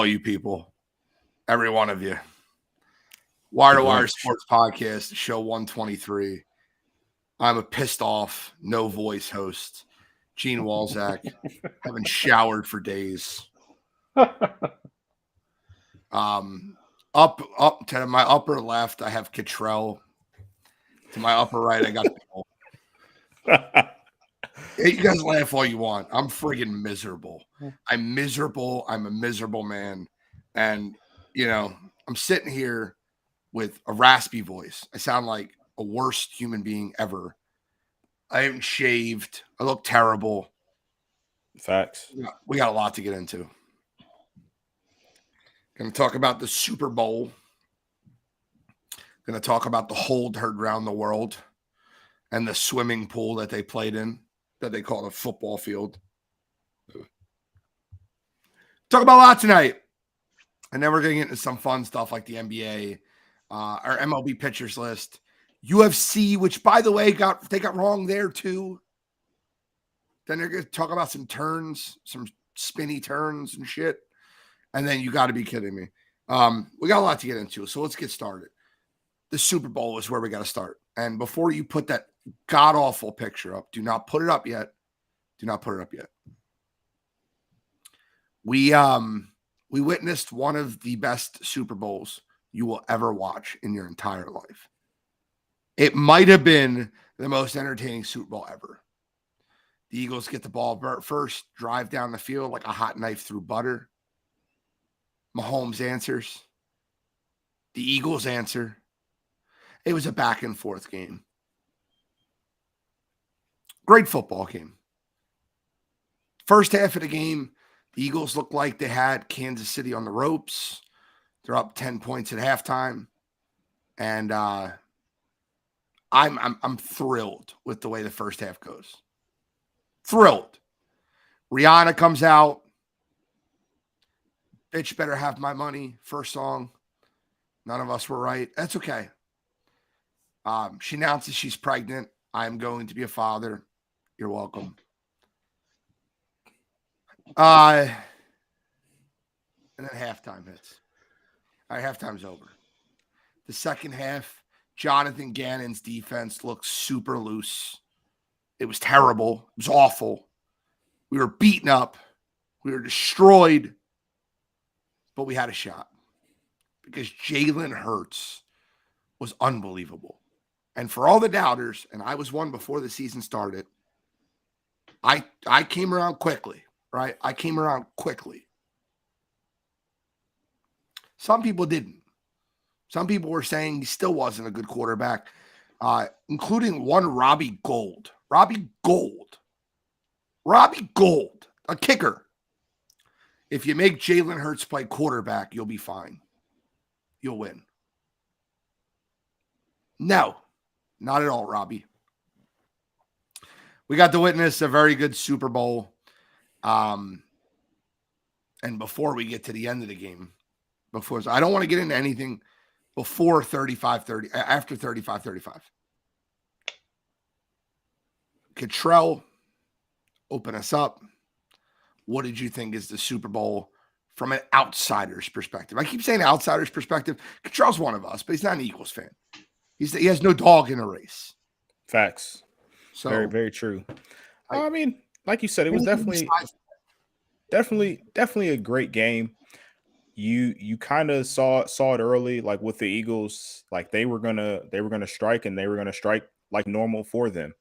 all you people, every one of you. Wire to Wire Sports Podcast, show 123. I'm a pissed off, no voice host, Gene Walzak. Haven't showered for days. Up to my upper left, I have Cottrell. To my upper right, I got Bill. You guys laugh all you want. I'm friggin' miserable. I'm miserable. I'm a miserable man. And, I'm sitting here with a raspy voice. I sound like a worst human being ever. I haven't shaved. I look terrible. Facts. We got a lot to get into. Going to talk about the Super Bowl. Going to talk about the hold heard around the world and the swimming pool that they played in that they call a football field. Talk about a lot tonight. And then we're going to get into some fun stuff like the NBA, our MLB pitchers list, UFC, which, by the way, they got wrong there too. Then they're going to talk about some turns, some spinny turns and shit. And then you got to be kidding me. We got a lot to get into, so let's get started. The Super Bowl is where we got to start. And before you put that god-awful picture up, do not put it up yet. Do not put it up yet. We witnessed one of the best Super Bowls you will ever watch in your entire life. It might have been the most entertaining Super Bowl ever. The Eagles get the ball first, drive down the field like a hot knife through butter. Mahomes answers. The Eagles answer. It was a back and forth game. Great football game. First half of the game, the Eagles looked like they had Kansas City on the ropes. They're up 10 points at halftime. And I'm thrilled with the way the first half goes. Thrilled. Rihanna comes out. Bitch better have my money. First song. None of us were right. That's okay. She announces she's pregnant. I'm going to be a father. You're welcome. And then halftime hits. All right, halftime's over. The second half, Jonathan Gannon's defense looked super loose. It was terrible. It was awful. We were beaten up. We were destroyed. But we had a shot. Because Jalen Hurts was unbelievable. And for all the doubters, and I was one before the season started, I came around quickly, right? I came around quickly. Some people didn't. Some people were saying he still wasn't a good quarterback, including one Robbie Gould. Robbie Gould, a kicker. If you make Jalen Hurts play quarterback, you'll be fine. You'll win. No, not at all, Robbie. We got to witness a very good Super Bowl. And before we get to the end of the game, I don't want to get into anything before 35-30, after 35-35. Cottrell, open us up. What did you think is the Super Bowl from an outsider's perspective? I keep saying outsider's perspective. Cottrell's one of us, but he's not an Eagles fan. He has no dog in a race. Facts. So very, very true. I mean, like you said, it was definitely a great game. You kind of saw it early, like with the Eagles, like they were gonna strike, and they were gonna strike like normal for them.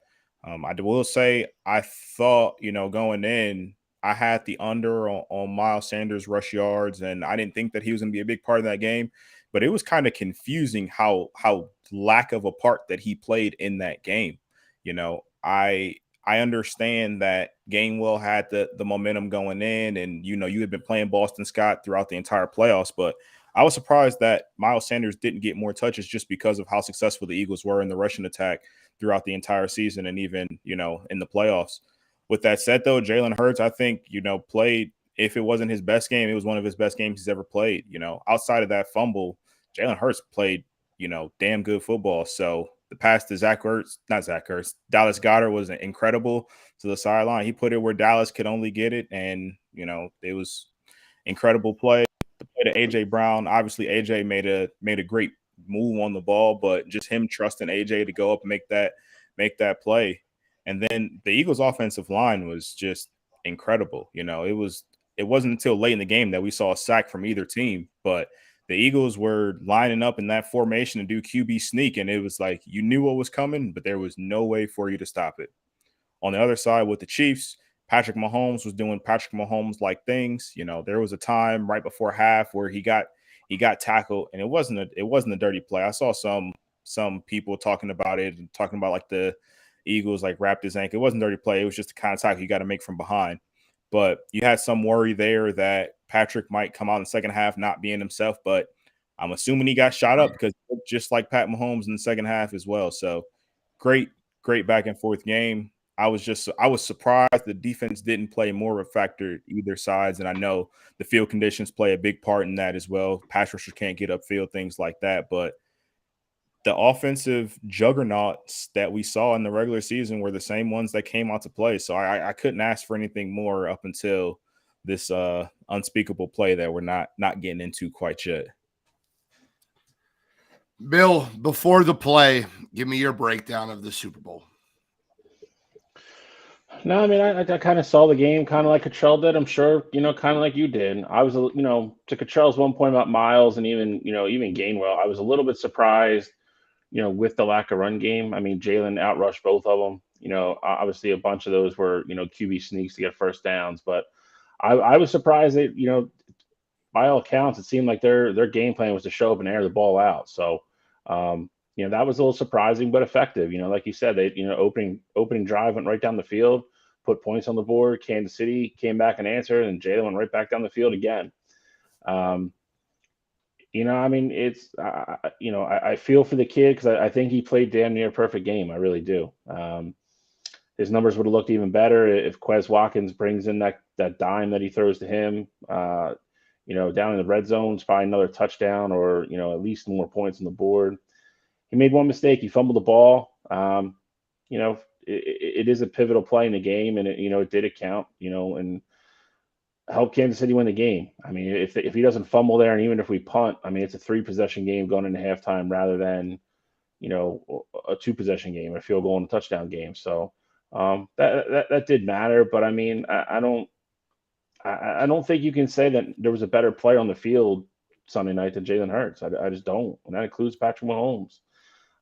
I will say, I thought, going in, I had the under on Miles Sanders' rush yards, and I didn't think that he was going to be a big part of that game. But it was kind of confusing how lack of a part that he played in that game. I understand that Gainwell had the momentum going in, and you had been playing Boston Scott throughout the entire playoffs, but I was surprised that Miles Sanders didn't get more touches just because of how successful the Eagles were in the rushing attack throughout the entire season, and even in the playoffs. With that said, though, Jalen Hurts, I think played, if it wasn't his best game, it was one of his best games he's ever played. Outside of that fumble, Jalen Hurts played damn good football. So the pass to Dallas Goedert was incredible to the sideline. He put it where Dallas could only get it, and it was incredible play. The play to AJ Brown. Obviously, AJ made a great move on the ball, but just him trusting AJ to go up and make that play. And then the Eagles' offensive line was just incredible. It wasn't until late in the game that we saw a sack from either team, but the Eagles were lining up in that formation to do QB sneak, and it was like you knew what was coming, but there was no way for you to stop it. On the other side with the Chiefs, Patrick Mahomes was doing Patrick Mahomes like things. There was a time right before half where he got tackled, and it wasn't a dirty play. I saw some people talking about it and talking about like the Eagles like wrapped his ankle. It wasn't a dirty play. It was just the kind of tackle you got to make from behind. But you had some worry there that Patrick might come out in the second half not being himself, but I'm assuming he got shot up because he looked just like Pat Mahomes in the second half as well. So great back and forth game. I was surprised the defense didn't play more of a factor either sides, and I know the field conditions play a big part in that as well. Pass rushers can't get upfield, things like that, but the offensive juggernauts that we saw in the regular season were the same ones that came out to play. So I couldn't ask for anything more up until this unspeakable play that we're not getting into quite yet. Bill, before the play, give me your breakdown of the Super Bowl. No, I mean, I kind of saw the game kind of like Cottrell did. I'm sure, kind of like you did. I was, to Cottrell's one point about Miles and even Gainwell, I was a little bit surprised, with the lack of run game. I mean, Jalen outrushed both of them. Obviously a bunch of those were, QB sneaks to get first downs. But I was surprised that, by all accounts, it seemed like their game plan was to show up and air the ball out. So, that was a little surprising, but effective. Like you said, they, opening drive went right down the field, put points on the board. Kansas City came back and answered, and Jalen went right back down the field again. I mean, it's, I feel for the kid because I think he played damn near a perfect game. I really do. His numbers would have looked even better if Quez Watkins brings in that dime that he throws to him. Down in the red zone, probably another touchdown or, at least more points on the board. He made one mistake. He fumbled the ball. It is a pivotal play in the game, and it did account, and help Kansas City win the game. I mean, if he doesn't fumble there, and even if we punt, I mean, it's a 3-possession game going into halftime rather than, a 2-possession game, a field goal and a touchdown game. So that did matter. But I mean, I don't think you can say that there was a better player on the field Sunday night than Jalen Hurts. I just don't, and that includes Patrick Mahomes.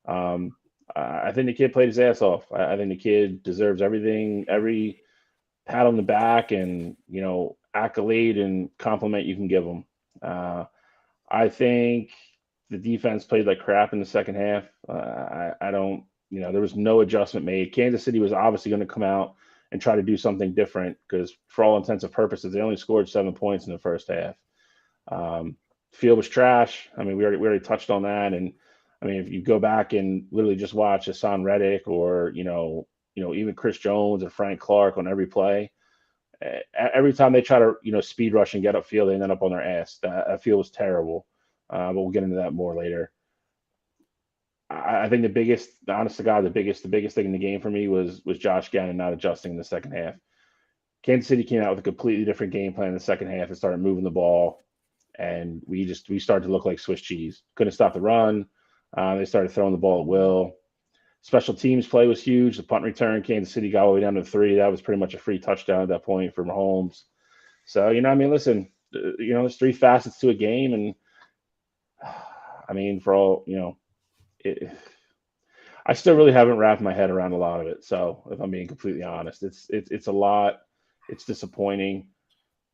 I think the kid played his ass off. I think the kid deserves everything, every pat on the back and, accolade and compliment you can give him. I think the defense played like crap in the second half. I don't, there was no adjustment made. Kansas City was obviously going to come out and try to do something different because for all intents and purposes, they only scored 7 points in the first half. Field was trash. I mean, we already touched on that. And I mean, if you go back and literally just watch Hassan Reddick or, even Chris Jones or Frank Clark on every play, every time they try to, speed rush and get upfield, they end up on their ass. That field was terrible. But we'll get into that more later. I think honest to God, the biggest thing in the game for me was Josh Gannon not adjusting in the second half. Kansas City came out with a completely different game plan in the second half and started moving the ball. And we started to look like Swiss cheese. Couldn't stop the run. They started throwing the ball at will. Special teams play was huge. The punt return, Kansas City got all the way down to 3. That was pretty much a free touchdown at that point for Mahomes. So, listen, there's 3 facets to a game. And, I mean, for all, I still really haven't wrapped my head around a lot of it. So, if I'm being completely honest, it's a lot. It's disappointing.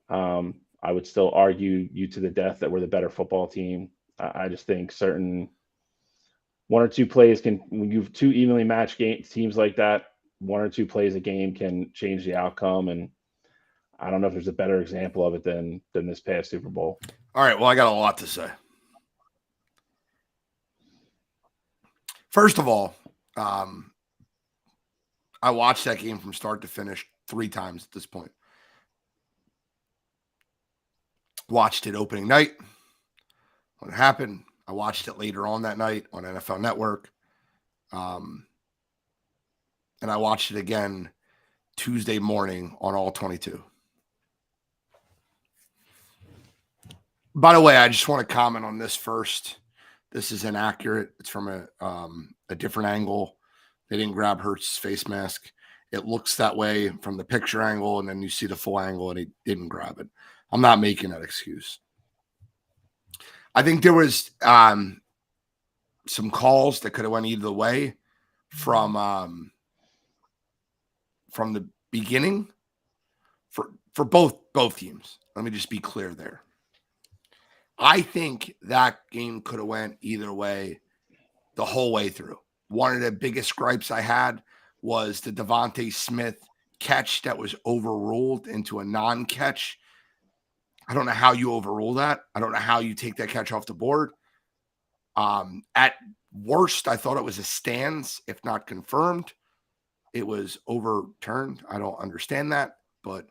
I would still argue you to the death that we're the better football team. I just think certain 1 or 2 plays when you have 2 evenly matched teams like that, 1 or 2 plays a game can change the outcome. And I don't know if there's a better example of it than this past Super Bowl. All right. Well, I got a lot to say. First of all, I watched that game from start to finish 3 times at this point. Watched it opening night when it happened. I watched it later on that night on NFL Network. And I watched it again Tuesday morning on All 22. By the way, I just want to comment on this first. This is inaccurate. It's from a different angle. They didn't grab Hurts' face mask. It looks that way from the picture angle, and then you see the full angle, and he didn't grab it. I'm not making that excuse. I think there was some calls that could have went either way from the beginning for both teams. Let me just be clear there. I think that game could have went either way the whole way through. One of the biggest gripes I had was the Devontae Smith catch that was overruled into a non-catch. I don't know how you overrule that. I don't know how you take that catch off the board. At worst, I thought it was a stance, if not confirmed. It was overturned. I don't understand that, but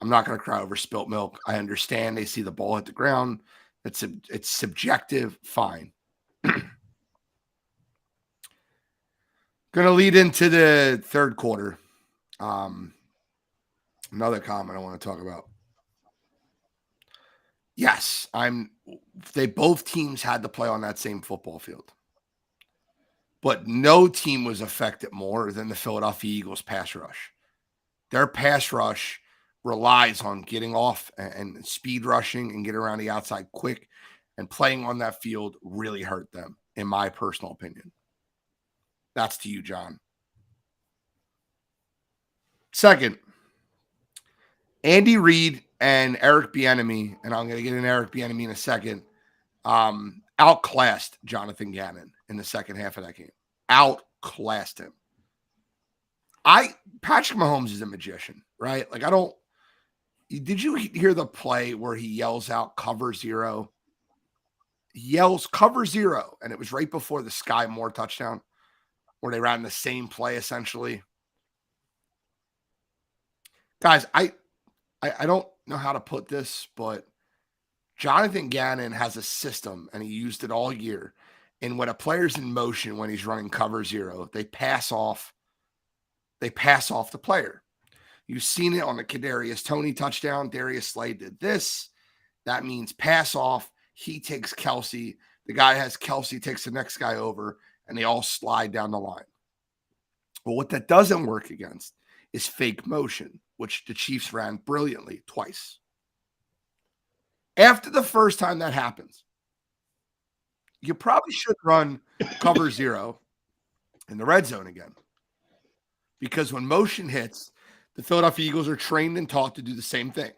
I'm not going to cry over spilt milk. I understand they see the ball hit the ground. It's subjective. Fine. Going to lead into the third quarter. Another comment I want to talk about. Yes, both teams had to play on that same football field. But no team was affected more than the Philadelphia Eagles pass rush. Their pass rush relies on getting off and speed rushing and getting around the outside quick, and playing on that field really hurt them, in my personal opinion. That's to you, John. Second, Andy Reid and Eric Bieniemy, and I'm going to get in Eric Bieniemy in a second, outclassed Jonathan Gannon in the second half of that game. Outclassed him. Patrick Mahomes is a magician, right? Like, did you hear the play where he yells out cover zero? He yells cover zero, and it was right before the Sky Moore touchdown, where they ran the same play essentially. Guys, I don't know how to put this, but Jonathan Gannon has a system, and he used it all year. And when a player's in motion, when he's running cover zero, they pass off the player. You've seen it on the Kadarius Toney touchdown. Darius Slay did this. That means pass off. He takes Kelsey. The guy has Kelsey, takes the next guy over, and they all slide down the line. But what that doesn't work against is fake motion, which the Chiefs ran brilliantly twice. After the first time that happens, you probably should run cover zero in the red zone again. Because when motion hits, the Philadelphia Eagles are trained and taught to do the same thing.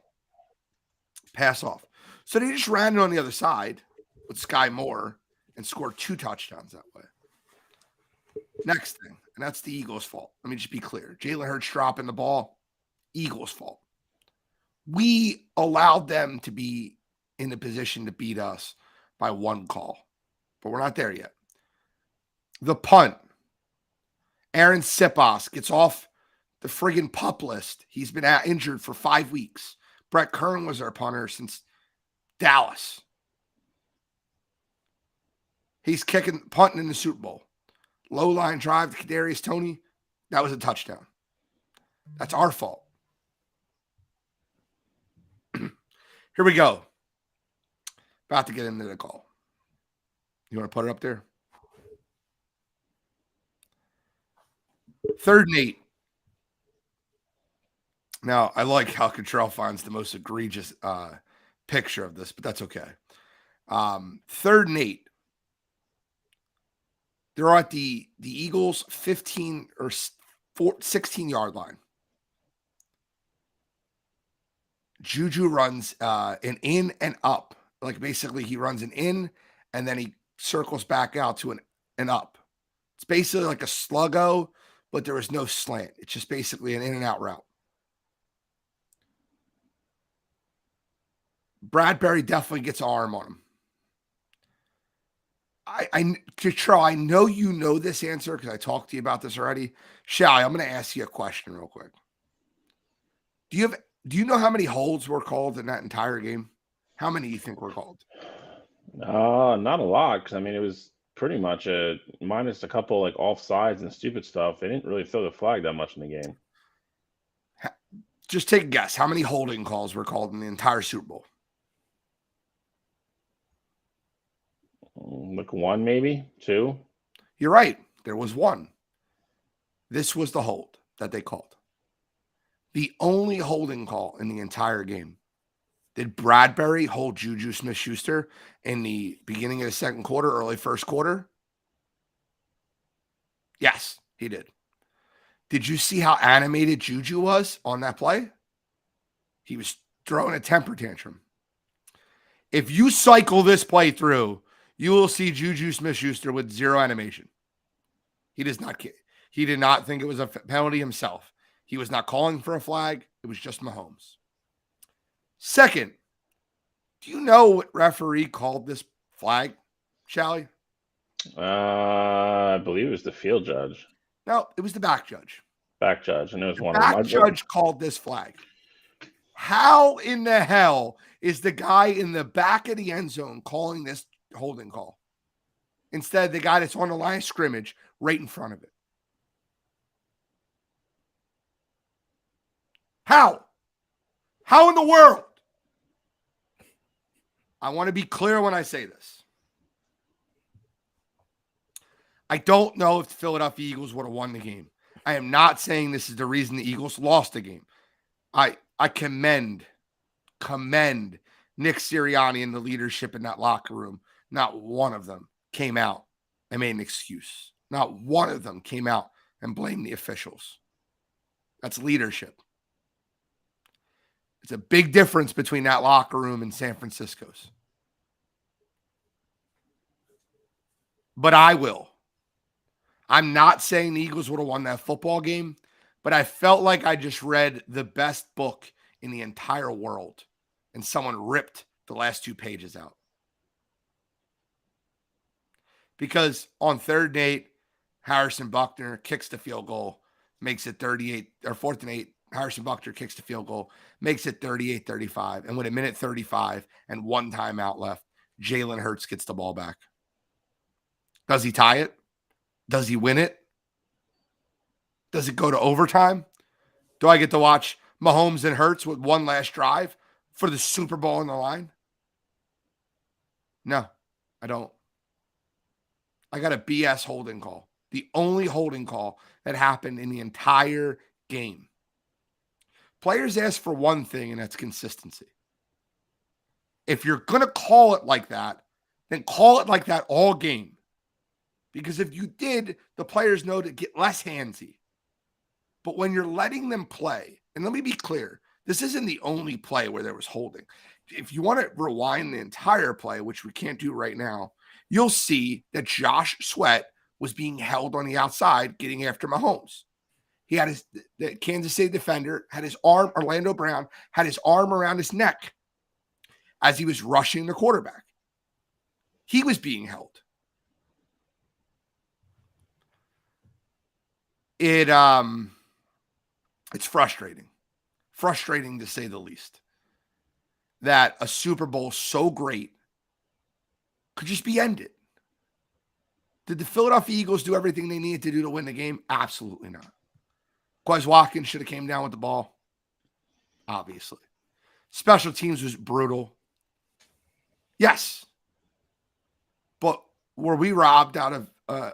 Pass off. So they just ran it on the other side with Sky Moore and scored 2 touchdowns that way. Next thing, and that's the Eagles' fault. Let me just be clear. Jalen Hurts dropping the ball, Eagles' fault. We allowed them to be in the position to beat us by 1 call, but we're not there yet. The punt. Aaron Sipos gets off the friggin' PUP list. He's been injured for 5 weeks. Brett Kern was our punter since Dallas. He's punting in the Super Bowl. Low line drive to Kadarius Toney. That was a touchdown. That's our fault. Here we go. About to get into the call. You want to put it up there? 3rd and 8. Now, I like how Cottrell finds the most egregious picture of this, but that's okay. 3rd and 8. They're at the Eagles' 15 or 16-yard line. Juju runs an in and up. Like, basically, he runs an in, and then he circles back out to an up. It's basically like a sluggo, but there is no slant. It's just basically an in and out route. Bradbury definitely gets an arm on him. I know you know this answer because I talked to you about this already. Shelly, I'm going to ask you a question real quick. Do you know how many holds were called in that entire game? How many do you think were called? Not a lot, because I mean it was pretty much minus a couple like offsides and stupid stuff. They didn't really throw the flag that much in the game. Just take a guess. How many holding calls were called in the entire Super Bowl? Like one, maybe two. You're right. There was one. This was the hold that they called. The only holding call in the entire game. Did Bradbury hold Juju Smith-Schuster in the beginning of the second quarter, early first quarter? Yes, he did. Did you see how animated Juju was on that play? He was throwing a temper tantrum. If you cycle this play through, you will see Juju Smith-Schuster with zero animation. He does not care. He did not think it was a penalty himself. He was not calling for a flag. It was just Mahomes. Second, do you know what referee called this flag, Shally? I believe it was the field judge. No, it was the back judge. Back judge. And it was The one back of them. judge called this flag. How in the hell is the guy in the back of the end zone calling this holding call instead the guy that's on the line of scrimmage right in front of it? How? How in the world? I want to be clear when I say this. I don't know if the Philadelphia Eagles would have won the game. I am not saying this is the reason the Eagles lost the game. I commend Nick Sirianni and the leadership in that locker room. Not one of them came out and made an excuse. Not one of them came out and blamed the officials. That's leadership. It's a big difference between that locker room and San Francisco's. But I will. I'm not saying the Eagles would have won that football game, but I felt like I just read the best book in the entire world, and someone ripped the last two pages out. Because on 3rd and 8, Harrison Buckner kicks the field goal, makes it 38 or 4th and 8. Harrison Buckner kicks the field goal, makes it 38-35. And with a minute 35 and one timeout left, Jalen Hurts gets the ball back. Does he tie it? Does he win it? Does it go to overtime? Do I get to watch Mahomes and Hurts with one last drive for the Super Bowl on the line? No, I don't. I got a BS holding call. The only holding call that happened in the entire game. Players ask for one thing, and that's consistency. If you're going to call it like that, then call it like that all game. Because if you did, the players know to get less handsy. But when you're letting them play, and let me be clear, this isn't the only play where there was holding. If you want to rewind the entire play, which we can't do right now, you'll see that Josh Sweat was being held on the outside getting after Mahomes. He had the Kansas City defender had his arm, Orlando Brown, had his arm around his neck as he was rushing the quarterback. He was being held. It's frustrating to say the least, that a Super Bowl so great could just be ended. Did the Philadelphia Eagles do everything they needed to do to win the game? Absolutely not. Quez Watkins should have came down with the ball. Obviously. Special teams was brutal. Yes. But were we robbed out of a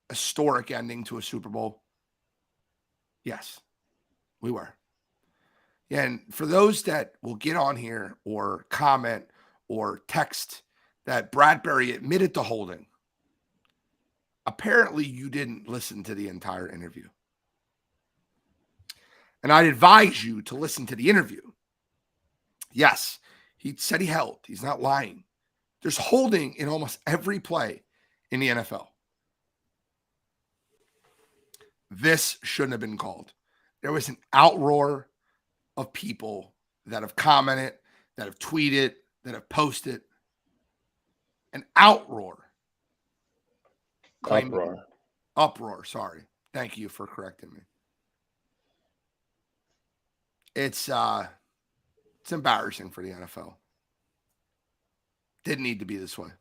historic ending to a Super Bowl? Yes, we were. And for those that will get on here or comment or text that Bradbury admitted to holding, apparently you didn't listen to the entire interview. And I'd advise you to listen to the interview. Yes, he said he held. He's not lying. There's holding in almost every play in the NFL. This shouldn't have been called. There was an outroar of people that have commented, that have tweeted, that have posted. An outroar. Uproar, sorry. Thank you for correcting me. It's embarrassing for the NFL. Didn't need to be this way.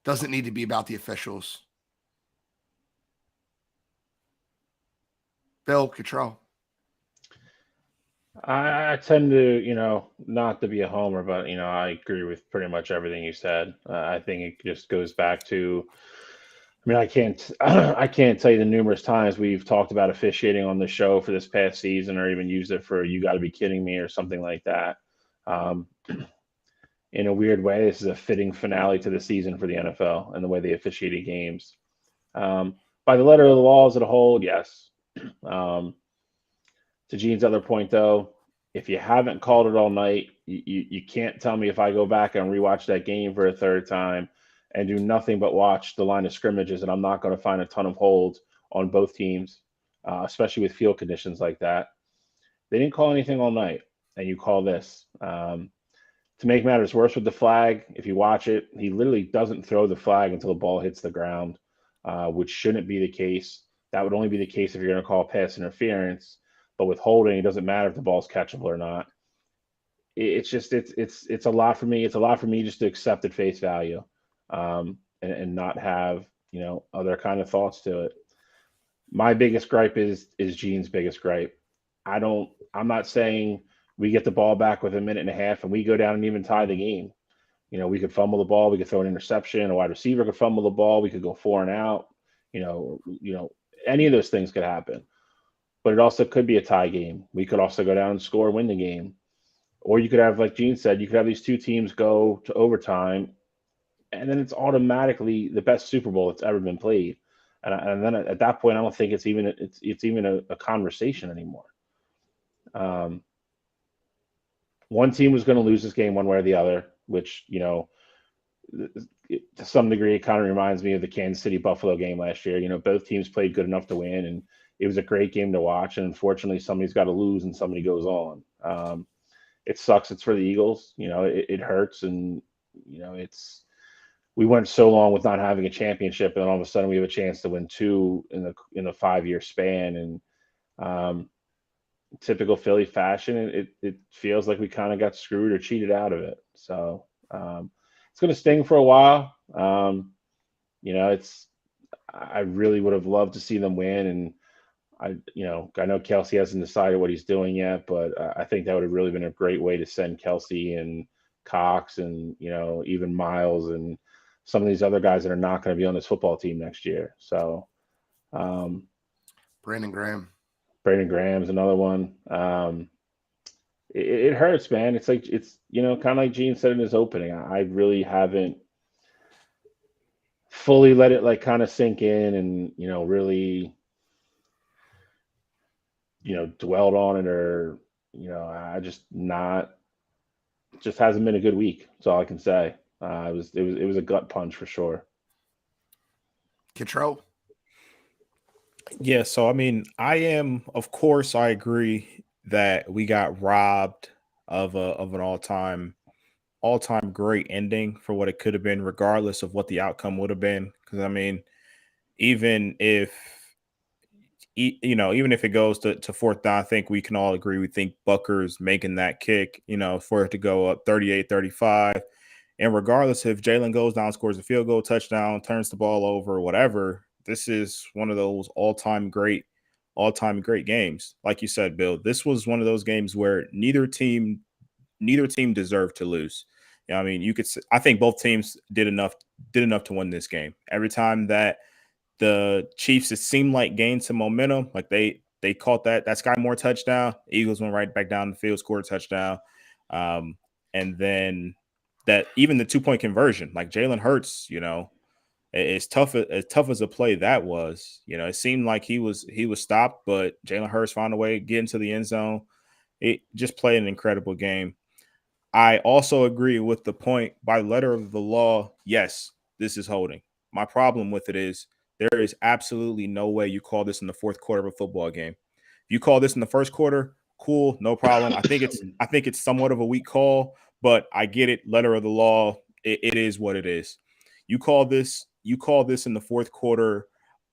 Doesn't need to be about the officials. Bill Cottrell. I tend to, not to be a homer, but I agree with pretty much everything you said. I think it just goes back to. I mean, I can't, I can't tell you the numerous times we've talked about officiating on the show for this past season, or even used it for "You got to be kidding me" or something like that. Um, in a weird way, this is a fitting finale to the season for the NFL and the way they officiated games. By the letter of the law as a whole, yes. Um, to Gene's other point, though, if you haven't called it all night, you can't tell me if I go back and rewatch that game for a third time and do nothing but watch the line of scrimmages, and I'm not going to find a ton of holds on both teams, especially with field conditions like that. They didn't call anything all night, and you call this. To make matters worse with the flag, if you watch it, he literally doesn't throw the flag until the ball hits the ground, which shouldn't be the case. That would only be the case if you're going to call pass interference. But with holding, it doesn't matter if the ball's catchable or not. It's just it's a lot for me. It's a lot for me just to accept at face value, and not have other kind of thoughts to it. My biggest gripe is Gene's biggest gripe. I'm not saying we get the ball back with a minute and a half and we go down and even tie the game. We could fumble the ball, we could throw an interception, a wide receiver could fumble the ball, we could go 4 and out. Any of those things could happen. But it also could be a tie game. We could also go down and score, win the game. Or you could have, like Gene said, you could have these two teams go to overtime, and then it's automatically the best Super Bowl that's ever been played. And then at that point, I don't think it's even a conversation anymore. One team was going to lose this game one way or the other, which to some degree, it kind of reminds me of the Kansas City Buffalo game last year. Both teams played good enough to win, and it was a great game to watch. And unfortunately, somebody's got to lose and somebody goes on. It sucks. It's for the Eagles. It hurts, and we went so long with not having a championship, and all of a sudden we have a chance to win two in a 5-year span. And typical Philly fashion, it feels like we kind of got screwed or cheated out of it. So it's going to sting for a while. I really would have loved to see them win, and I know Kelsey hasn't decided what he's doing yet, but I think that would have really been a great way to send Kelsey and Cox and even Miles and some of these other guys that are not going to be on this football team next year. So, Brandon Graham's another one. It hurts, man. It's like it's kind of like Gene said in his opening. I really haven't fully let it kind of sink in and really dwelled on it, or I just hasn't been a good week. That's all I can say. It was a gut punch for sure. Control. Yeah, so I mean, of course, I agree that we got robbed of an all-time great ending for what it could have been, regardless of what the outcome would have been. Because I mean, even if it goes to fourth down, I think we can all agree we think Butker's making that kick, for it to go up 38-35. And regardless if Jalen goes down, scores a field goal, touchdown, turns the ball over, whatever, this is one of those all-time great games. Like you said, Bill, this was one of those games where neither team deserved to lose. I mean, I think both teams did enough to win this game. Every time that the Chiefs, it seemed like, gained some momentum, like they caught that Sky Moore touchdown. Eagles went right back down the field, scored a touchdown, and then that even the 2-point conversion, like Jalen Hurts, as tough as a play that was, it seemed like he was stopped, but Jalen Hurts found a way to get into the end zone. It just played an incredible game. I also agree with the point, by letter of the law, yes, this is holding. My problem with it is there is absolutely no way you call this in the fourth quarter of a football game. If you call this in the first quarter, cool, no problem. I think it's somewhat of a weak call, but I get it. Letter of the law, it is what it is. You call this in the fourth quarter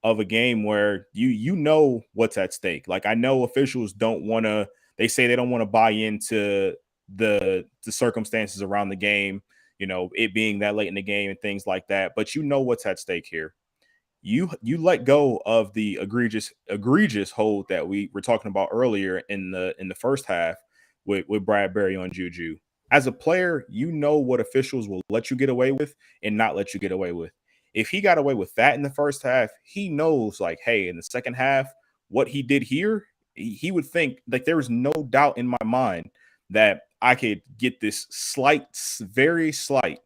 of a game where you know what's at stake. Like, I know officials they say they don't want to buy into the circumstances around the game, it being that late in the game and things like that, but what's at stake here. You let go of the egregious hold that we were talking about earlier in the first half, with Bradbury on Juju. As a player, you know what officials will let you get away with and not let you get away with. If he got away with that in the first half, he knows, like, hey, in the second half, what he did here, he would think, like, there was no doubt in my mind that I could get this slight, very slight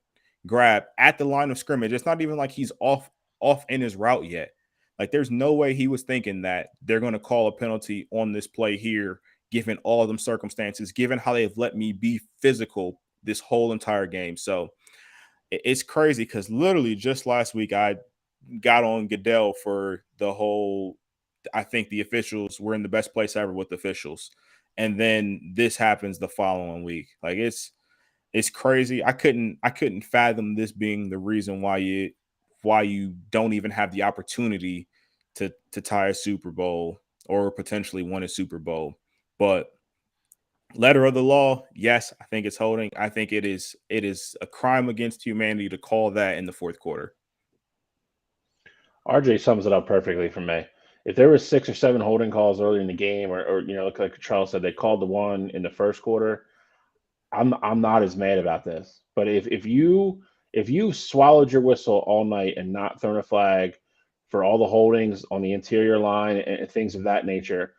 grab at the line of scrimmage. It's not even like he's off in his route yet. Like, there's no way he was thinking that they're going to call a penalty on this play here, given all of them circumstances, given how they've let me be physical this whole entire game. So it's crazy because literally just last week I got on Goodell for the whole, I think the officials were in the best place ever with officials. And then this happens the following week. Like, it's crazy. I couldn't fathom this being the reason why you don't even have the opportunity to tie a Super Bowl or potentially win a Super Bowl. But letter of the law, yes, I think it's holding. I think it is a crime against humanity to call that in the fourth quarter. RJ sums it up perfectly for me. If there was 6 or 7 holding calls early in the game, or like Charles said, they called the one in the first quarter, I'm not as mad about this. But if you swallowed your whistle all night and not thrown a flag for all the holdings on the interior line and things of that nature,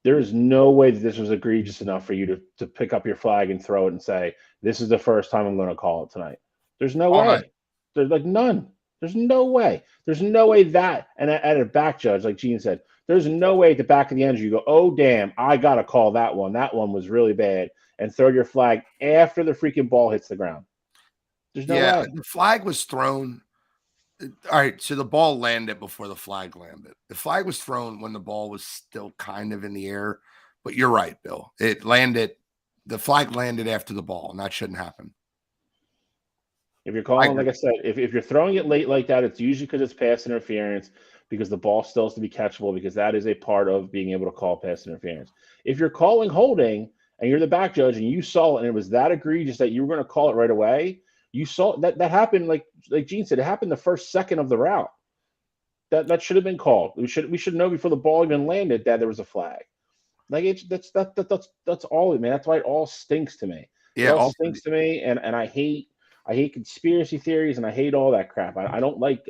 there is no way that this was egregious enough for you to pick up your flag and throw it and say, this is the first time I'm going to call it tonight. There's no way. Right. There's like none. There's no way. There's no way that, and at a back judge, like Gene said, there's no way at the back of the end you go, oh, damn, I got to call that one. That one was really bad. And throw your flag after the freaking ball hits the ground. There's no way. The flag was thrown. All right, so the ball landed before the flag landed. The flag was thrown when the ball was still kind of in the air. But you're right, Bill. The flag landed after the ball, and that shouldn't happen. If you're calling, like I said, if you're throwing it late like that, it's usually because it's pass interference, because the ball still has to be catchable, because that is a part of being able to call pass interference. If you're calling holding and you're the back judge and you saw it and it was that egregious that you were going to call it right away, you saw that happened, like Gene said, it happened the first second of the route. That should have been called. We should know before the ball even landed that there was a flag. Like that's all, man. That's why it all stinks to me. Yeah, it all stinks to me, and I hate conspiracy theories, and I hate all that crap. I don't like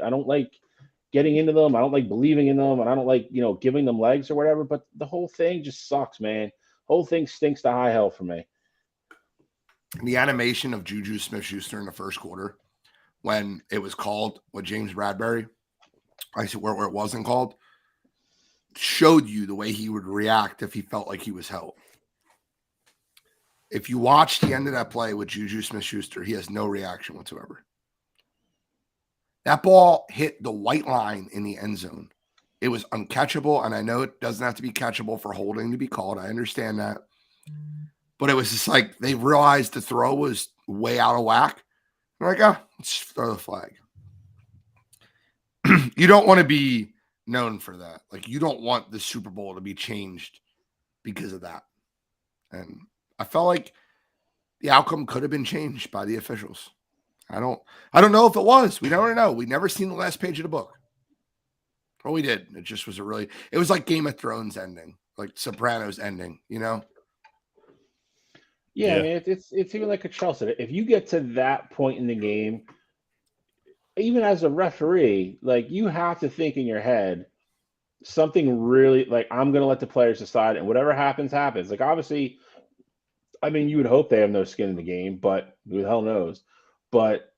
getting into them. I don't like believing in them, and I don't like giving them legs or whatever. But the whole thing just sucks, man. Whole thing stinks to high hell for me. The animation of Juju Smith-Schuster in the first quarter, when it was called with James Bradbury, I said where it wasn't called, showed you the way he would react if he felt like he was held. If you watch the end of that play with Juju Smith-Schuster, he has no reaction whatsoever. That ball hit the white line in the end zone. It was uncatchable, and I know it doesn't have to be catchable for holding to be called. I understand that. But it was just like they realized the throw was way out of whack. They're like, oh, let's throw the flag. You don't want to be known for that. Like, you don't want the Super Bowl to be changed because of that. And I felt like the outcome could have been changed by the officials. I don't know if it was. We never know. We never seen the last page of the book. Well, we did. It just was it was like Game of Thrones ending, like Sopranos ending, Yeah, I mean, it's even like Chelsea said. If you get to that point in the game, even as a referee, like, you have to think in your head something really, like, I'm going to let the players decide, and whatever happens, happens. Like, obviously, I mean, you would hope they have no skin in the game, but who the hell knows? But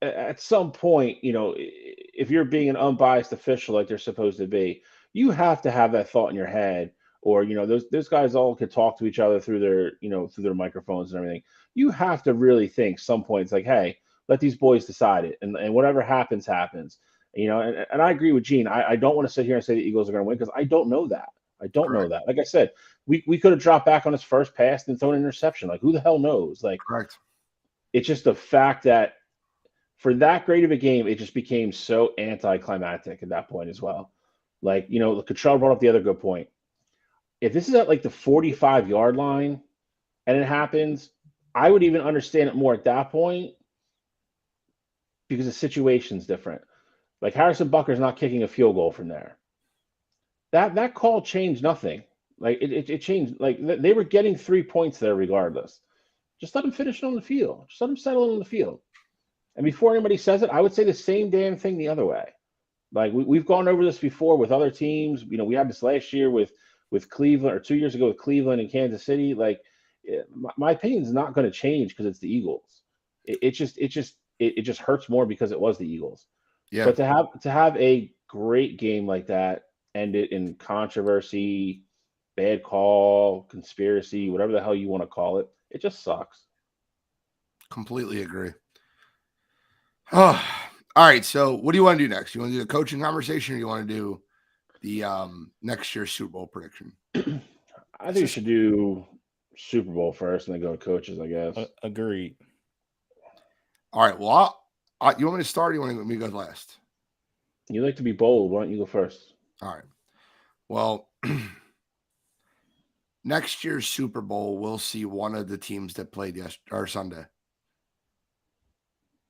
at some point, if you're being an unbiased official like they're supposed to be, you have to have that thought in your head. Or, those guys all could talk to each other through their microphones and everything. You have to really think some point, it's like, hey, let these boys decide it. And whatever happens, happens. And I agree with Gene. I don't want to sit here and say the Eagles are going to win, because I don't know that. I don't know that. Like I said, we could have dropped back on his first pass and thrown an interception. Like, who the hell knows? Like, correct. It's just the fact that for that great of a game, it just became so anticlimactic at that point as well. Like, Cottrell brought up the other good point. If this is at like the 45-yard line and it happens, I would even understand it more at that point, because the situation's different. Like, Harrison Butker's not kicking a field goal from there. That call changed nothing. Like it changed. Like they were getting 3 points there regardless. Just let them finish it on the field. Just let them settle it on the field. And before anybody says it, I would say the same damn thing the other way. Like we've gone over this before with other teams. You know, we had this last year with Cleveland, or 2 years ago with Cleveland and Kansas City. Like my opinion is not going to change because it's the Eagles. It just hurts more because it was the Eagles. Yeah, But to have a great game like that end it in controversy, bad call, conspiracy, whatever the hell you want to call it, it just sucks. completely agree. Oh, all right. So, what do you want to do next? You want to do the coaching conversation, or you want to do the next year's Super Bowl prediction? I think we should do Super Bowl first and then go to coaches, I guess. Agreed. All right. Well, you want me to start? Or you want me to go last? You like to be bold. Why don't you go first? All right. Well, next year's Super Bowl, we'll see one of the teams that played Sunday.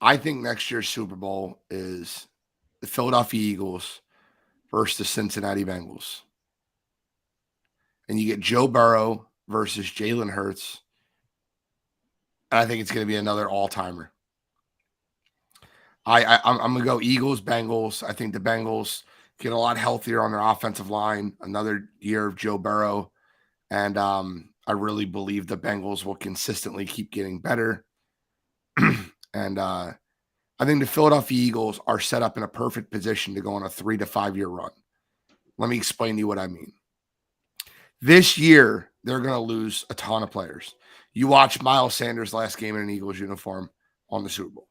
I think next year's Super Bowl is the Philadelphia Eagles versus the Cincinnati Bengals. And you get Joe Burrow versus Jalen Hurts. And I think it's going to be another all-timer. I'm going to go Eagles, Bengals. I think the Bengals get a lot healthier on their offensive line. Another year of Joe Burrow. And I really believe the Bengals will consistently keep getting better. And I think the Philadelphia Eagles are set up in a perfect position to go on a 3 to 5 year run. Let me explain to you what I mean. This year, they're going to lose a ton of players. You watch Miles Sanders' last game in an Eagles uniform on the Super Bowl.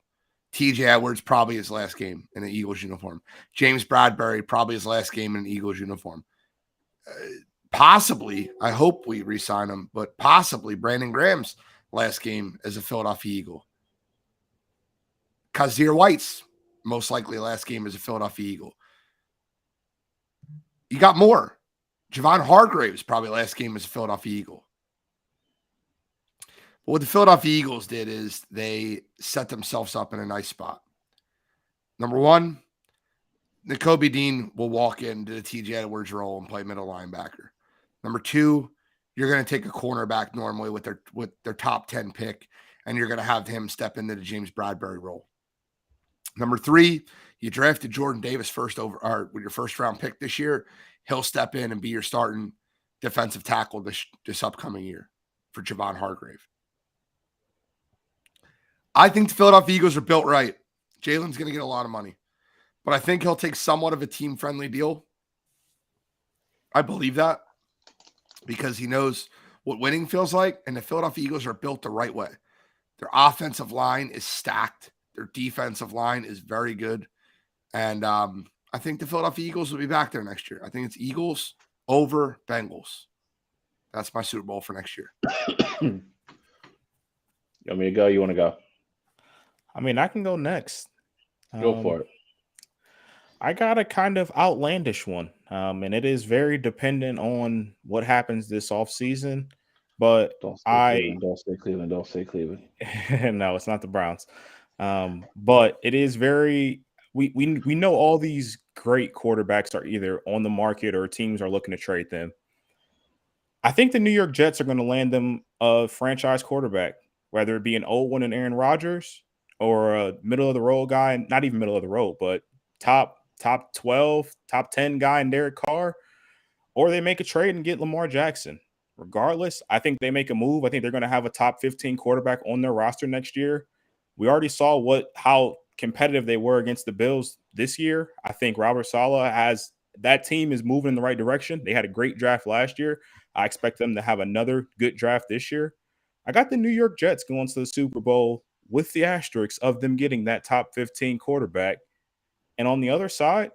TJ Edwards, probably his last game in an Eagles uniform. James Bradbury, probably his last game in an Eagles uniform. Possibly, I hope we re-sign him, but possibly Brandon Graham's last game as a Philadelphia Eagle. Kazir White's most likely last game as a Philadelphia Eagle. You got more. Javon Hargrave's probably last game as a Philadelphia Eagle. But what the Philadelphia Eagles did is they set themselves up in a nice spot. Number one, Nakobe Dean will walk into the TJ Edwards role and play middle linebacker. Number two, you're going to take a cornerback normally with their top 10 pick, and you're going to have him step into the James Bradbury role. Number three, you drafted Jordan Davis with your first round pick this year. He'll step in and be your starting defensive tackle this upcoming year for Javon Hargrave. I think the Philadelphia Eagles are built right. Jalen's going to get a lot of money, but I think he'll take somewhat of a team-friendly deal. I believe that because he knows what winning feels like, and the Philadelphia Eagles are built the right way. Their offensive line is stacked. Their defensive line is very good. And I think the Philadelphia Eagles will be back there next year. I think it's Eagles over Bengals. That's my Super Bowl for next year. You want me to go? You want to go? I mean, I can go next. Go for it. I got a kind of outlandish one, and it is very dependent on what happens this offseason. But Don't say Cleveland. Don't say Cleveland. No, it's not the Browns. But it is very we know all these great quarterbacks are either on the market or teams are looking to trade them. I think the New York Jets are going to land them a franchise quarterback, whether it be an old one in Aaron Rodgers or a middle of the road guy, not even middle of the road, but top 12, top 10 guy in Derek Carr, or they make a trade and get Lamar Jackson. Regardless, I think they make a move. I think they're going to have a top 15 quarterback on their roster next year. We already saw how competitive they were against the Bills this year. I think Robert Saleh that team is moving in the right direction. They had a great draft last year. I expect them to have another good draft this year. I got the New York Jets going to the Super Bowl with the asterisks of them getting that top 15 quarterback. And on the other side,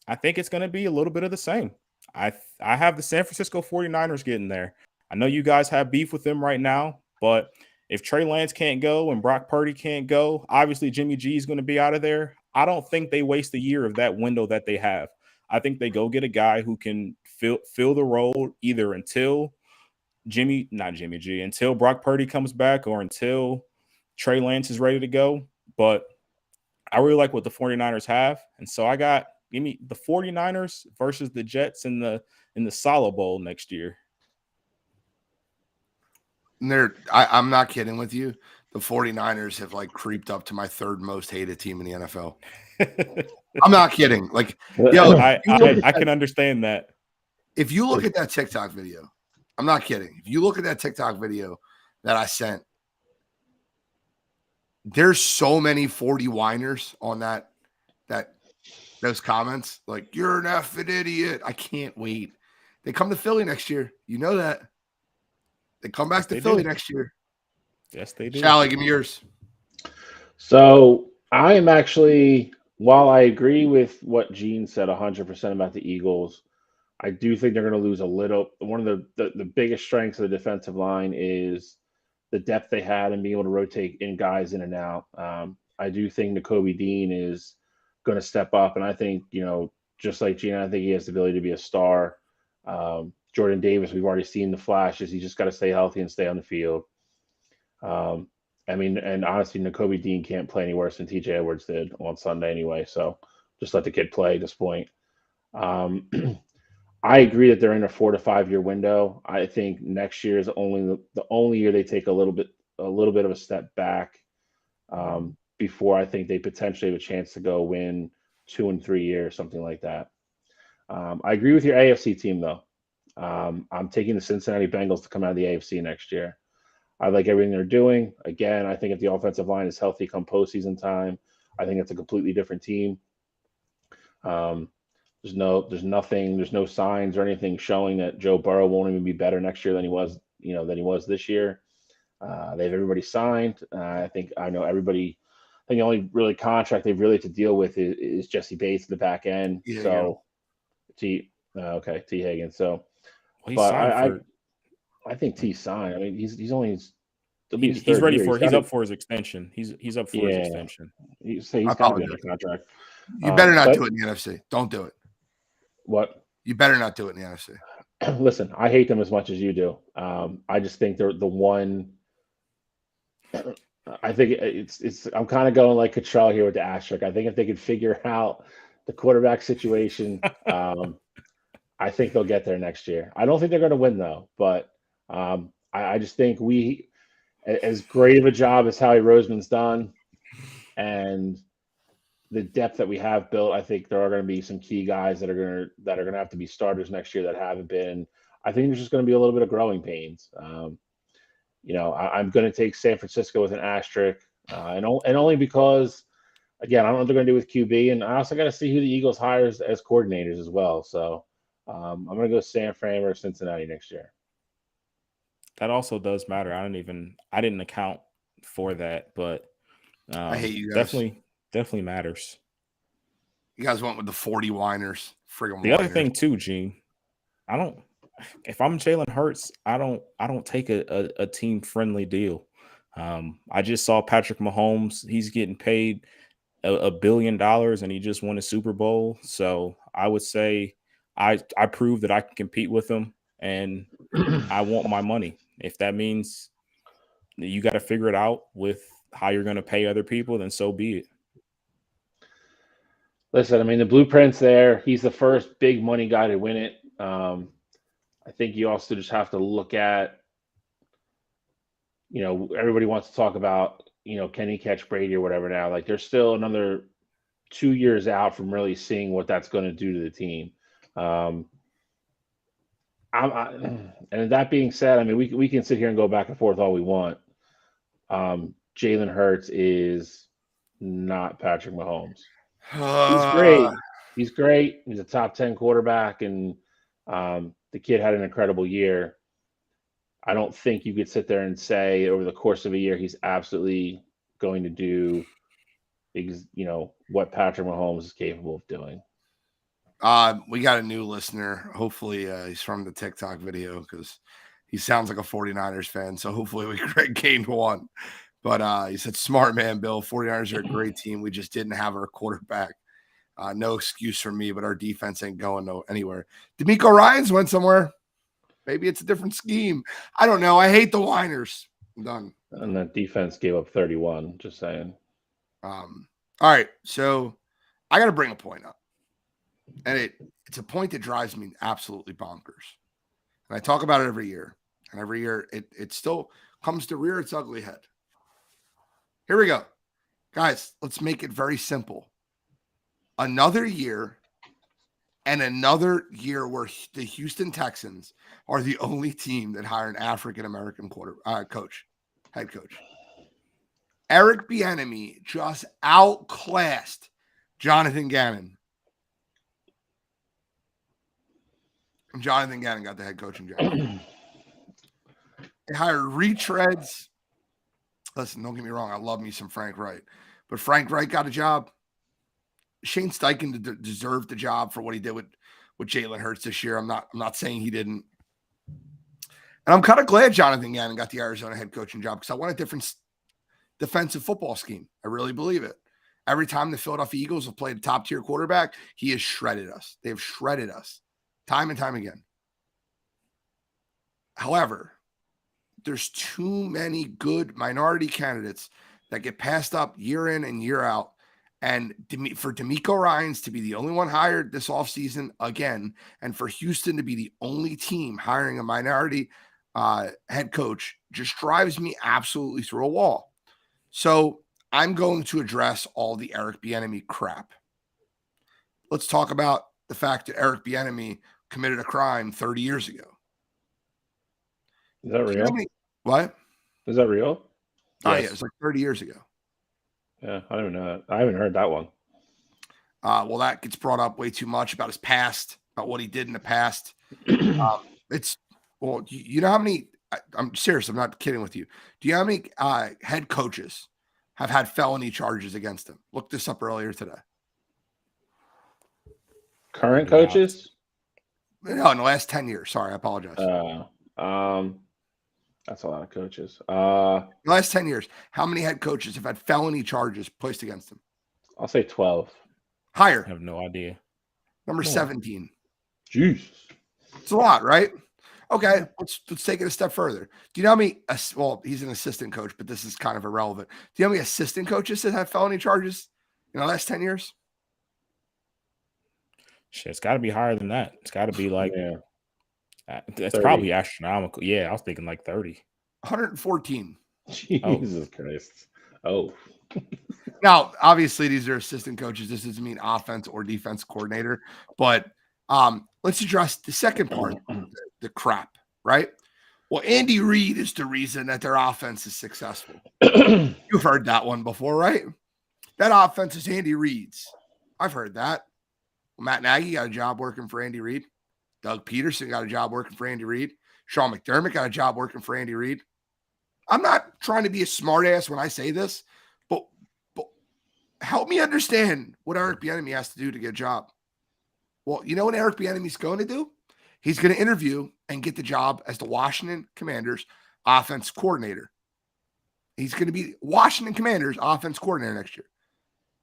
I think it's going to be a little bit of the same. I have the San Francisco 49ers getting there. I know you guys have beef with them right now, but if Trey Lance can't go and Brock Purdy can't go, obviously Jimmy G is going to be out of there. I don't think they waste a year of that window that they have. I think they go get a guy who can fill the role either until until Brock Purdy comes back or until Trey Lance is ready to go. But I really like what the 49ers have. And so give me the 49ers versus the Jets in the Solo Bowl next year. And I'm not kidding with you. The 49ers have like creeped up to my third most hated team in the NFL. I'm not kidding. Like, yo, I can understand that. If you look at that TikTok video, I'm not kidding. If you look at that TikTok video that I sent, there's so many 40 whiners on those comments. Like, you're an effing idiot. I can't wait. They come to Philly next year. You know that. They come back to Philly next year. Yes, they do. Sally, give me yours. So I am actually, while I agree with what Gene said 100% about the Eagles, I do think they're going to lose a little. One of the biggest strengths of the defensive line is the depth they had and being able to rotate in guys in and out. I do think Nakobe Dean is going to step up, and I think, just like Gene, I think he has the ability to be a star. Jordan Davis, we've already seen the flashes. He just got to stay healthy and stay on the field. And honestly, Nakobe Dean can't play any worse than TJ Edwards did on Sunday anyway. So just let the kid play at this point. I agree that they're in a 4 to 5 year window. I think next year is only the only year they take a little bit of a step back, before I think they potentially have a chance to go win 2 and 3 years, something like that. I agree with your AFC team though. I'm taking the Cincinnati Bengals to come out of the AFC next year. I like everything they're doing. Again, I think if the offensive line is healthy come postseason time, I think it's a completely different team. There's no signs or anything showing that Joe Burrow won't even be better next year than he was this year. They have everybody signed. I think the only really contract they've really to deal with is Jesse Bates in the back end. Yeah, so T Higgins. So, Well, but I think T signed. I mean, he's ready for. He's up for his extension. He's up for his extension. He's got to be under contract. You better not do it in the NFC. Don't do it. What? You better not do it in the NFC. Listen, I hate them as much as you do. I just think they're the one. I think it's. I'm kind of going like Cottrell here with the asterisk. I think if they could figure out the quarterback situation, I think they'll get there next year. I don't think they're going to win though, but I just think as great of a job as Howie Roseman's done, and the depth that we have built, I think there are going to be some key guys that are going to have to be starters next year that haven't been. I think there's just going to be a little bit of growing pains. I'm going to take San Francisco with an asterisk, and only because, again, I don't know what they're going to do with QB, and I also got to see who the Eagles hires as coordinators as well. So I'm going to go San Fran or Cincinnati next year. That also does matter. I didn't account for that, but I hate you guys. Definitely matters. You guys went with the 40 whiners. Friggin' The other thing too, Gene, if I'm Jalen Hurts, I don't take a team friendly deal. I just saw Patrick Mahomes. He's getting paid $1 billion and he just won a Super Bowl. So I would say I proved that I can compete with him and I want my money. If that means you got to figure it out with how you're going to pay other people, then so be it. Listen, I mean, the blueprint's there. He's the first big money guy to win it. I think you also just have to look at, everybody wants to talk about, can he catch Brady or whatever now? Like, there's still another 2 years out from really seeing what that's going to do to the team. And that being said, I mean, we can sit here and go back and forth all we want. Jalen Hurts is not Patrick Mahomes. He's great. He's great. He's a top 10 quarterback, and the kid had an incredible year. I don't think you could sit there and say over the course of a year he's absolutely going to do, what Patrick Mahomes is capable of doing. We got a new listener. Hopefully he's from the TikTok video because he sounds like a 49ers fan. So hopefully we gained one. But he said, smart man, Bill. 49ers are a great team. We just didn't have our quarterback. No excuse for me, but our defense ain't going anywhere. D'Amico Ryans went somewhere. Maybe it's a different scheme. I don't know. I hate the whiners. I'm done. And that defense gave up 31, just saying. All right. So I got to bring a point up. And it's a point that drives me absolutely bonkers. And I talk about it every year. And every year it still comes to rear its ugly head. Here we go. Guys, let's make it very simple. Another year and another year where the Houston Texans are the only team that hire an African-American head coach. Eric Bieniemy just outclassed Jonathan Gannon. And Jonathan Gannon got the head coaching job. They hired retreads. Listen, don't get me wrong. I love me some Frank Wright. But Frank Wright got a job. Shane Steichen deserved the job for what he did with Jalen Hurts this year. I'm not saying he didn't. And I'm kind of glad Jonathan Gannon got the Arizona head coaching job because I want a different defensive football scheme. I really believe it. Every time the Philadelphia Eagles have played a top-tier quarterback, he has shredded us. They have shredded us time and time again. However, there's too many good minority candidates that get passed up year in and year out. And for DeMeco Ryans to be the only one hired this offseason again, and for Houston to be the only team hiring a minority head coach just drives me absolutely through a wall. So I'm going to address all the Eric Bieniemy crap. Let's talk about the fact that Eric Bieniemy committed a crime 30 years ago. Is that real? What? Is that real? Oh, yeah. It was like 30 years ago. Yeah, I don't know that. I haven't heard that one. Well, that gets brought up way too much about his past, about what he did in the past. You know how many, I'm serious, I'm not kidding with you. Do you know how many head coaches have had felony charges against them? Looked this up earlier today. Current coaches? No, in the last 10 years. Sorry, I apologize. That's a lot of coaches. The last 10 years, how many head coaches have had felony charges placed against them? I'll say 12. Higher. I have no idea. Number 17. Jesus. It's a lot, right? Okay, let's take it a step further. Do you know how many, he's an assistant coach, but this is kind of irrelevant. Do you know how many assistant coaches that have felony charges in the last 10 years? Shit, it's got to be higher than that. It's got to be like, it's 30. probably astronomical. Yeah, I was thinking like 30. 114. Jesus Christ. Oh. Now, obviously, these are assistant coaches. This doesn't mean offense or defense coordinator. But let's address the second part, the crap, right? Well, Andy Reid is the reason that their offense is successful. You've heard that one before, right? That offense is Andy Reid's. I've heard that. Well, Matt Nagy got a job working for Andy Reid. Doug Peterson got a job working for Andy Reid. Sean McDermott got a job working for Andy Reid. I'm not trying to be a smartass when I say this, but help me understand what Eric Bieniemy has to do to get a job. Well, you know what Eric Bieniemy's going to do? He's going to interview and get the job as the Washington Commanders offense coordinator. He's going to be Washington Commanders offense coordinator next year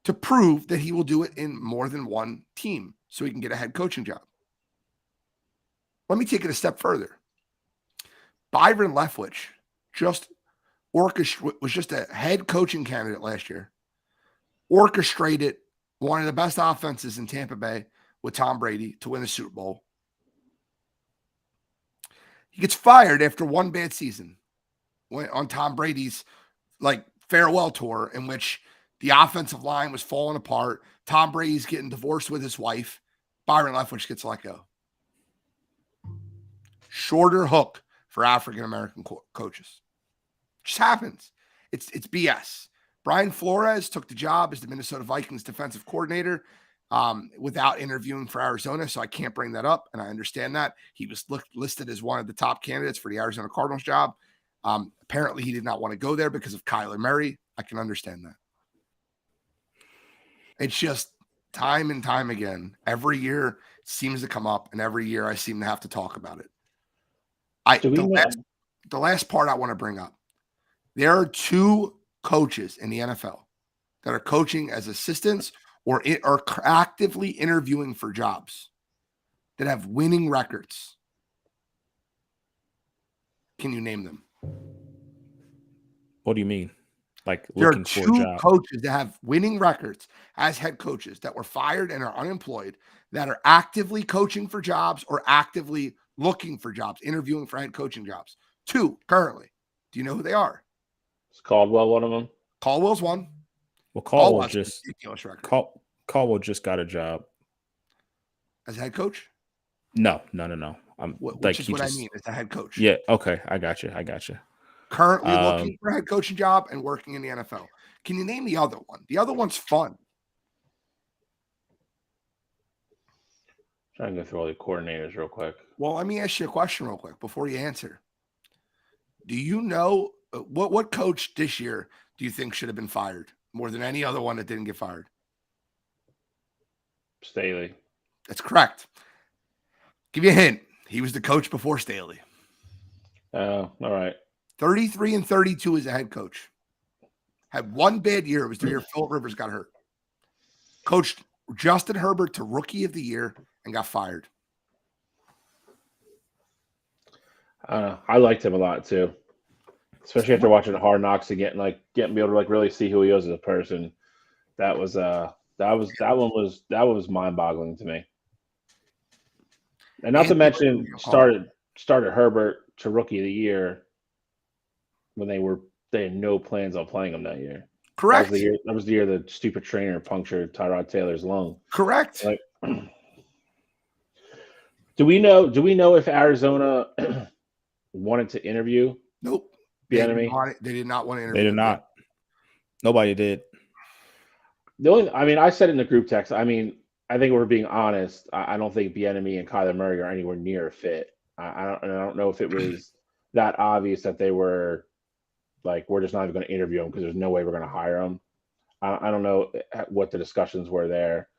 to prove that he will do it in more than one team so he can get a head coaching job. Let me take it a step further. Byron Leftwich was just a head coaching candidate last year. Orchestrated one of the best offenses in Tampa Bay with Tom Brady to win the Super Bowl. He gets fired after one bad season on Tom Brady's farewell tour in which the offensive line was falling apart. Tom Brady's getting divorced with his wife. Byron Leftwich gets let go. Shorter hook for African-American coaches. Just happens. It's BS. Brian Flores took the job as the Minnesota Vikings defensive coordinator without interviewing for Arizona, so I can't bring that up, and I understand that. He was listed as one of the top candidates for the Arizona Cardinals job. Apparently, he did not want to go there because of Kyler Murray. I can understand that. It's just time and time again. Every year it seems to come up, and every year I seem to have to talk about it. The last part I want to bring up. There are two coaches in the NFL that are coaching as assistants or are actively interviewing for jobs that have winning records. Can you name them? What do you mean? Like there looking are for a two job? coaches that have winning records as head coaches that were fired and are unemployed that are actively coaching for jobs or actively looking for jobs, interviewing for head coaching jobs. Two currently. Do you know who they are? Is Caldwell one of them? Caldwell's one. Well, Caldwell's a ridiculous record. Caldwell just got a job as head coach. No. Which is what I mean as the head coach. Yeah. Okay. I got you. Currently looking for a head coaching job and working in the NFL. Can you name the other one? The other one's fun. Trying to go through all the coordinators real quick. Well, let me ask you a question real quick before you answer. Do you know what coach this year do you think should have been fired more than any other one that didn't get fired? Staley. That's correct. Give you a hint. He was the coach before Staley. Oh, all right. 33 and 32 as a head coach. Had one bad year. It was the year Phillip Rivers got hurt. Coached Justin Herbert to Rookie of the Year and got fired. I liked him a lot too, especially after watching Hard Knocks and getting able to really see who he was as a person. That was mind-boggling to me. And not to mention started Herbert to Rookie of the Year when they had no plans on playing him that year. Correct. That was the year the stupid trainer punctured Tyrod Taylor's lung. Correct. Do we know if Arizona wanted to interview? Nope. Bieniemy? They did not want to interview. They did not. Nobody did. I said in the group text, I think if we're being honest, I don't think Bieniemy and Kyler Murray are anywhere near a fit. I don't know if it was that obvious that they were we're just not even going to interview him because there's no way we're going to hire him. I don't know what the discussions were there.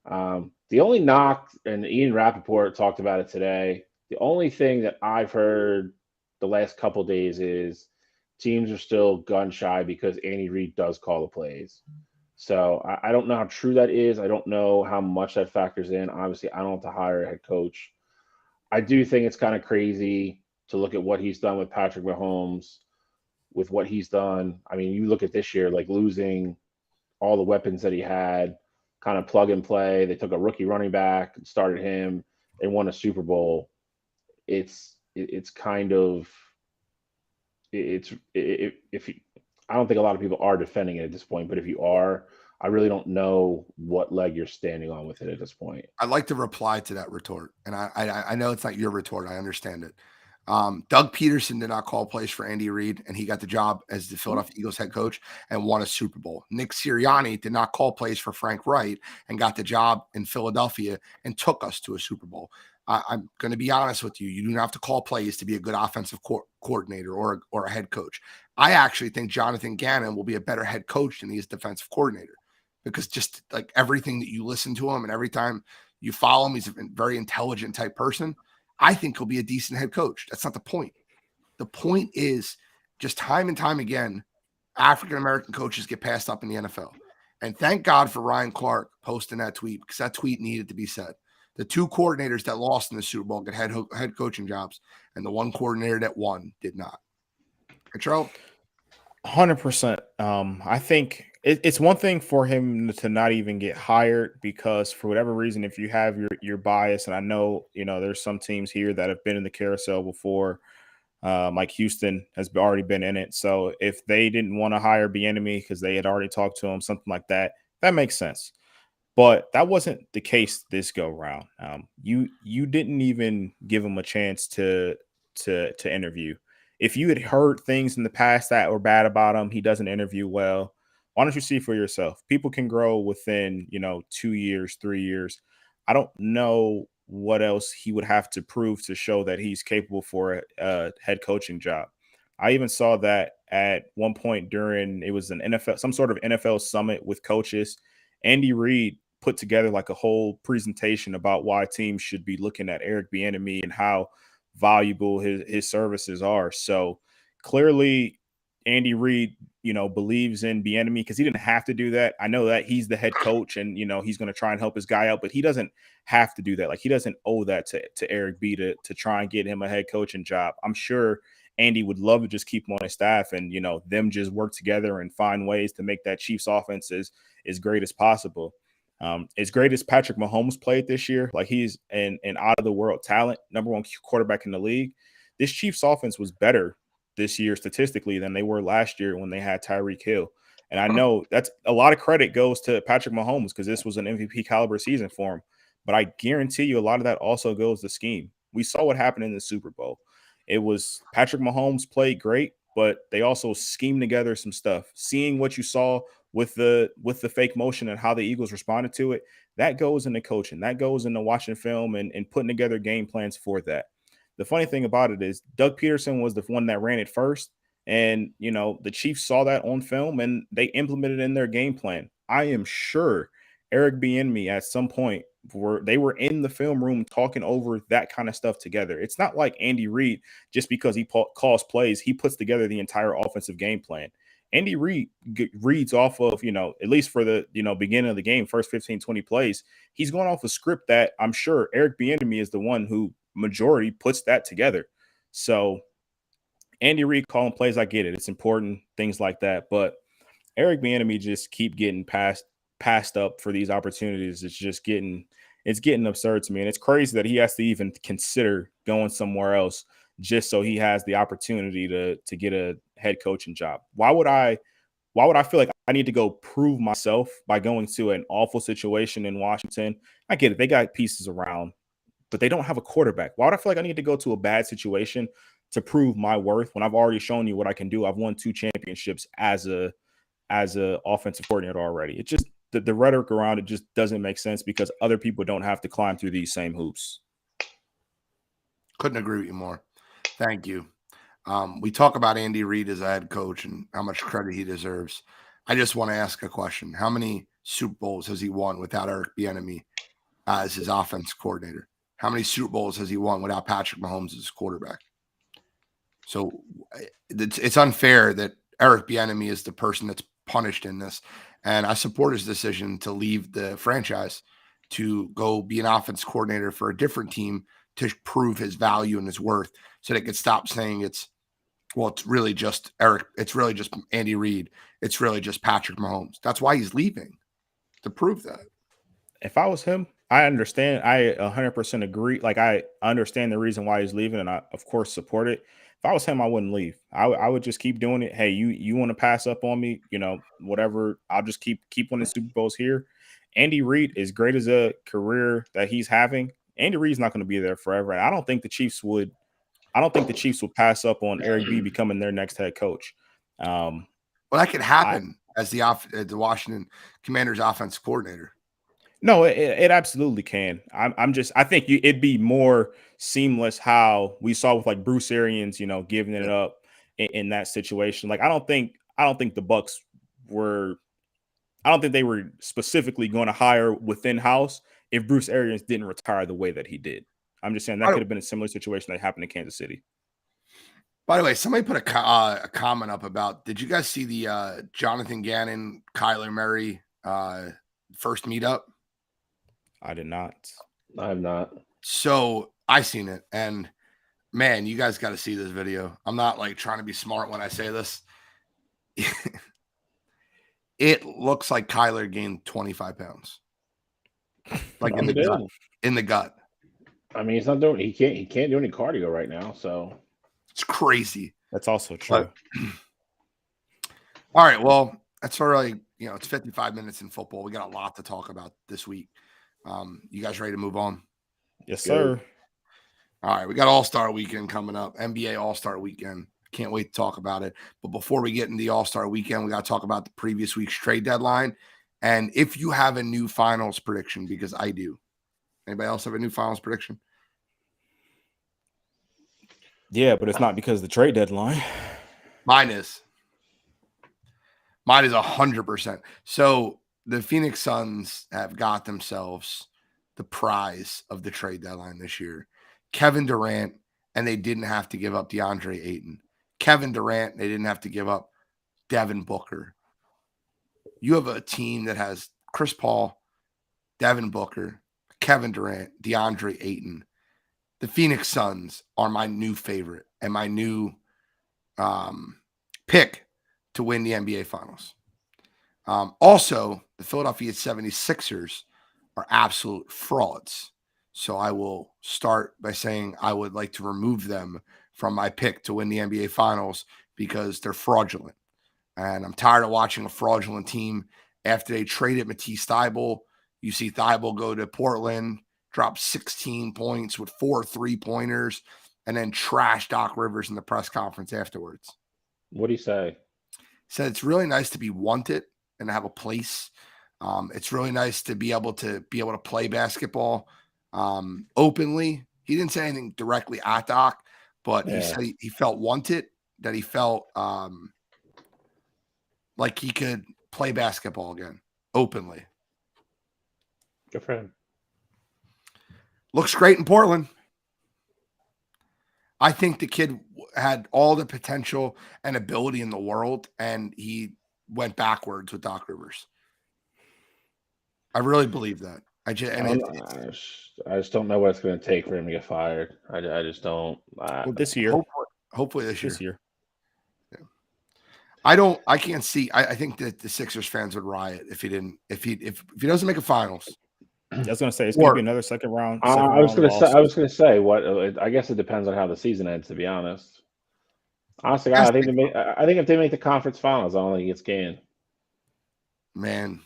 The only knock, and Ian Rappaport talked about it today, the only thing that I've heard the last couple of days is teams are still gun shy because Andy Reid does call the plays. So I don't know how true that is. I don't know how much that factors in. Obviously, I don't have to hire a head coach. I do think it's kind of crazy to look at what he's done with Patrick Mahomes, with what he's done. You look at this year, losing all the weapons that he had, kind of plug and play. They took a rookie running back and started him and won a Super Bowl. I don't think a lot of people are defending it at this point, but if you are, I really don't know what leg you're standing on with it at this point. I'd like to reply to that retort, and I know it's not your retort. I understand it. Doug Peterson did not call plays for Andy Reid, and he got the job as the Philadelphia Eagles head coach and won a Super Bowl. Nick Sirianni did not call plays for Frank Wright and got the job in Philadelphia and took us to a Super Bowl. I'm going to be honest with you. You do not have to call plays to be a good offensive coordinator or a head coach. I actually think Jonathan Gannon will be a better head coach than he is defensive coordinator, because just everything that you listen to him and every time you follow him, he's a very intelligent type person. I think he'll be a decent head coach. That's not the point. The point is just time and time again, African-American coaches get passed up in the NFL. And thank God for Ryan Clark posting that tweet, because that tweet needed to be said. The two coordinators that lost in the Super Bowl get head coaching jobs, and the one coordinator that won did not. Control? 100%. I think it's one thing for him to not even get hired because for whatever reason, if you have your bias, and I know, there's some teams here that have been in the carousel before, like Houston has already been in it. So if they didn't want to hire Bieniemy because they had already talked to him, something like that, that makes sense. But that wasn't the case this go round. You didn't even give him a chance to interview. If you had heard things in the past that were bad about him, he doesn't interview well. Why don't you see for yourself? People can grow within, 2 years, 3 years. I don't know what else he would have to prove to show that he's capable for a head coaching job. I even saw that at one point during, it was an NFL, some sort of NFL summit with coaches. Andy Reid put together a whole presentation about why teams should be looking at Eric Bieniemy and how valuable his services are. So clearly Andy Reid, believes in Bieniemy because he didn't have to do that. I know that he's the head coach and, he's going to try and help his guy out, but he doesn't have to do that. He doesn't owe that to Eric B to try and get him a head coaching job. I'm sure Andy would love to just keep him on his staff and, them just work together and find ways to make that Chiefs offense as great as possible. As great as Patrick Mahomes played this year, he's an out-of-the-world talent, number one quarterback in the league, this Chiefs offense was better this year statistically than they were last year when they had Tyreek Hill. And I know that's a lot of credit goes to Patrick Mahomes because this was an MVP caliber season for him. But I guarantee you a lot of that also goes to scheme. We saw what happened in the Super Bowl. It was Patrick Mahomes played great, but they also schemed together some stuff. Seeing what you saw with the fake motion and how the Eagles responded to it, that goes into coaching. That goes into watching film and putting together game plans for that. The funny thing about it is Doug Peterson was the one that ran it first. And, the Chiefs saw that on film and they implemented it in their game plan. I am sure Eric Bieniemy at some point they were in the film room talking over that kind of stuff together. It's not like Andy Reid, just because he calls plays, he puts together the entire offensive game plan. Andy Reid reads off of, at least for the, beginning of the game, first 15, 20 plays, he's going off a script that I'm sure Eric Bieniemy is the one who majority puts that together. So Andy Reid calling plays, I get it. It's important, things like that. But Eric Bieniemy just keep getting passed up for these opportunities. It's getting absurd to me. And it's crazy that he has to even consider going somewhere else just so he has the opportunity to get a head coaching job. Why would I feel like I need to go prove myself by going to an awful situation in Washington? I get it. They got pieces around, but they don't have a quarterback. Why would I feel like I need to go to a bad situation to prove my worth when I've already shown you what I can do? I've won 2 championships as a offensive coordinator already. It just the rhetoric around it just doesn't make sense because other people don't have to climb through these same hoops. Couldn't agree with you more. Thank you. We talk about Andy Reid as a head coach and how much credit he deserves. I just want to ask a question. How many Super Bowls has he won without Eric Bieniemy as his offense coordinator? How many Super Bowls has he won without Patrick Mahomes as his quarterback? So it's unfair that Eric Bieniemy is the person that's punished in this. And I support his decision to leave the franchise to go be an offense coordinator for a different team to prove his value and his worth so they could stop saying it's really just Eric. It's really just Andy Reid. It's really just Patrick Mahomes. That's why he's leaving, to prove that. If I was him, I understand. I 100% agree. Like, I understand the reason why he's leaving, and I, of course, support it. If I was him, I wouldn't leave. I would just keep doing it. Hey, you want to pass up on me? Whatever. I'll just keep winning Super Bowls here. Andy Reid, as great as a career that he's having, Andy Reid's not going to be there forever. And I don't think the Chiefs would pass up on Eric B becoming their next head coach. Well, that could happen as the Washington Commanders offense coordinator. No, it absolutely can. I think it'd be more seamless how we saw with like Bruce Arians, giving it up in that situation. Like, I don't think the Bucs were. I don't think they were specifically going to hire within house if Bruce Arians didn't retire the way that he did. I'm just saying that could have been a similar situation that happened in Kansas City. By the way, somebody put a comment up about, did you guys see the Jonathan Gannon, Kyler Murray first meetup? I did not. I have not. So I seen it, and man, you guys got to see this video. I'm not like trying to be smart when I say this. It looks like Kyler gained 25 pounds, like in the gut. I mean, he's not doing. He can't do any cardio right now, so it's crazy. That's also true. All right, well, that's already it's 55 minutes in football. We got a lot to talk about this week. You guys ready to move on? Yes, sir. All right, we got All-Star Weekend coming up. NBA All-Star Weekend. Can't wait to talk about it. But before we get into the All-Star Weekend, we got to talk about the previous week's trade deadline. And if you have a new finals prediction, because I do. Anybody else have a new finals prediction? Yeah, but it's not because of the trade deadline. Mine is 100%. So the Phoenix Suns have got themselves the prize of the trade deadline this year. Kevin Durant, and they didn't have to give up DeAndre Ayton. Kevin Durant, they didn't have to give up Devin Booker. You have a team that has Chris Paul, Devin Booker, Kevin Durant, DeAndre Ayton. The Phoenix Suns are my new favorite and my new pick to win the NBA Finals. Also, the Philadelphia 76ers are absolute frauds. So I will start by saying I would like to remove them from my pick to win the NBA Finals because they're fraudulent. And I'm tired of watching a fraudulent team after they traded Matisse Thybulle. You see Thybulle go to Portland, drop 16 points with 4 3-pointers, and then trash Doc Rivers in the press conference afterwards. What do you say? Said it's really nice to be wanted and have a place. It's really nice to be able to play basketball openly. He didn't say anything directly at Doc, but he said he felt wanted, that he felt like he could play basketball again openly. Good for him. Looks great in Portland. I think the kid had all the potential and ability in the world, and he went backwards with Doc Rivers. I really believe that. I just don't know what it's going to take for him to get fired. I just don't. Well, this year. Hopefully this year. This year. Yeah. I can't see. I think that the Sixers fans would riot if he doesn't make a finals. I was going to say it's going to be another second round. I was going to say what. I guess it depends on how the season ends. To be honest, honestly, I think if they make the conference finals, I don't think it's game. Man,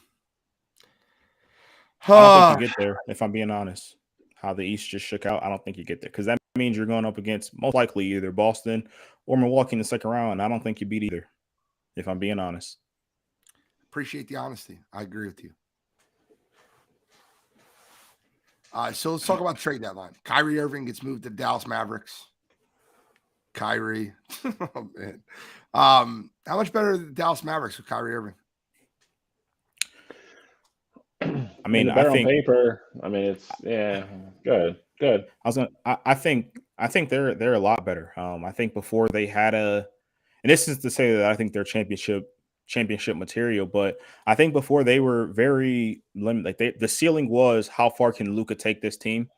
I don't think you get there. If I'm being honest, how the East just shook out, I don't think you get there because that means you're going up against most likely either Boston or Milwaukee in the second round. I don't think you beat either. If I'm being honest. Appreciate the honesty. I agree with you. So let's talk about the trade deadline. Kyrie Irving gets moved to the Dallas Mavericks. Kyrie. Oh, man. How much better are the Dallas Mavericks with Kyrie Irving? I mean, I think on paper, I mean, it's good. I think they're a lot better. I think before they had and this is to say that I think they're championship material, but I think before they were very limited. Like the ceiling was how far can Luka take this team.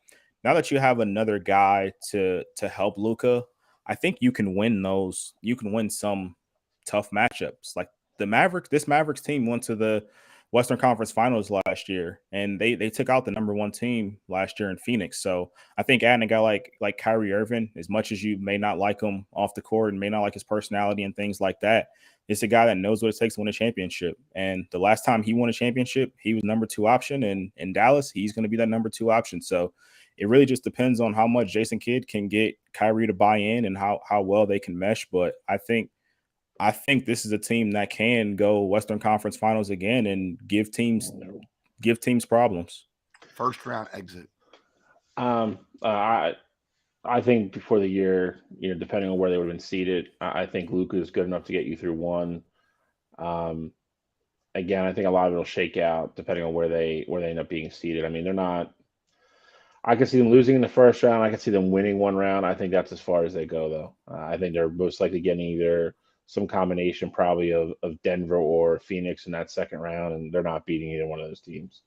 Now that you have another guy to help Luka, I think you can win those. You can win some tough matchups. Like this Mavericks team went to the Western Conference Finals last year, and they took out the number 1 team last year in Phoenix. So I think adding a guy like Kyrie Irving, as much as you may not like him off the court and may not like his personality and things like that, it's a guy that knows what it takes to win a championship. And the last time he won a championship, he was number 2 option, and in Dallas, he's going to be that number 2 option. So it really just depends on how much Jason Kidd can get Kyrie to buy in and how well they can mesh. But I think this is a team that can go Western Conference Finals again and give teams problems. First round exit. I think before the year, depending on where they would have been seated, I think Luka is good enough to get you through one. Again, I think a lot of it will shake out depending on where they end up being seated. I mean, they're not. I can see them losing in the first round. I can see them winning one round. I think that's as far as they go, though. I think they're most likely getting either some combination probably of Denver or Phoenix in that second round, and they're not beating either one of those teams.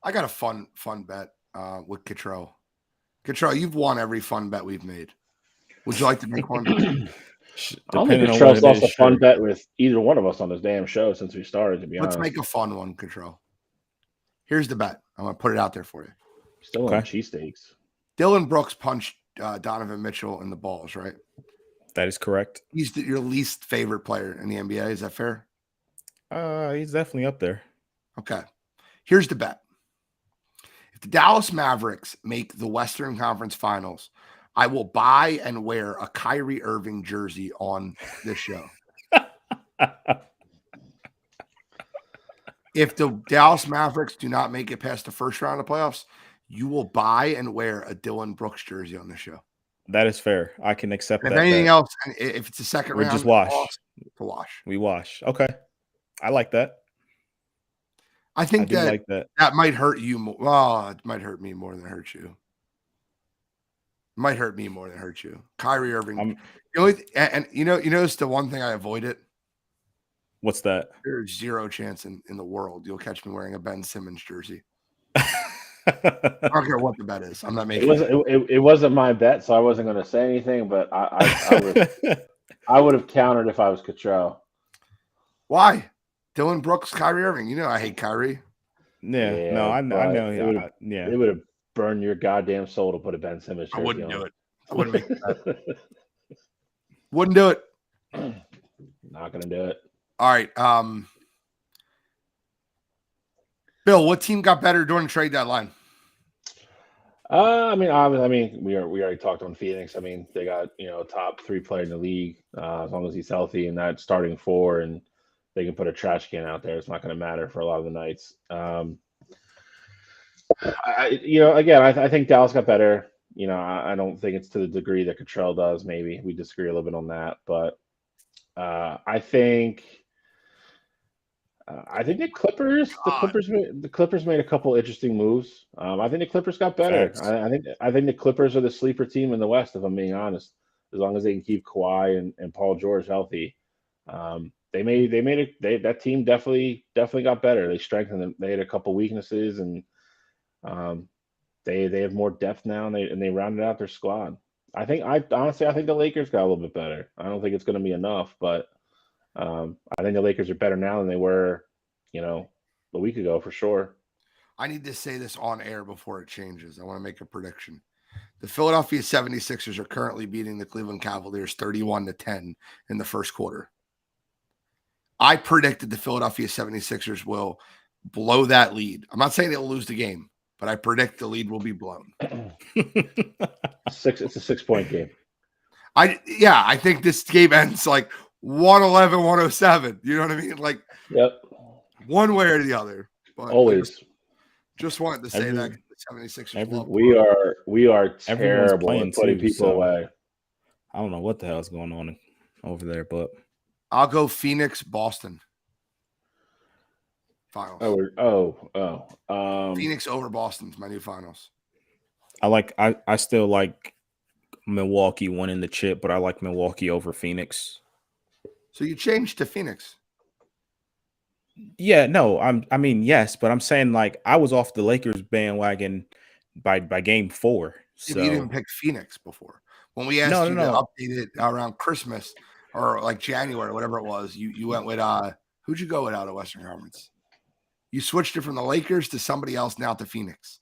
I got a fun bet with Cottrell. Cottrell, you've won every fun bet we've made. Would you like to make one? I don't think Cottrell's lost a fun bet with either one of us on this damn show since we started, to be honest. Let's make a fun one, Cottrell. Here's the bet. I'm going to put it out there for you. Still on cheesesteaks. Dylan Brooks punched Donovan Mitchell in the balls, right? That is correct. He's your least favorite player in the NBA. Is that fair? He's definitely up there. Okay. Here's the bet. If the Dallas Mavericks make the Western Conference Finals, I will buy and wear a Kyrie Irving jersey on this show. If the Dallas Mavericks do not make it past the first round of playoffs, you will buy and wear a Dylan Brooks jersey on the show. That is fair. I can accept that. If anything else, if it's a second round, just wash. To wash. We wash. Okay. I like that. I think that might hurt you more. Well, it might hurt me more than it hurts you. It might hurt me more than it hurts you. Kyrie Irving. You notice the one thing I avoided? What's that? There's zero chance in the world you'll catch me wearing a Ben Simmons jersey. I don't care what the bet is. I'm not making it wasn't my bet, so I wasn't going to say anything, but I would have countered if I was Cottrell. Why? Dylan Brooks, Kyrie Irving. I hate Kyrie. I know. It would have burned your goddamn soul to put a Ben Simmons jersey on. I wouldn't do it. I wouldn't make that. Wouldn't do it. Not gonna do it. All right. Bill, what team got better during the trade deadline? I mean, we already talked on Phoenix. I mean, they got top 3 player in the league as long as he's healthy, and that starting 4, and they can put a trash can out there. It's not going to matter for a lot of the nights. I think Dallas got better. I don't think it's to the degree that Cottrell does. Maybe we disagree a little bit on that, but I think the Clippers made a couple interesting moves. I think the Clippers got better. I think the Clippers are the sleeper team in the West, if I'm being honest. As long as they can keep Kawhi and Paul George healthy, that team definitely got better. They strengthened them. They had a couple weaknesses, and they have more depth now, and they rounded out their squad. I think the Lakers got a little bit better. I don't think it's going to be enough, but I think the Lakers are better now than they were, a week ago for sure. I need to say this on air before it changes. I want to make a prediction. The Philadelphia 76ers are currently beating the Cleveland Cavaliers 31-10 in the first quarter. I predicted the Philadelphia 76ers will blow that lead. I'm not saying they'll lose the game, but I predict the lead will be blown. It's a 6-point game. I think this game ends like 111-107. You know what I mean? Like, yep, one way or the other. But always. Just wanted to say that the 76ers we are terrible at putting people away. I don't know what the hell is going on over there, but I'll go Phoenix, Boston. Finals. Phoenix over Boston's my new finals. I still like Milwaukee winning the chip, but I like Milwaukee over Phoenix. So you changed to Phoenix? Yeah, no, I mean, yes, but I'm saying like I was off the Lakers bandwagon by game 4. So you didn't pick Phoenix before. When we asked you to update it around Christmas or like January, whatever it was, you went with who'd you go with out of Western Conference? You switched it from the Lakers to somebody else now to Phoenix.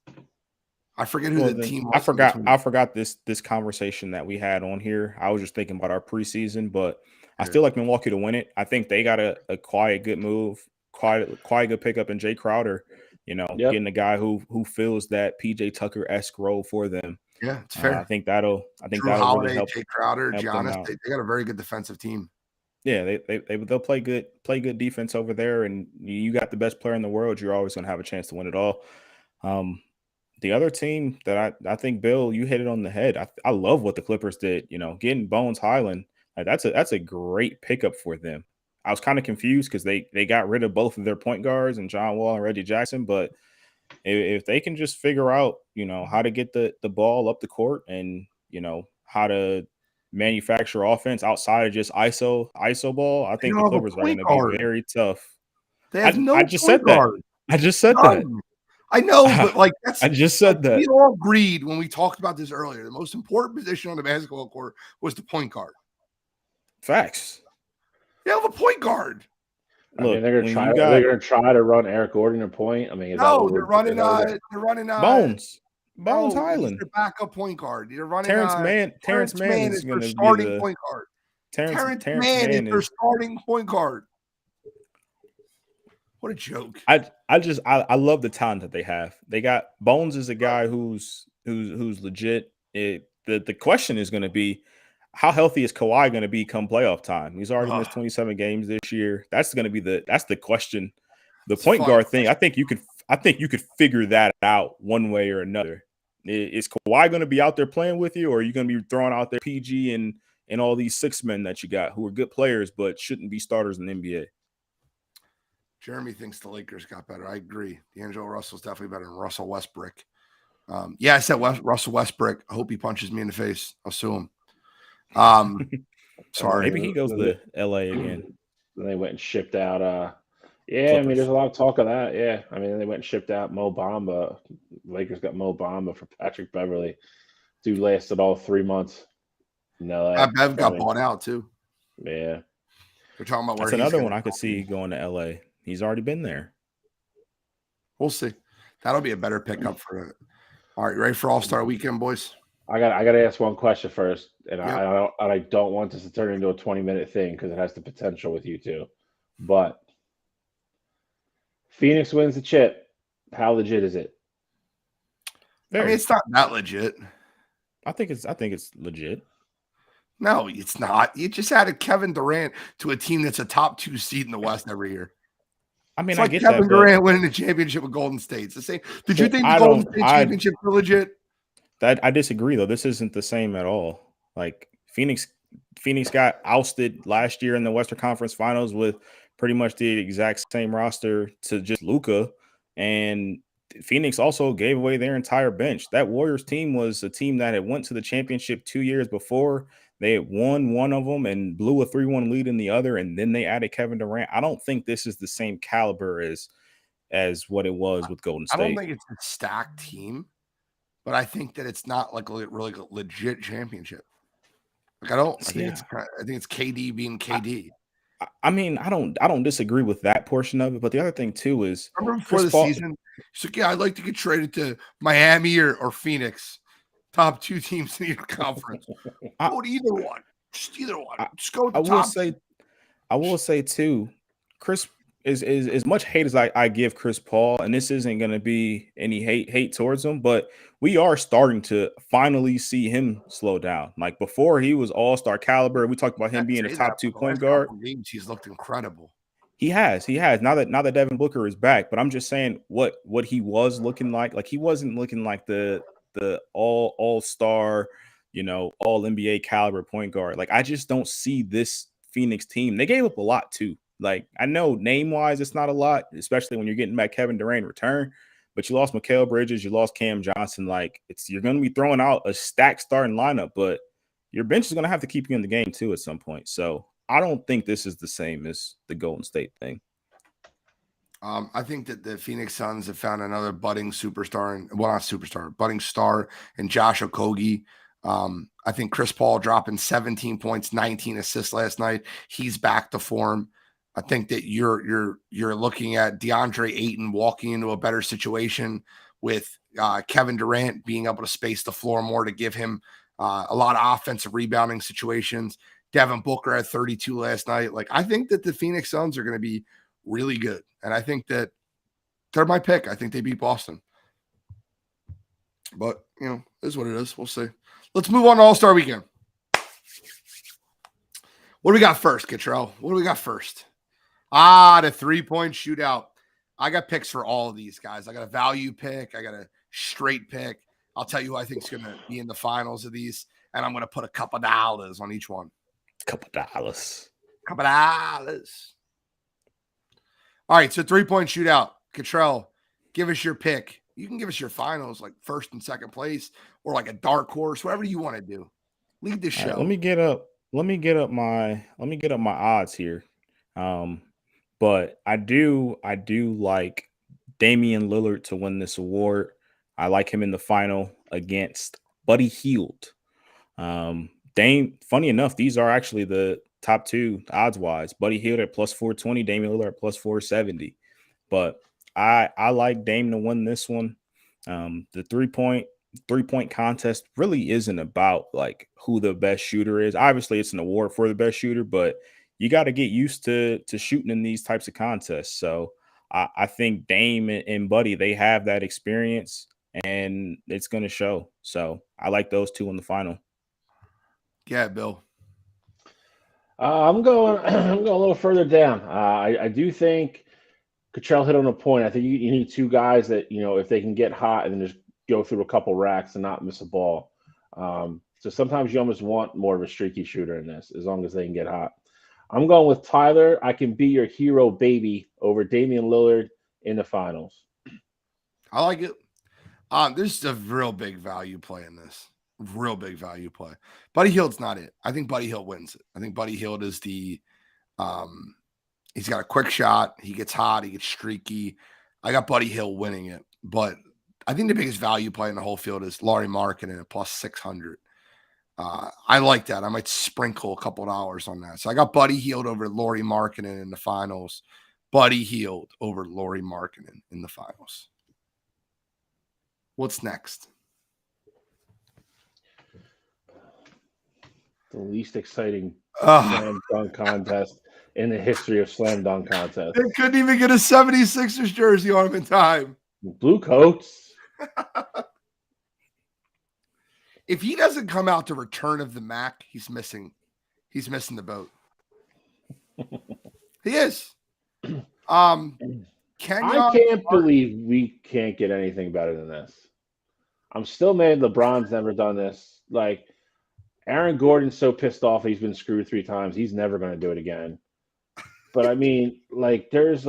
I forget who the team was. I forgot this conversation that we had on here. I was just thinking about our preseason, but I still like Milwaukee to win it. I think they got a quiet good move, quiet good pickup in Jay Crowder. Getting a guy who fills that PJ Tucker-esque role for them. Yeah, it's fair. I think that'll Holiday, really help. Jay Crowder, Giannis. They got a very good defensive team. Yeah, they'll play good defense over there, and you got the best player in the world. You're always going to have a chance to win it all. The other team that I think, Bill, you hit it on the head. I love what the Clippers did. Getting Bones Highland, that's a great pickup for them. I was kind of confused because they got rid of both of their point guards and John Wall and Reggie Jackson, but if they can just figure out how to get the ball up the court and how to manufacture offense outside of just ISO ball, I think the Clippers are going to be very tough. They have I just said that. I just said that. I know, but like I just said that. We all agreed when we talked about this earlier. The most important position on the basketball court was the point guard. Facts. They have a point guard. Look, they're gonna try to run Eric Gordon a point. I mean, they're running Bones Highland, their backup point guard. They're running Terrence Mann is going to be starting point guard. Terrence Mann is their starting point guard. What a joke! I love the talent that they have. They got Bones is a guy who's legit. The question is going to be, how healthy is Kawhi going to be come playoff time? He's already missed 27 games this year. That's going to be that's the question. The point guard thing, I think you could figure that out one way or another. Is Kawhi going to be out there playing with you, or are you going to be throwing out there PG and all these 6 men that you got who are good players but shouldn't be starters in the NBA? Jeremy thinks the Lakers got better. I agree. D'Angelo Russell's definitely better than Russell Westbrook. I said Russell Westbrook. I hope he punches me in the face. I'll sue him. Sorry. Maybe he goes to LA again. Then they went and shipped out Clippers. I mean, there's a lot of talk of that. Yeah. I mean, they went and shipped out Mo Bamba. Lakers got Mo Bamba for Patrick Beverly. Dude lasted all 3 months in LA. Bev got bought out too. Yeah. We're talking about that's another one I could see going to LA. He's already been there. We'll see. That'll be a better pickup for it. All right, ready for All-Star Weekend, boys? I got to ask one question first, and Yep. I don't want this to turn into a 20-minute thing because it has the potential with you two. But Phoenix wins the chip. How legit is it? I mean, it's not that legit. I think it's legit. No, it's not. You just added Kevin Durant to a team that's a top 2 seed in the West every year. I mean, It's I like get Kevin that, but Durant winning the championship with Golden State. It's the same. Did you think the I Golden don't. State championship was legit? I disagree though. This isn't the same at all. Like Phoenix got ousted last year in the Western Conference Finals with pretty much the exact same roster to just Luka, and Phoenix also gave away their entire bench. That Warriors team was a team that had went to the championship 2 years before. They had won one of them and blew a 3-1 lead in the other, and then they added Kevin Durant. I don't think this is the same caliber as what it was with Golden I don't State. think it's a stacked team, but I think that it's not like a really legit championship. Like I don't. I think it's KD being KD. I mean, I don't disagree with that portion of it, but the other thing too is Remember before Chris the Paul. season, he's like, "Yeah, I'd like to get traded to Miami or Phoenix, top 2 teams in your conference. Go to either one, just either one. Just go with the top." I will say too, Chris is as much hate as I give Chris Paul, and this isn't going to be any hate towards him, but we are starting to finally see him slow down. Like before, he was all-star caliber. We talked about him being a top 2 point guard. Games, he's looked incredible. He has. Now that Devin Booker is back, but I'm just saying what he was looking like. Like he wasn't looking like the all-star, all NBA caliber point guard. Like I just don't see this Phoenix team. They gave up a lot too. Like I know name-wise it's not a lot, especially when you're getting back Kevin Durant in return, but you lost Mikal Bridges, you lost Cam Johnson. Like you're going to be throwing out a stacked starting lineup, but your bench is going to have to keep you in the game too at some point. So I don't think this is the same as the Golden State thing. I think that the Phoenix Suns have found another budding superstar, budding star in Josh Okogie. I think Chris Paul dropping 17 points, 19 assists last night. He's back to form. I think that you're looking at DeAndre Ayton walking into a better situation with Kevin Durant being able to space the floor more to give him a lot of offensive rebounding situations. Devin Booker had 32 last night. Like I think that the Phoenix Suns are going to be really good, and I think that they're my pick. I think they beat Boston, but this is what it is. We'll see. Let's move on to All-Star Weekend. What do we got first, Kittrell? What do we got first? The 3-point shootout. I got picks for all of these guys. I got a value pick. I got a straight pick. I'll tell you who I think is going to be in the finals of these, and I'm going to put a couple dollars on each one. Couple dollars. All right, so 3-point shootout. Kittrell, give us your pick. You can give us your finals, like first and second place, or like a dark horse, whatever you want to do. Lead the show. Right, let me get up my odds here. But I do like Damian Lillard to win this award. I like him in the final against Buddy Hield. Funny enough, these are actually the top 2 odds wise. Buddy Hield at plus 420, Damian Lillard at plus 470. But I like Dame to win this one. The three-point contest really isn't about like who the best shooter is. Obviously, it's an award for the best shooter, but you got to get used to shooting in these types of contests. So I think Dame and Buddy, they have that experience, and it's going to show. So I like those 2 in the final. Yeah, Bill. I'm going a little further down. I do think Cottrell hit on a point. I think you need 2 guys that, if they can get hot and then just go through a couple racks and not miss a ball. So sometimes you almost want more of a streaky shooter in this, as long as they can get hot. I'm going with Tyler. I can be your hero, baby, over Damian Lillard in the finals. I like it. There's a real big value play in this. Real big value play. Buddy Hield's not it. I think Buddy Hield wins it. I think Buddy Hield is the he's got a quick shot. He gets hot. He gets streaky. I got Buddy Hield winning it. But I think the biggest value play in the whole field is Lauri Markkanen at plus 600. I like that. I might sprinkle a couple dollars on that. So I got Buddy Hield over Lauri Markkanen in the finals. Buddy Hield over Lauri Markkanen in the finals. What's next? The least exciting Ugh. slam dunk contest in the history of slam dunk contests. They couldn't even get a 76ers jersey on him in time. Blue coats. If he doesn't come out to Return of the Mac, he's missing the boat. He is. I can't believe we can't get anything better than this. I'm still mad LeBron's never done this. Like, Aaron Gordon's so pissed off he's been screwed 3 times. He's never going to do it again. But I mean, there's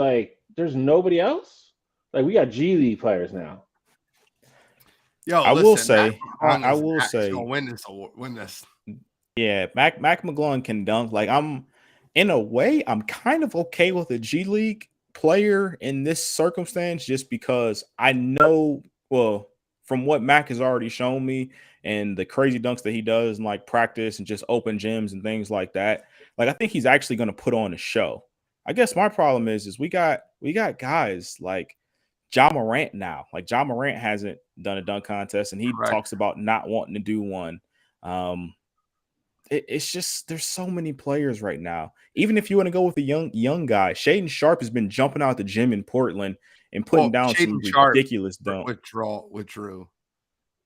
nobody else. Like, we got G League players now. Yo, I will say, gonna win this. Yeah, Mac McClung can dunk. Like, in a way, I'm kind of okay with a G League player in this circumstance, just because I know, well, from what Mac has already shown me and the crazy dunks that he does in like practice and just open gyms and things like that. Like, I think he's actually going to put on a show. I guess my problem is we got guys like Ja Morant now. Like, Ja Morant hasn't done a dunk contest, and he talks about not wanting to do one. It's just, there's so many players right now. Even if you want to go with a young guy, Shaedon Sharpe has been jumping out the gym in Portland and putting down some ridiculous dunks. Withdrew.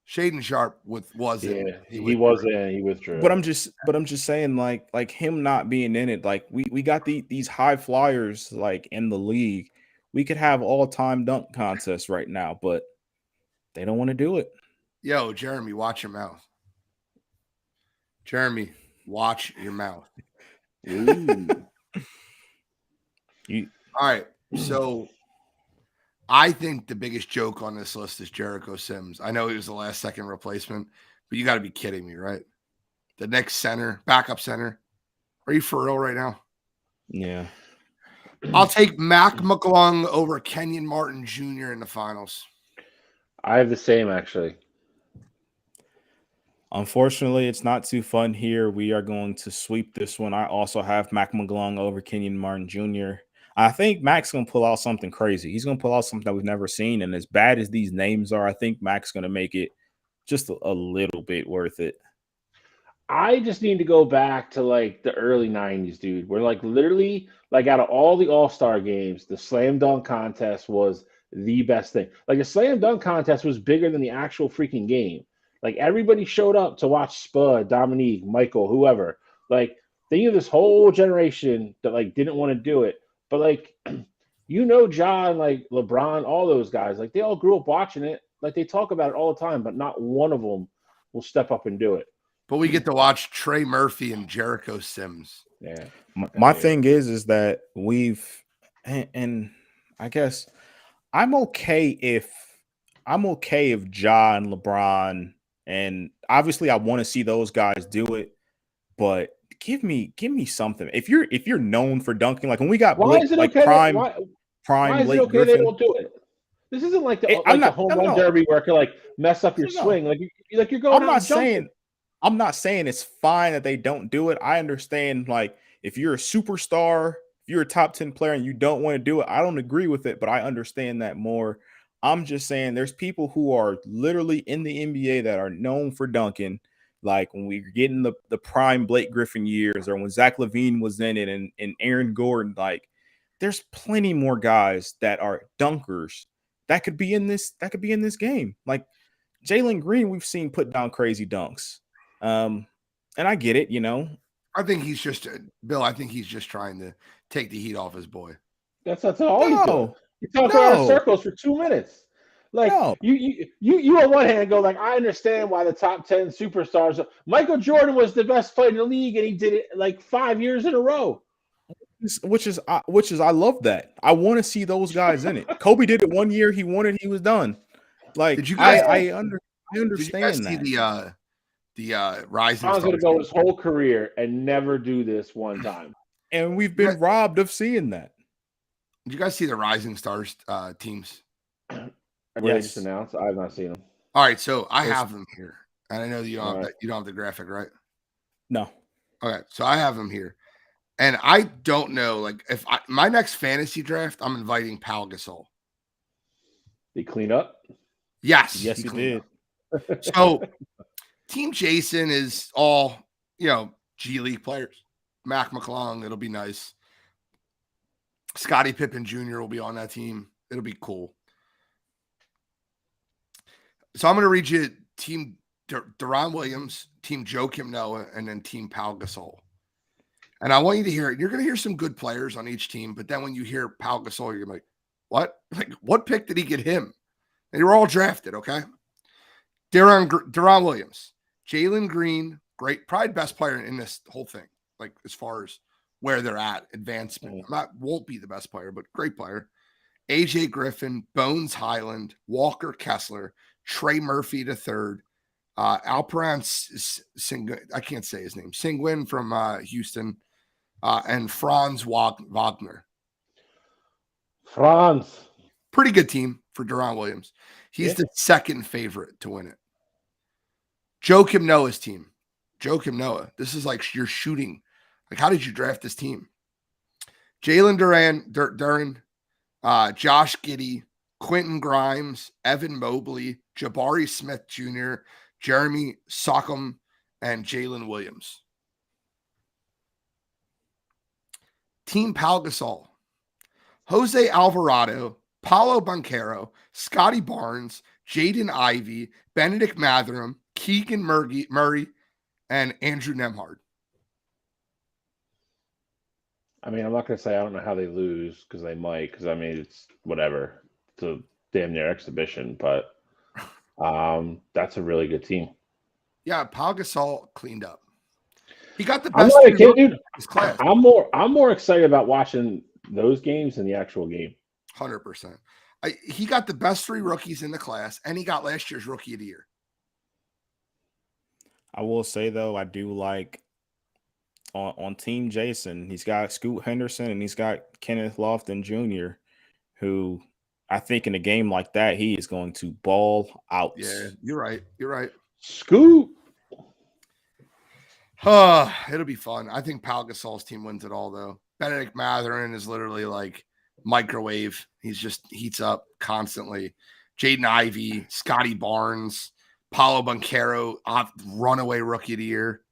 Shaedon Sharpe wasn't. Yeah, he wasn't. He withdrew. But I'm just saying, like him not being in it. Like, we got these high flyers like in the league. We could have all-time dunk contests right now, but they don't want to do it. Yo, Jeremy, watch your mouth. Jeremy, watch your mouth. All right. So I think the biggest joke on this list is Jericho Sims. I know he was the last second replacement, but you got to be kidding me, right? The next center, backup center. Are you for real right now? Yeah. I'll take Mac McClung over Kenyon Martin Jr. in the finals. I have the same, actually. Unfortunately, it's not too fun here. We are going to sweep this one. I also have Mac McClung over Kenyon Martin Jr. I think Mac's going to pull out something crazy. He's going to pull out something that we've never seen. And as bad as these names are, I think Mac's going to make it just a little bit worth it. I just need to go back to like the early 90s, dude. Where like literally, like out of all the All-Star games, the slam dunk contest was the best thing. Like the slam dunk contest was bigger than the actual freaking game. Like everybody showed up to watch Spud, Dominique, Michael, whoever. Like think of this whole generation that like didn't want to do it. But like, you know, John, like LeBron, all those guys, like they all grew up watching it. Like they talk about it all the time, but not one of them will step up and do it. But we get to watch Trey Murphy and Jericho Sims. Yeah. My thing is that and I guess I'm okay if Ja and LeBron, and obviously I want to see those guys do it, but give me something. If you're known for dunking, like when we got why is it like okay? prime why is Blake it okay Griffin, they won't do it? This isn't like the home run derby where it could like mess up your swing. Like you're going. I'm not saying it's fine that they don't do it. I understand, like, if you're a superstar, if you're a top 10 player and you don't want to do it, I don't agree with it, but I understand that more. I'm just saying there's people who are literally in the NBA that are known for dunking. Like when we get in the prime Blake Griffin years, or when Zach LaVine was in it, and Aaron Gordon, like there's plenty more guys that are dunkers that could be in this game. Like Jalen Green, we've seen put down crazy dunks. And I get it, you know. I think he's just Bill. I think he's just trying to take the heat off his boy. That's all he's doing. You're talking around in circles for 2 minutes. Like you on one hand go like, I understand why the top 10 superstars. Michael Jordan was the best player in the league, and he did it like 5 years in a row. Which is I love that. I want to see those guys in it. Kobe did it 1 year. He won it. He was done. Like did you guys? I understand. Did you guys see the rising? I was going to go his whole career and never do this one time. And we've been robbed of seeing that. Did you guys see the Rising Stars teams? Everybody just announced. I have not seen them. All right, so I have them here, and I know that you don't have the graphic, right? No. Okay, so I have them here, and I don't know, like if my next fantasy draft, I'm inviting Pau Gasol. They clean up. Yes, he did. So, Team Jason is all G League players. Mac McClung, it'll be nice. Scottie Pippen Jr. will be on that team. It'll be cool. So I'm going to read you Team Deron Williams, Team Joakim Noah, and then Team Pau Gasol. And I want you to hear it. You're going to hear some good players on each team, but then when you hear Pau Gasol, you're like, what? Like, what pick did he get him? And they were all drafted, okay? Deron Williams, Jalen Green, great, probably best player in this whole thing, like as far as where they're at, advancement. Won't be the best player, but great player. AJ Griffin, Bones Highland, Walker Kessler, Trey Murphy III, Alperan I can't say his name, Singwin from Houston, and Franz Wagner. Franz. Pretty good team for Deron Williams. He's the second favorite to win it. Joakim Noah's team. Joakim Noah. This is like you're shooting. Like, how did you draft this team? Jalen Duran, Josh Giddey, Quentin Grimes, Evan Mobley, Jabari Smith Jr., Jeremy Sockham, and Jalen Williams. Team Pau Gasol. Jose Alvarado, Paulo Banchero, Scotty Barnes, Jaden Ivey, Benedict Mathurin, Keegan Murray, and Andrew Nemhard. I mean, I'm not going to say I don't know how they lose, because they might, because I mean, it's whatever. It's a damn near exhibition, but that's a really good team. Yeah, Pau Gasol cleaned up. He got the I'm best not a kid, dude. his class. I'm more excited about watching those games than the actual game. 100%. He got the best 3 rookies in the class, and he got last year's Rookie of the Year. I will say, though, I do like on Team Jason, he's got Scoot Henderson and he's got Kenneth Lofton Jr., who I think in a game like that, he is going to ball out. Yeah, you're right. You're right. Scoot. It'll be fun. I think Pau Gasol's team wins it all, though. Benedict Mathurin is literally like microwave. He's just heats up constantly. Jaden Ivey, Scotty Barnes, Paulo Banchero, runaway Rookie of the Year.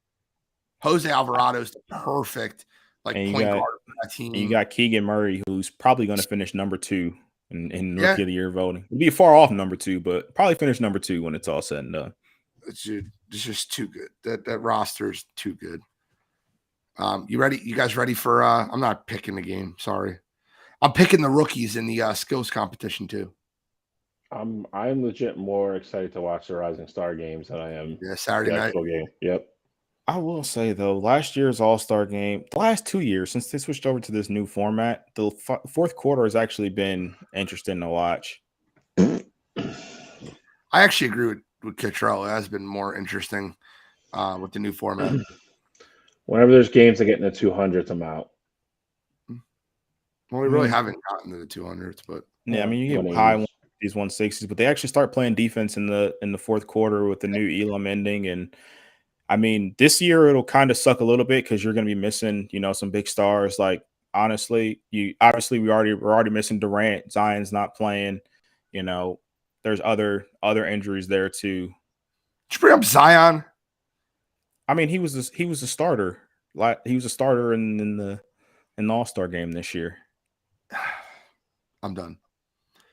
Jose Alvarado's the perfect point guard for that team. And you got Keegan Murray, who's probably going to finish number 2 in Rookie of the Year voting. It'll be far off number 2, but probably finish number 2 when it's all said and done. It's just too good. That roster's too good. You ready? You guys ready for? I'm not picking the game. Sorry, I'm picking the rookies in the skills competition too. I'm legit more excited to watch the Rising Star games than I am Saturday night game. Yep. I will say, though, last year's All-Star game, the last 2 years, since they switched over to this new format, the fourth quarter has actually been interesting to watch. I actually agree with Kittrell. It has been more interesting with the new format. Whenever there's games that get in the 200s, I'm out. Well, we really haven't gotten to the 200s, but yeah, I mean, you get high these 160s, but they actually start playing defense in the fourth quarter with the new Elam ending. And I mean, this year it'll kind of suck a little bit because you're going to be missing, some big stars. Like, honestly, we're already missing Durant. Zion's not playing. There's other injuries there too. Did you bring up Zion? I mean, he was a starter. He was a starter in the All-Star game this year. I'm done.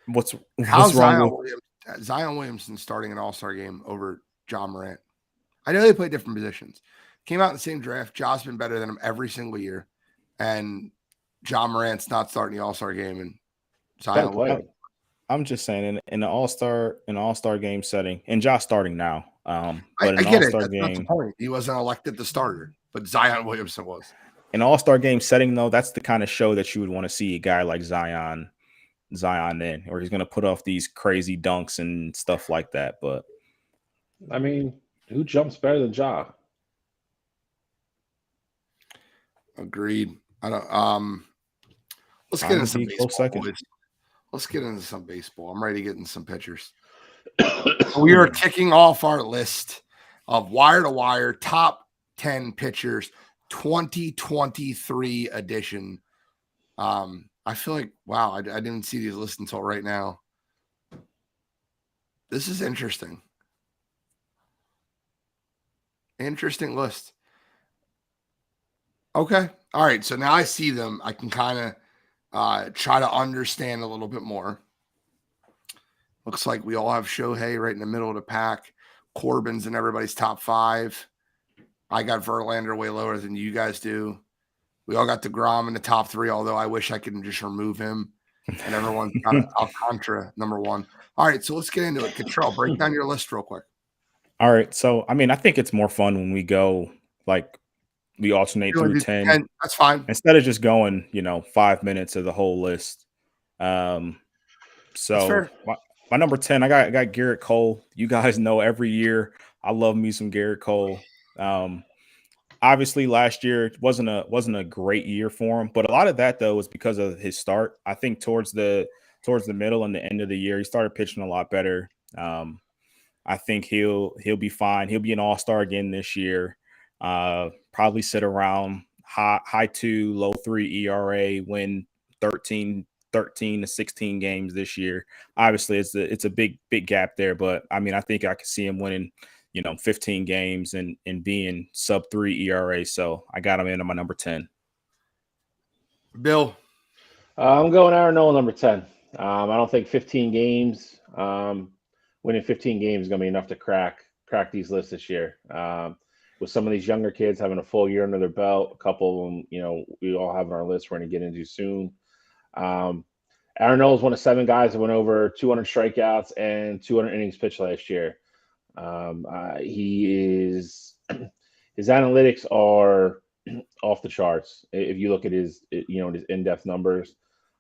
What's Zion wrong with Zion Williamson starting an All-Star game over John Morant? I know they play different positions. Came out in the same draft. Ja's been better than him every single year, and John Morant's not starting the All-Star game. And Zion. I'm just saying in an All-Star game setting, and Ja's starting now. But I get it. That's not the point. He wasn't elected the starter, but Zion Williamson was. In an All-Star game setting, though, that's the kind of show that you would want to see a guy like Zion in, or he's going to put off these crazy dunks and stuff like that. But I mean, who jumps better than Ja? Agreed. I don't. Let's get into some baseball, boys. Let's get into some baseball. I'm ready to get in some pitchers. We are kicking off our list of wire-to-wire top 10 pitchers 2023 edition. I feel like, wow, I didn't see these lists until right now. This is interesting. Interesting list. Okay. All right. So now I see them. I can kind of try to understand a little bit more. Looks like we all have Shohei right in the middle of the pack. Corbin's in everybody's top 5. I got Verlander way lower than you guys do. We all got DeGrom in the top 3, although I wish I could just remove him. And everyone's got Alcantara number 1. All right, so let's get into it. Control, break down your list real quick. All right. So, I mean, I think it's more fun when we go like we alternate through 10 That's fine. instead of just going, 5 minutes of the whole list. That's So fair. my number 10, I got Garrett Cole. You guys know every year I love me some Garrett Cole. Obviously last year wasn't a great year for him, but a lot of that though was because of his start. I think towards the middle and the end of the year, he started pitching a lot better. I think he'll be fine. He'll be an all-star again this year. Probably sit around high 2, low 3 ERA, win 13 to 16 games this year. Obviously, it's a big gap there, but I mean, I think I could see him winning, 15 games and being sub 3 ERA. So I got him into my number 10. Bill, I'm going Aaron Nola number 10. I don't think 15 games, winning 15 games is going to be enough to crack these lists this year. With some of these younger kids having a full year under their belt, a couple of them, we all have on our list we're going to get into soon. Aaron Nola is one of 7 guys that went over 200 strikeouts and 200 innings pitched last year. His analytics are off the charts. If you look at his in-depth numbers,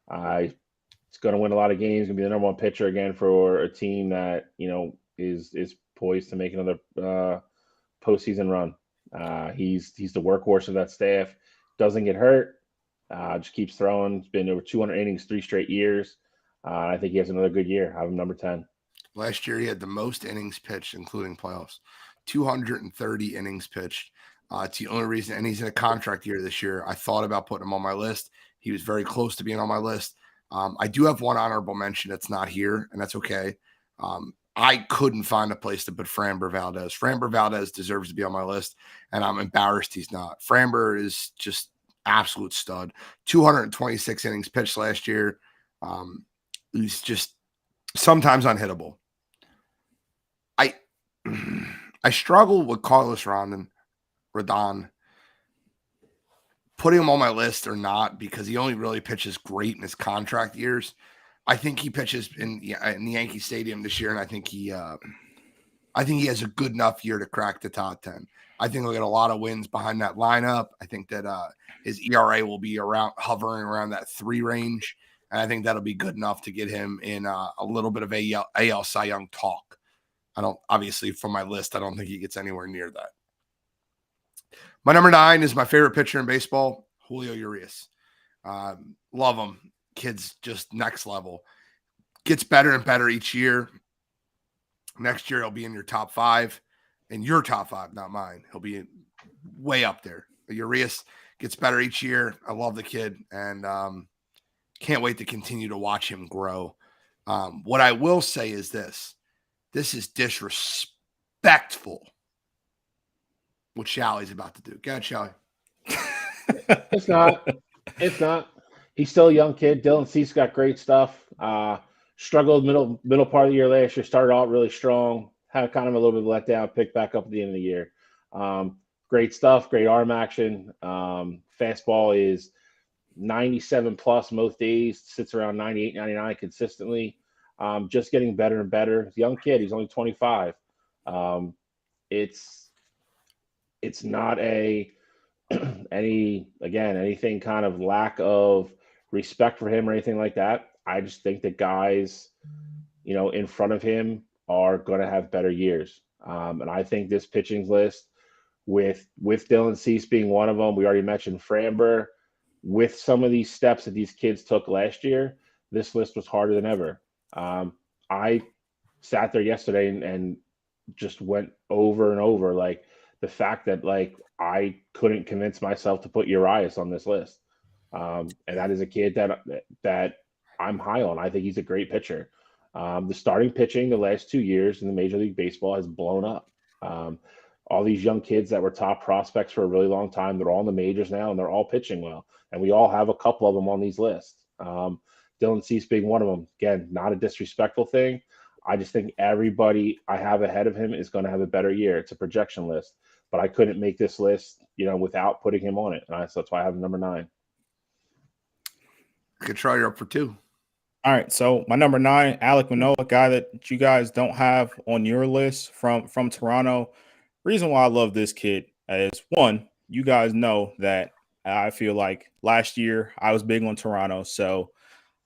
he's going to win a lot of games. Going to be the number 1 pitcher again for a team that is poised to make another postseason run. He's the workhorse of that staff. Doesn't get hurt. Just keeps throwing. It's been over 200 innings 3 straight years. I think he has another good year. I have him number 10. Last year he had the most innings pitched, including playoffs. 230 innings pitched. It's the only reason, and he's in a contract year this year. I thought about putting him on my list. He was very close to being on my list. I do have one honorable mention that's not here, and that's okay. I couldn't find a place to put Framber Valdez. Framber Valdez deserves to be on my list, and I'm embarrassed he's not. Framber is just absolute stud. 226 innings pitched last year. He's just sometimes unhittable. I struggle with Carlos Rodon, putting him on my list or not, because he only really pitches great in his contract years. I think he pitches in the Yankee Stadium this year, and I think he has a good enough year to crack the top 10. I think we'll get a lot of wins behind that lineup. I think that his ERA will be hovering around that 3 range, and I think that'll be good enough to get him in a little bit of AL Cy Young talk. Obviously from my list, I don't think he gets anywhere near that. My number 9 is my favorite pitcher in baseball, Julio Urias. Love him. Kid's just next level. Gets better and better each year. Next year, he'll be in your top 5. In your top 5, not mine. He'll be way up there. Urias gets better each year. I love the kid, and can't wait to continue to watch him grow. What I will say is this. This is disrespectful what Shalley's about to do. Go ahead, Shalley. It's not. It's not. He's still a young kid. Dylan Cease got great stuff. Struggled middle part of the year last year. Started out really strong. Had kind of a little bit of letdown. Picked back up at the end of the year. Great stuff. Great arm action. Fastball is 97 plus most days. Sits around 98, 99 consistently. Just getting better and better. Young kid. He's only 25. It's not anything kind of lack of respect for him or anything like that. I just think that guys, in front of him are going to have better years. And I think this pitching list with Dylan Cease being one of them, we already mentioned Framber, with some of these steps that these kids took last year, this list was harder than ever. I sat there yesterday and just went over and over, like the fact that I couldn't convince myself to put Urias on this list. And that is a kid that I'm high on. I think he's a great pitcher. The starting pitching the last 2 years in the Major League Baseball has blown up. all these young kids that were top prospects for a really long time, they're all in the majors now, and they're all pitching well. And we all have a couple of them on these lists. Dylan Cease being one of them. Again, not a disrespectful thing. I just think everybody I have ahead of him is going to have a better year. It's a projection list, but I couldn't make this list, without putting him on it. So that's why I have him number 9. I could try you up for 2. All right, so my number 9, Alek Manoah, a guy that you guys don't have on your list from Toronto. Reason why I love this kid is, one, you guys know that I feel like last year I was big on Toronto, so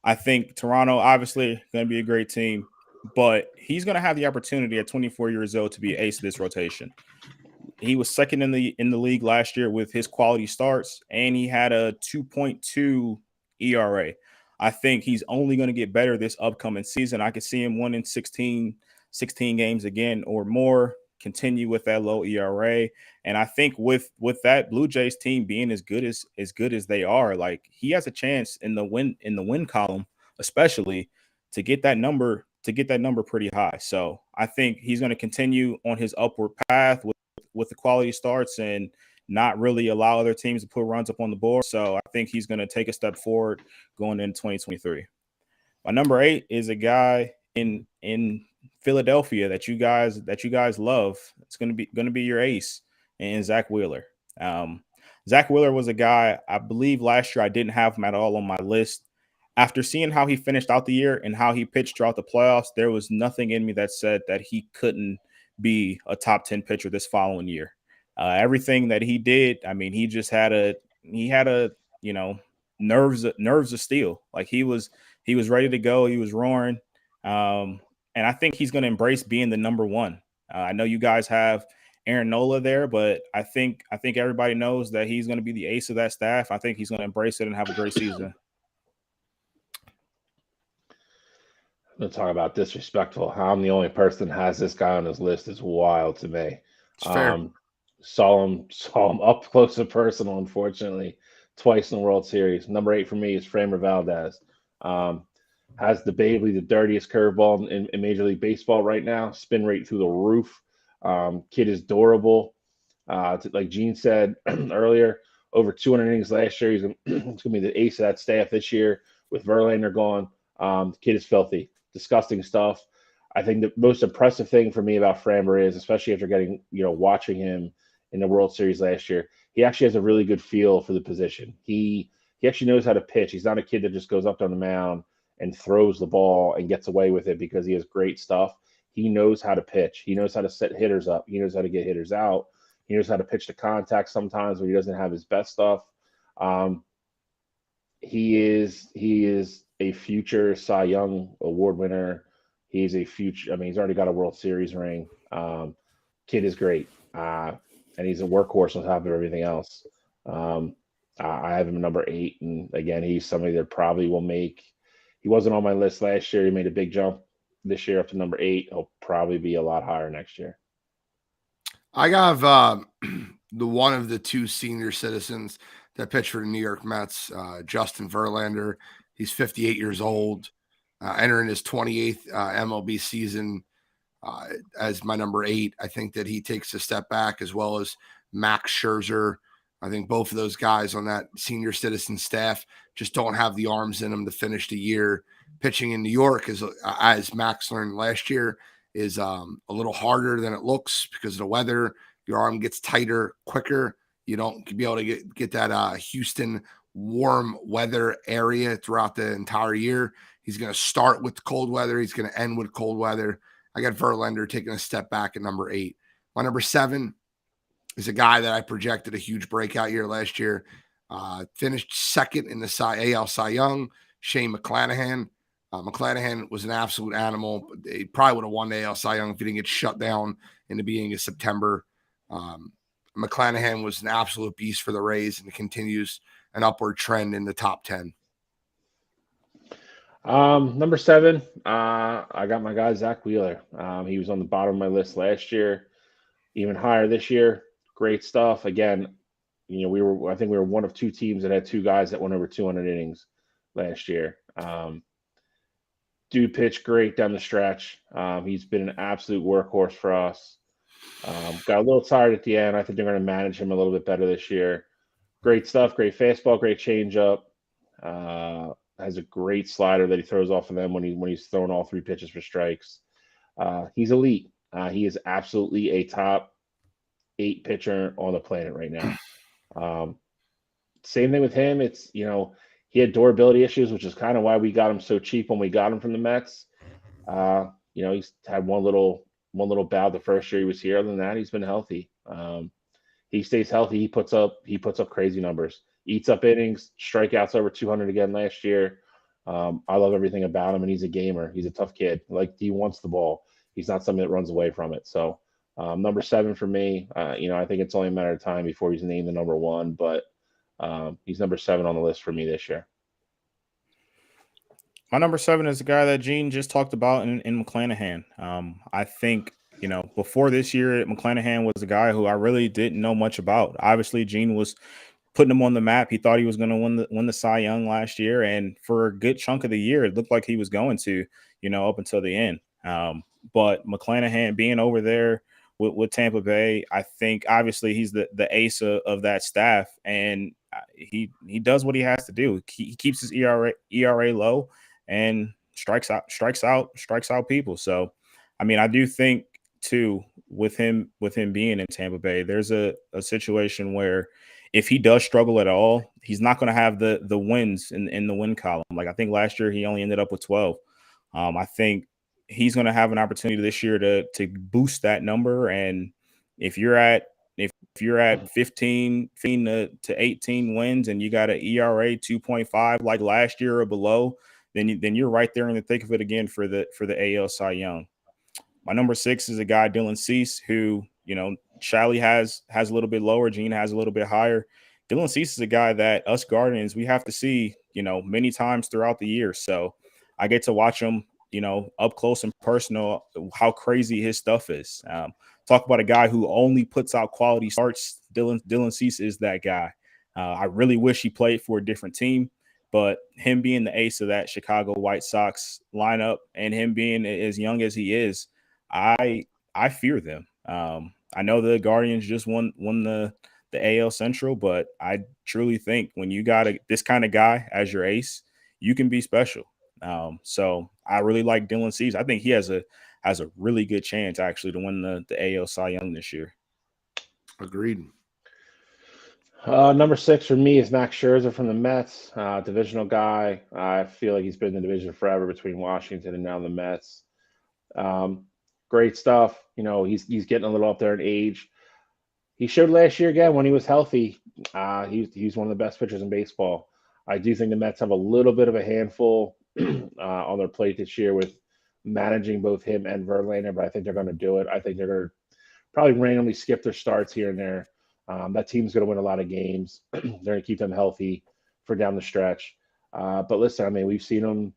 I think Toronto obviously going to be a great team, but he's going to have the opportunity at 24 years old to be ace of this rotation. He was second in the league last year with his quality starts, and he had a 2.2 ERA. I think he's only going to get better this upcoming season. I could see him winning 16 games again or more, continue with that low ERA. And I think with that Blue Jays team being as good as they are, like, he has a chance in the win column, especially to get that number pretty high. So I think he's going to continue on his upward path with the quality starts and not really allow other teams to put runs up on the board. So I think he's going to take a step forward going into 2023. My number 8 is a guy in Philadelphia that you guys love. It's going to be your ace, and Zach Wheeler. Zach Wheeler was a guy, I believe last year I didn't have him at all on my list. After seeing how he finished out the year and how he pitched throughout the playoffs, there was nothing in me that said that he couldn't be a top 10 pitcher this following year. Everything that he did, I mean, he had a nerves of steel. Like, he was ready to go. He was roaring. And I think he's going to embrace being the number 1. I know you guys have Aaron Nola there, but I think everybody knows that he's going to be the ace of that staff. I think he's going to embrace it and have a great season. I'm going to talk about disrespectful. How I'm the only person that has this guy on his list is wild to me. It's fair. Saw him up close and personal, unfortunately, twice in the World Series. Number 8 for me is Framber Valdez. Has debatably the dirtiest curveball in Major League Baseball right now. Spin rate through the roof. Kid is durable. Like Gene said earlier, over 200 innings last year. He's going to be the ace of that staff this year with Verlander gone. The kid is filthy. Disgusting stuff. I think the most impressive thing for me about Framber is, especially after watching him in the World Series last year, he actually has a really good feel for the position. He actually knows how to pitch. He's not a kid that just goes up on the mound and throws the ball and gets away with it because he has great stuff. He knows how to pitch. He knows how to set hitters up. He knows how to get hitters out. He knows how to pitch to contact sometimes when he doesn't have his best stuff. He is a future Cy Young Award winner. He's a future. I mean, he's already got a World Series ring. Kid is great, and he's a workhorse on top of everything else. I have him number 8, and again, he's somebody that probably will make. He wasn't on my list last year. He made a big jump this year up to number 8. He'll probably be a lot higher next year. I have the one of the 2 senior citizens that pitched for the New York Mets, Justin Verlander. He's 58 years old, entering his 28th MLB season as my number 8. I think that he takes a step back, as well as Max Scherzer. I think both of those guys on that senior citizen staff just don't have the arms in them to finish the year. Pitching in New York, as Max learned last year, is a little harder than it looks because of the weather. Your arm gets tighter quicker. You don't be able to get that Houston warm weather area throughout the entire year. He's going to start with cold weather. He's going to end with cold weather. I got Verlander taking a step back at number 8. My number 7 is a guy that I projected a huge breakout year last year. Finished second in the AL Cy Young, Shane McClanahan. McClanahan was an absolute animal. He probably would have won the AL Cy Young if he didn't get shut down in the beginning of September. McClanahan was an absolute beast for the Rays, and it continues an upward trend in the top 10. Number 7, I got my guy Zach Wheeler. He was on the bottom of my list last year, even higher this year. Great stuff. Again, I think we were one of 2 teams that had 2 guys that went over 200 innings last year. Dude pitched great down the stretch. He's been an absolute workhorse for us. Got a little tired at the end. I think they're going to manage him a little bit better this year. Great stuff, great fastball, great changeup. Has a great slider that he throws off of them when he's throwing all 3 pitches for strikes. He's elite. He is absolutely a top 8 pitcher on the planet right now. Um, Same thing with him. It's he had durability issues, which is kind of why we got him so cheap when we got him from the Mets. He's had one little bout the first year he was here. Other than that, he's been healthy. He stays healthy. He puts up crazy numbers. Eats up innings, strikeouts over 200 again last year. I love everything about him, and he's a gamer. He's a tough kid. Like, he wants the ball. He's not somebody that runs away from it. So, number 7 for me. I think it's only a matter of time before he's named the number 1, but he's number 7 on the list for me this year. My number 7 is the guy that Gene just talked about in McClanahan. I think, before this year, McClanahan was a guy who I really didn't know much about. Obviously, Gene was putting him on the map. He thought he was going to win the Cy Young last year, and for a good chunk of the year, it looked like he was going to, up until the end. But McClanahan being over there with Tampa Bay, I think obviously he's the ace of that staff, and he does what he has to do. He keeps his ERA low and strikes out people. So, I mean, I do think too with him being in Tampa Bay, there's a situation where if he does struggle at all, he's not going to have the wins in the win column. Like, I think last year he only ended up with 12. I think he's going to have an opportunity this year to boost that number. And if you're at 15 to 18 wins and you got an ERA 2.5 like last year or below, then you're right there in the thick of it again for the AL Cy Young. My number 6 is a guy, Dylan Cease, who, Shally has a little bit lower, Gene has a little bit higher. Dylan Cease is a guy that us Guardians, we have to see, many times throughout the year. So I get to watch him, up close and personal, how crazy his stuff is. Talk about a guy who only puts out quality starts. Dylan Cease is that guy. I really wish he played for a different team, but him being the ace of that Chicago White Sox lineup and him being as young as he is, I fear them. I know the Guardians just won the AL Central, but I truly think when you got this kind of guy as your ace, you can be special. So I really like Dylan Cease. I think he has a really good chance actually to win the AL Cy Young this year. Agreed. Number 6 for me is Max Scherzer from the Mets, divisional guy. I feel like he's been in the division forever between Washington and now the Mets. Great stuff. He's getting a little up there in age. He showed last year again when he was healthy. He's one of the best pitchers in baseball. I do think the Mets have a little bit of a handful on their plate this year with managing both him and Verlander, but I think they're going to do it. I think they're going to probably randomly skip their starts here and there. That team's going to win a lot of games. They're going to keep them healthy for down the stretch. But listen, I mean, we've seen them.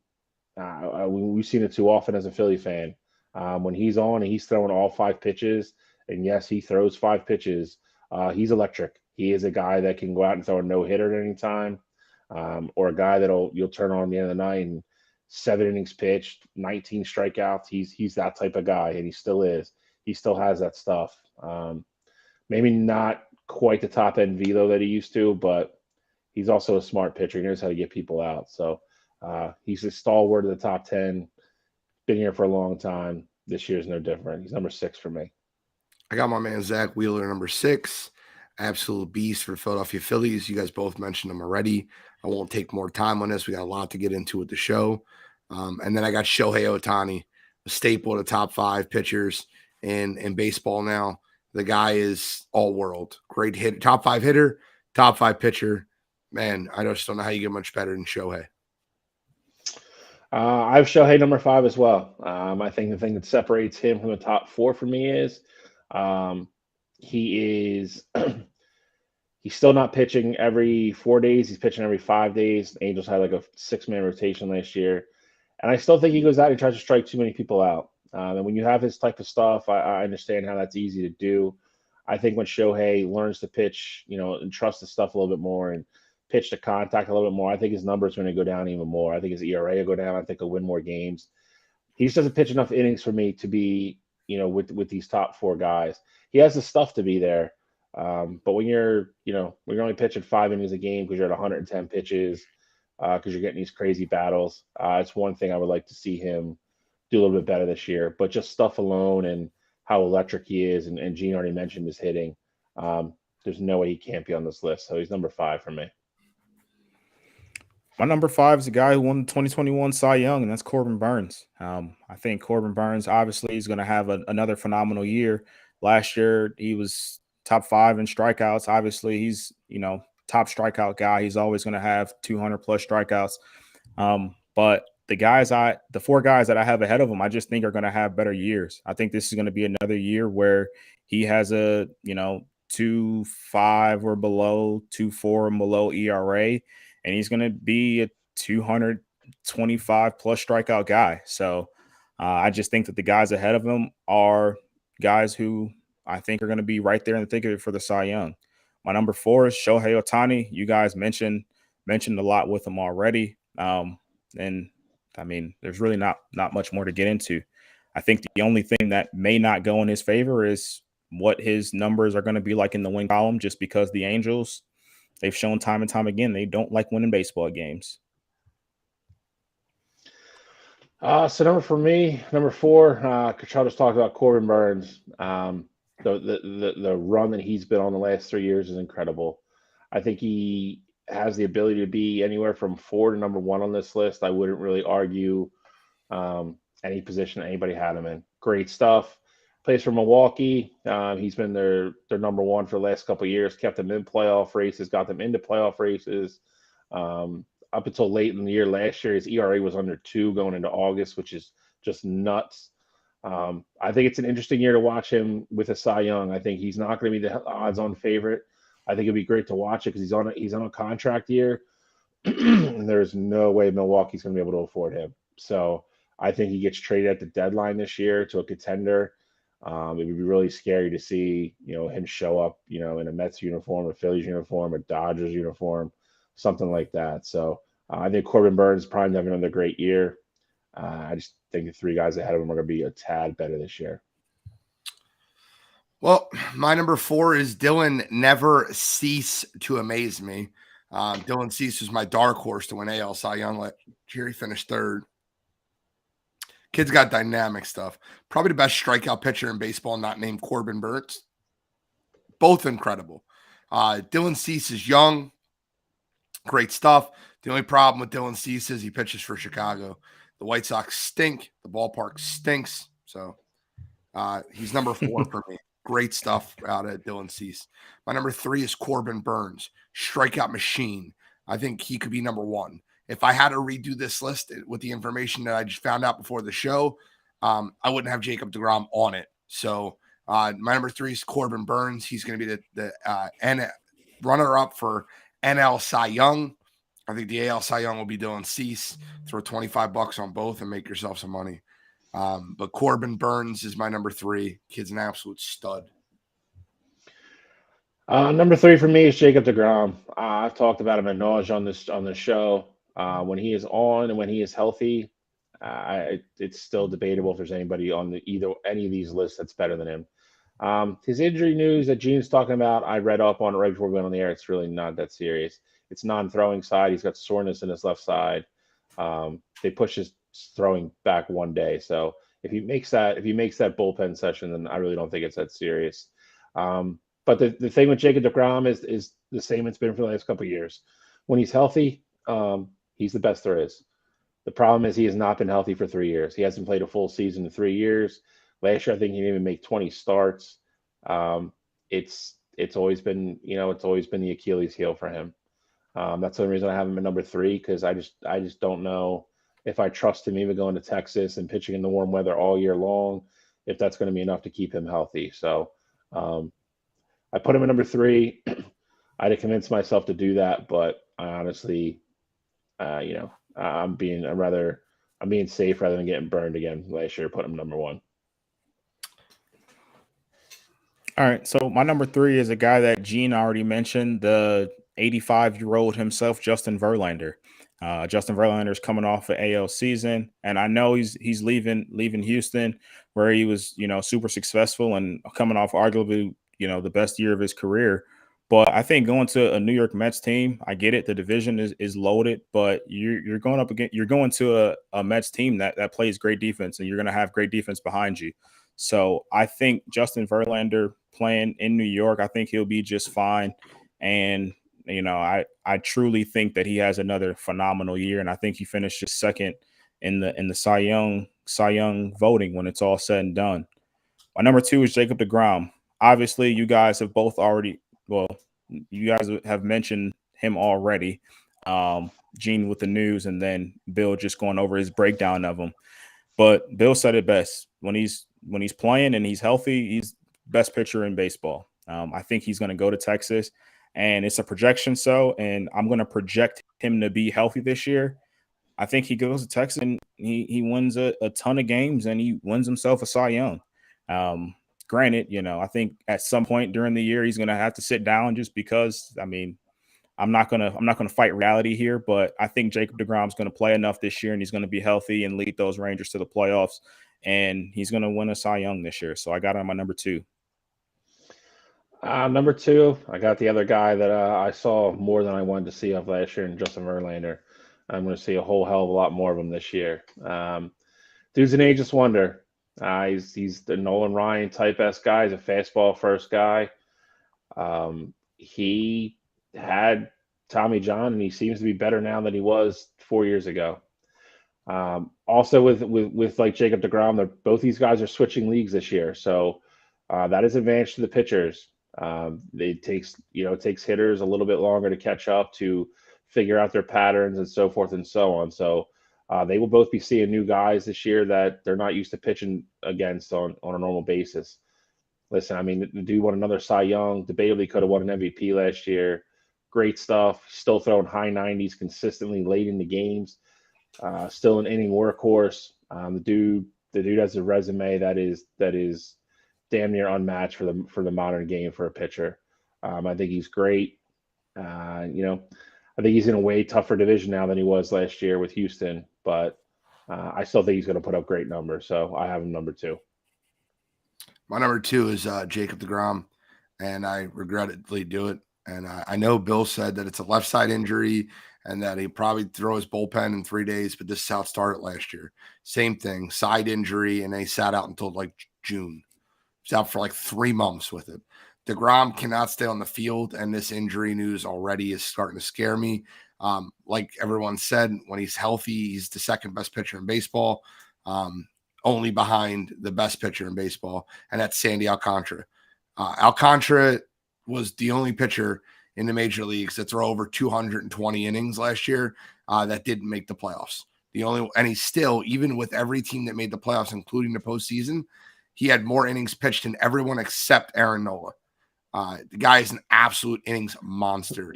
We've seen it too often as a Philly fan. When he's on and he's throwing all 5 pitches, and yes, he throws 5 pitches, he's electric. He is a guy that can go out and throw a no-hitter at any time, or a guy you'll turn on at the end of the night and 7 innings pitched, 19 strikeouts. He's that type of guy, and he still is. He still has that stuff. Maybe not quite the top end velo that he used to, but he's also a smart pitcher. He knows how to get people out. So he's a stalwart of the top 10. Been here for a long time. This year's no different. He's number 6 for me. I got my man Zach Wheeler, number 6. Absolute beast for the Philadelphia Phillies. You guys both mentioned him already. I won't take more time on this. We got a lot to get into with the show. And then I got Shohei Ohtani, a staple of the top 5 pitchers in baseball now. The guy is all world. Great hit, top 5 hitter, top 5 pitcher. Man, I just don't know how you get much better than Shohei. I have Shohei number 5 as well. I think the thing that separates him from the top 4 for me is he is he's still not pitching every 4 days. He's pitching every 5 days. The Angels had like a 6-man rotation last year. And I still think he goes out and tries to strike too many people out. And when you have his type of stuff, I understand how that's easy to do. I think when Shohei learns to pitch, and trust the stuff a little bit more and pitch to contact a little bit more, I think his numbers are going to go down even more. I think his ERA will go down. I think he'll win more games. He just doesn't pitch enough innings for me to be, with these top four guys. He has the stuff to be there. But when you're only pitching 5 innings a game because you're at 110 pitches, because you're getting these crazy battles, it's one thing I would like to see him do a little bit better this year. But just stuff alone and how electric he is, and Gene already mentioned his hitting. There's no way he can't be on this list. So he's number 5 for me. My number 5 is a guy who won the 2021 Cy Young, and that's Corbin Burns. I think Corbin Burns obviously is going to have another phenomenal year. Last year, he was top 5 in strikeouts. Obviously, he's top strikeout guy. He's always going to have 200 plus strikeouts. But the 4 guys that I have ahead of him, I just think are going to have better years. I think this is going to be another year where he has a 2.5 or below, 2.4 and below ERA. And he's going to be a 225 plus strikeout guy. So I just think that the guys ahead of him are guys who I think are going to be right there in the thick of it for the Cy Young. My number 4 is Shohei Ohtani. You guys mentioned a lot with him already. And I mean, there's really not much more to get into. I think the only thing that may not go in his favor is what his numbers are going to be like in the win column, just because the Angels, they've shown time and time again they don't like winning baseball games. So number 4, Kachado's talked about Corbin Burns. The run that he's been on the last 3 years is incredible. I think he has the ability to be anywhere from 4 to number 1 on this list. I wouldn't really argue any position anybody had him in. Great stuff. Plays for Milwaukee. He's been their number 1 for the last couple of years, kept them in playoff races, got them into playoff races. Up until late in the year last year, his ERA was under 2 going into August, which is just nuts. I think it's an interesting year to watch him with a Cy Young. I think he's not going to be the odds-on favorite. I think it'd be great to watch it because he's on a contract year, and there's no way Milwaukee's going to be able to afford him. So I think he gets traded at the deadline this year to a contender. It would be really scary to see, him show up, in a Mets uniform, a Phillies uniform, a Dodgers uniform, something like that. So I think Corbin Burns is probably having another great year. I just think the 3 guys ahead of him are going to be a tad better this year. Well, my number 4 is Dylan Never Cease to Amaze Me. Dylan Cease was my dark horse to win AL Cy Young last year. He finished 3rd. Kid's got dynamic stuff. Probably the best strikeout pitcher in baseball, not named Corbin Burns. Both incredible. Dylan Cease is young. Great stuff. The only problem with Dylan Cease is he pitches for Chicago. The White Sox stink. The ballpark stinks. So he's number 4 for me. Great stuff out of Dylan Cease. My number 3 is Corbin Burns. Strikeout machine. I think he could be number 1. If I had to redo this list with the information that I just found out before the show, I wouldn't have Jacob deGrom on it. So my number 3 is Corbin Burns. He's going to be the runner-up for NL Cy Young. I think the AL Cy Young will be Dylan Cease. Throw $25 on both and make yourself some money. But Corbin Burns is my number 3. Kid's an absolute stud. Number 3 for me is Jacob deGrom. I've talked about him ad nauseam on this show. When he is on and when he is healthy, it's still debatable if there's anybody on any of these lists that's better than him. His injury news that Gene's talking about, I read up on it right before we went on the air. It's really not that serious. It's non-throwing side. He's got soreness in his left side. They push his throwing back one day. So if he makes that bullpen session, then I really don't think it's that serious. But the thing with Jacob deGrom is the same it's been for the last couple of years. When he's healthy, he's the best there is. The problem is he has not been healthy for 3 years. He hasn't played a full season in 3 years. Last year, I think he didn't even make 20 starts. It's always been the Achilles heel for him. That's the only reason I have him at number 3, because I just don't know if I trust him even going to Texas and pitching in the warm weather all year long, if that's going to be enough to keep him healthy. So I put him at number 3. I had to convince myself to do that, but I honestly, I'm being safe rather than getting burned again last year. Put him number 1. All right, so my number 3 is a guy that Gene already mentioned, the 85-year-old himself, Justin Verlander. Justin Verlander's coming off an AL season, and I know he's leaving Houston, where he was, super successful and coming off arguably, the best year of his career. But I think going to a New York Mets team, I get it. The division is loaded, but you're going up again. You're going to a Mets team that plays great defense, and you're going to have great defense behind you. So I think Justin Verlander playing in New York, I think he'll be just fine. And I truly think that he has another phenomenal year, and I think he finished just second in the Cy Young voting when it's all said and done. My number 2 is Jacob deGrom. Obviously, you guys have both already. Well, you guys have mentioned him already. Gene with the news, and then Bill just going over his breakdown of him. But Bill said it best: when he's playing and he's healthy, he's best pitcher in baseball. I think he's going to go to Texas. And it's a projection, and I'm going to project him to be healthy this year. I think he goes to Texas and he wins a ton of games, and he wins himself a Cy Young. Granted, I think at some point during the year he's going to have to sit down, just because. I mean, I'm not gonna fight reality here, but I think Jacob deGrom's going to play enough this year, and he's going to be healthy and lead those Rangers to the playoffs, and he's going to win a Cy Young this year. So I got him on my number 2. Number 2, I got the other guy that I saw more than I wanted to see of last year in Justin Verlander. I'm going to see a whole hell of a lot more of him this year. Dude's an ageless wonder. He's the Nolan Ryan type-esque guy. He's a fastball first guy. He had Tommy John, and he seems to be better now than he was 4 years ago. Also with like Jacob deGrom, both these guys are switching leagues this year, so that is an advantage to the pitchers. It takes hitters a little bit longer to catch up, to figure out their patterns and so forth and so on. So they will both be seeing new guys this year that they're not used to pitching against on a normal basis. Listen, I mean, the dude won another Cy Young, debatably could have won an MVP last year. Great stuff. Still throwing high 90s consistently late in the games. Still an inning workhorse. The dude has a resume that is damn near unmatched for the modern game for a pitcher. I think he's great. I think he's in a way tougher division now than he was last year with Houston, but I still think he's going to put up great numbers. So I have him number 2. My number 2 is Jacob deGrom, and I regrettably do it. And I know Bill said that it's a left side injury and that he probably throw his bullpen in 3 days, but this is how it started last year. Same thing, side injury, and they sat out until like June. He's out for like 3 months with it. deGrom cannot stay on the field, and this injury news already is starting to scare me. Like everyone said, when he's healthy, he's the second best pitcher in baseball, only behind the best pitcher in baseball, and that's Sandy Alcantara. Alcantara was the only pitcher in the major leagues that threw over 220 innings last year that didn't make the playoffs. And he's still, even with every team that made the playoffs, including the postseason, he had more innings pitched than everyone except Aaron Nola. The guy is an absolute innings monster.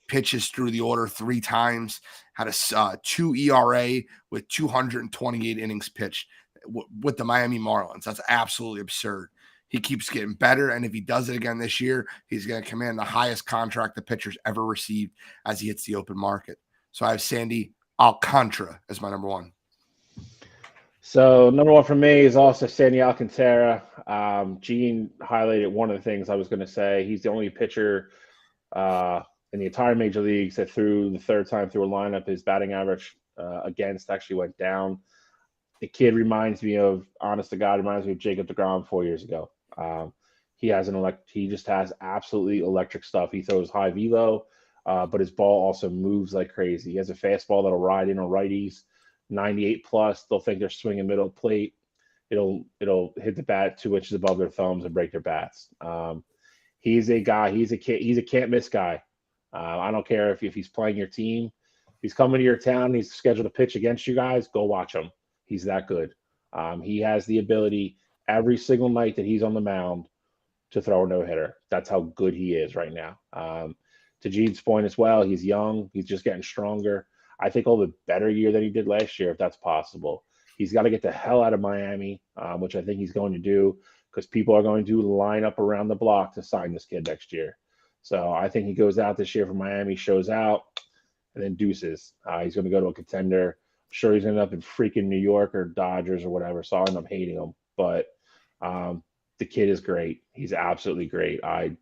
Pitches through the order 3 times, had a 2 ERA with 228 innings pitched with the Miami Marlins. That's absolutely absurd. He keeps getting better, and if he does it again this year, he's going to command the highest contract the pitcher's ever received as he hits the open market. So I have Sandy Alcantara as my number 1. So number 1 for me is also Sandy Alcantara. Gene highlighted one of the things I was going to say. He's the only pitcher in the entire major leagues that threw the third time through a lineup, his batting average against actually went down. The kid reminds me of, honest to God, reminds me of Jacob deGrom 4 years ago. He just has absolutely electric stuff. He throws high velo, but his ball also moves like crazy. He has a fastball that'll ride in on righties, 98 plus. They'll think they're swinging middle plate. It'll hit the bat 2 inches above their thumbs and break their bats. He's a guy. He's a can't miss guy. I don't care if he's playing your team. If he's coming to your town, he's scheduled to pitch against you guys, go watch him. He's that good. He has the ability every single night that he's on the mound to throw a no-hitter. That's how good he is right now. To Gene's point as well, he's young. He's just getting stronger. I think he'll have a better year than he did last year, if that's possible. He's got to get the hell out of Miami, which I think he's going to do, because people are going to line up around the block to sign this kid next year. So I think he goes out this year for Miami, shows out, and then deuces. He's going to go to a contender. Sure, he's going to end up in freaking New York or Dodgers or whatever, so I'll end up hating him. But the kid is great. He's absolutely great. I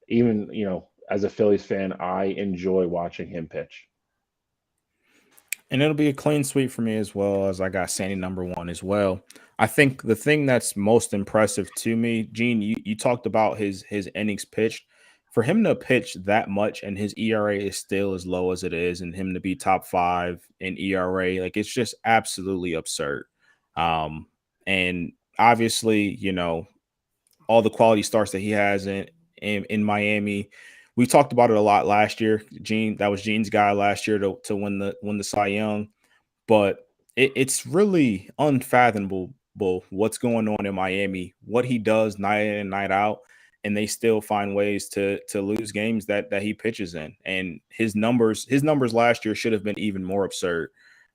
even, as a Phillies fan, I enjoy watching him pitch. And it'll be a clean sweep for me as well, as I got Sandy #1 as well. I think the thing that's most impressive to me, Gene, you talked about his innings pitched. For him to pitch that much and his ERA is still as low as it is, and him to be top 5 in ERA, like it's just absolutely absurd. And obviously, all the quality starts that he has in Miami. We talked about it a lot last year. Gene, that was Gene's guy last year to win the Cy Young, but it's really unfathomable what's going on in Miami, what he does night in and night out, and they still find ways to lose games that he pitches in. And his numbers last year should have been even more absurd.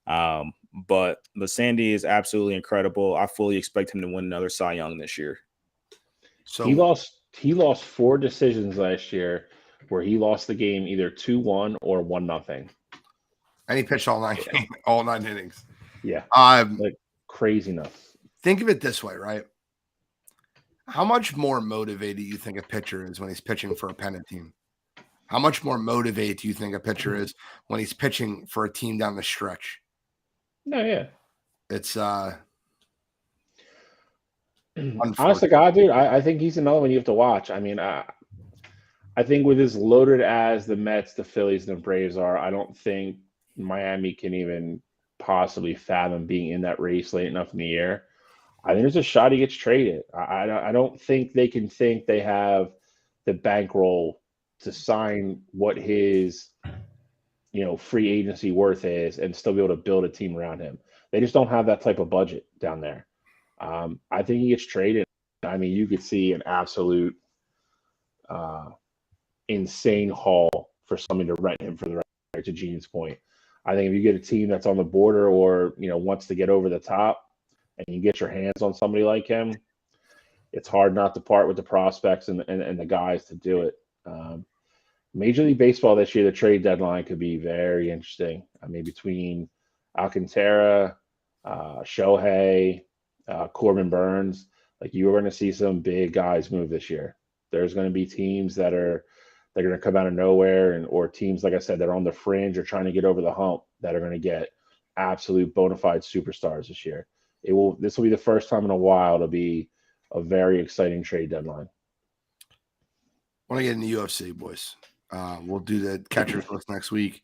But Sandy is absolutely incredible. I fully expect him to win another Cy Young this year. So he lost 4 decisions last year where he lost the game either 2-1 or 1-0. And he pitched all 9 innings. Yeah. Like craziness. Think of it this way, right? How much more motivated do you think a pitcher is when he's pitching for a pennant team? How much more motivated do you think a pitcher is when he's pitching for a team down the stretch? No, yeah. It's honest to God, dude, I think he's another one you have to watch. I mean, I think with as loaded as the Mets, the Phillies, and the Braves are, I don't think Miami can even possibly fathom being in that race late enough in the year. I think there's a shot he gets traded. I don't think they can think they have the bankroll to sign what his free agency worth is and still be able to build a team around him. They just don't have that type of budget down there. I think he gets traded. I mean, you could see an absolute insane haul for somebody to rent him for the right, to Gene's point. I think if you get a team that's on the border or wants to get over the top and you get your hands on somebody like him, it's hard not to part with the prospects and the guys to do it. Major League Baseball this year, the trade deadline could be very interesting. I mean, between Alcantara, Shohei, Corbin Burns, like you are going to see some big guys move this year. There's going to be teams they're going to come out of nowhere, or teams, like I said, that are on the fringe or trying to get over the hump that are going to get absolute bona fide superstars this year. This will be the first time in a while to be a very exciting trade deadline. I want to get in the UFC, boys. We'll do the catchers list next week.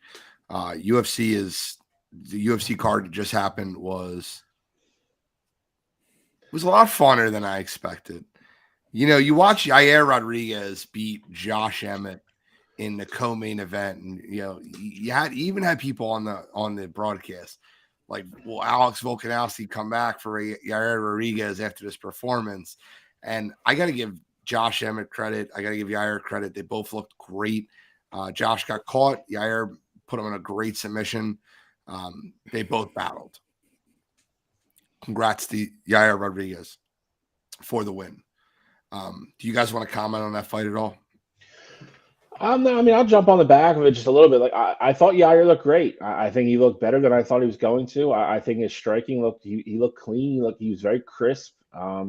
The UFC card that just happened was a lot funner than I expected. You watch Yair Rodriguez beat Josh Emmett in the co-main event, and you even had people on the broadcast like, will Alex Volkanovski come back for Yair Rodriguez after this performance? And I got to give Josh Emmett credit. I got to give Yair credit. They both looked great. Josh got caught. Yair put him in a great submission. They both battled. Congrats to Yair Rodriguez for the win. Do you guys want to comment on that fight at all? No, I mean, I'll jump on the back of it just a little bit. Like I thought Yair looked great. I think he looked better than I thought he was going to. I think his striking he looked clean. He was very crisp. I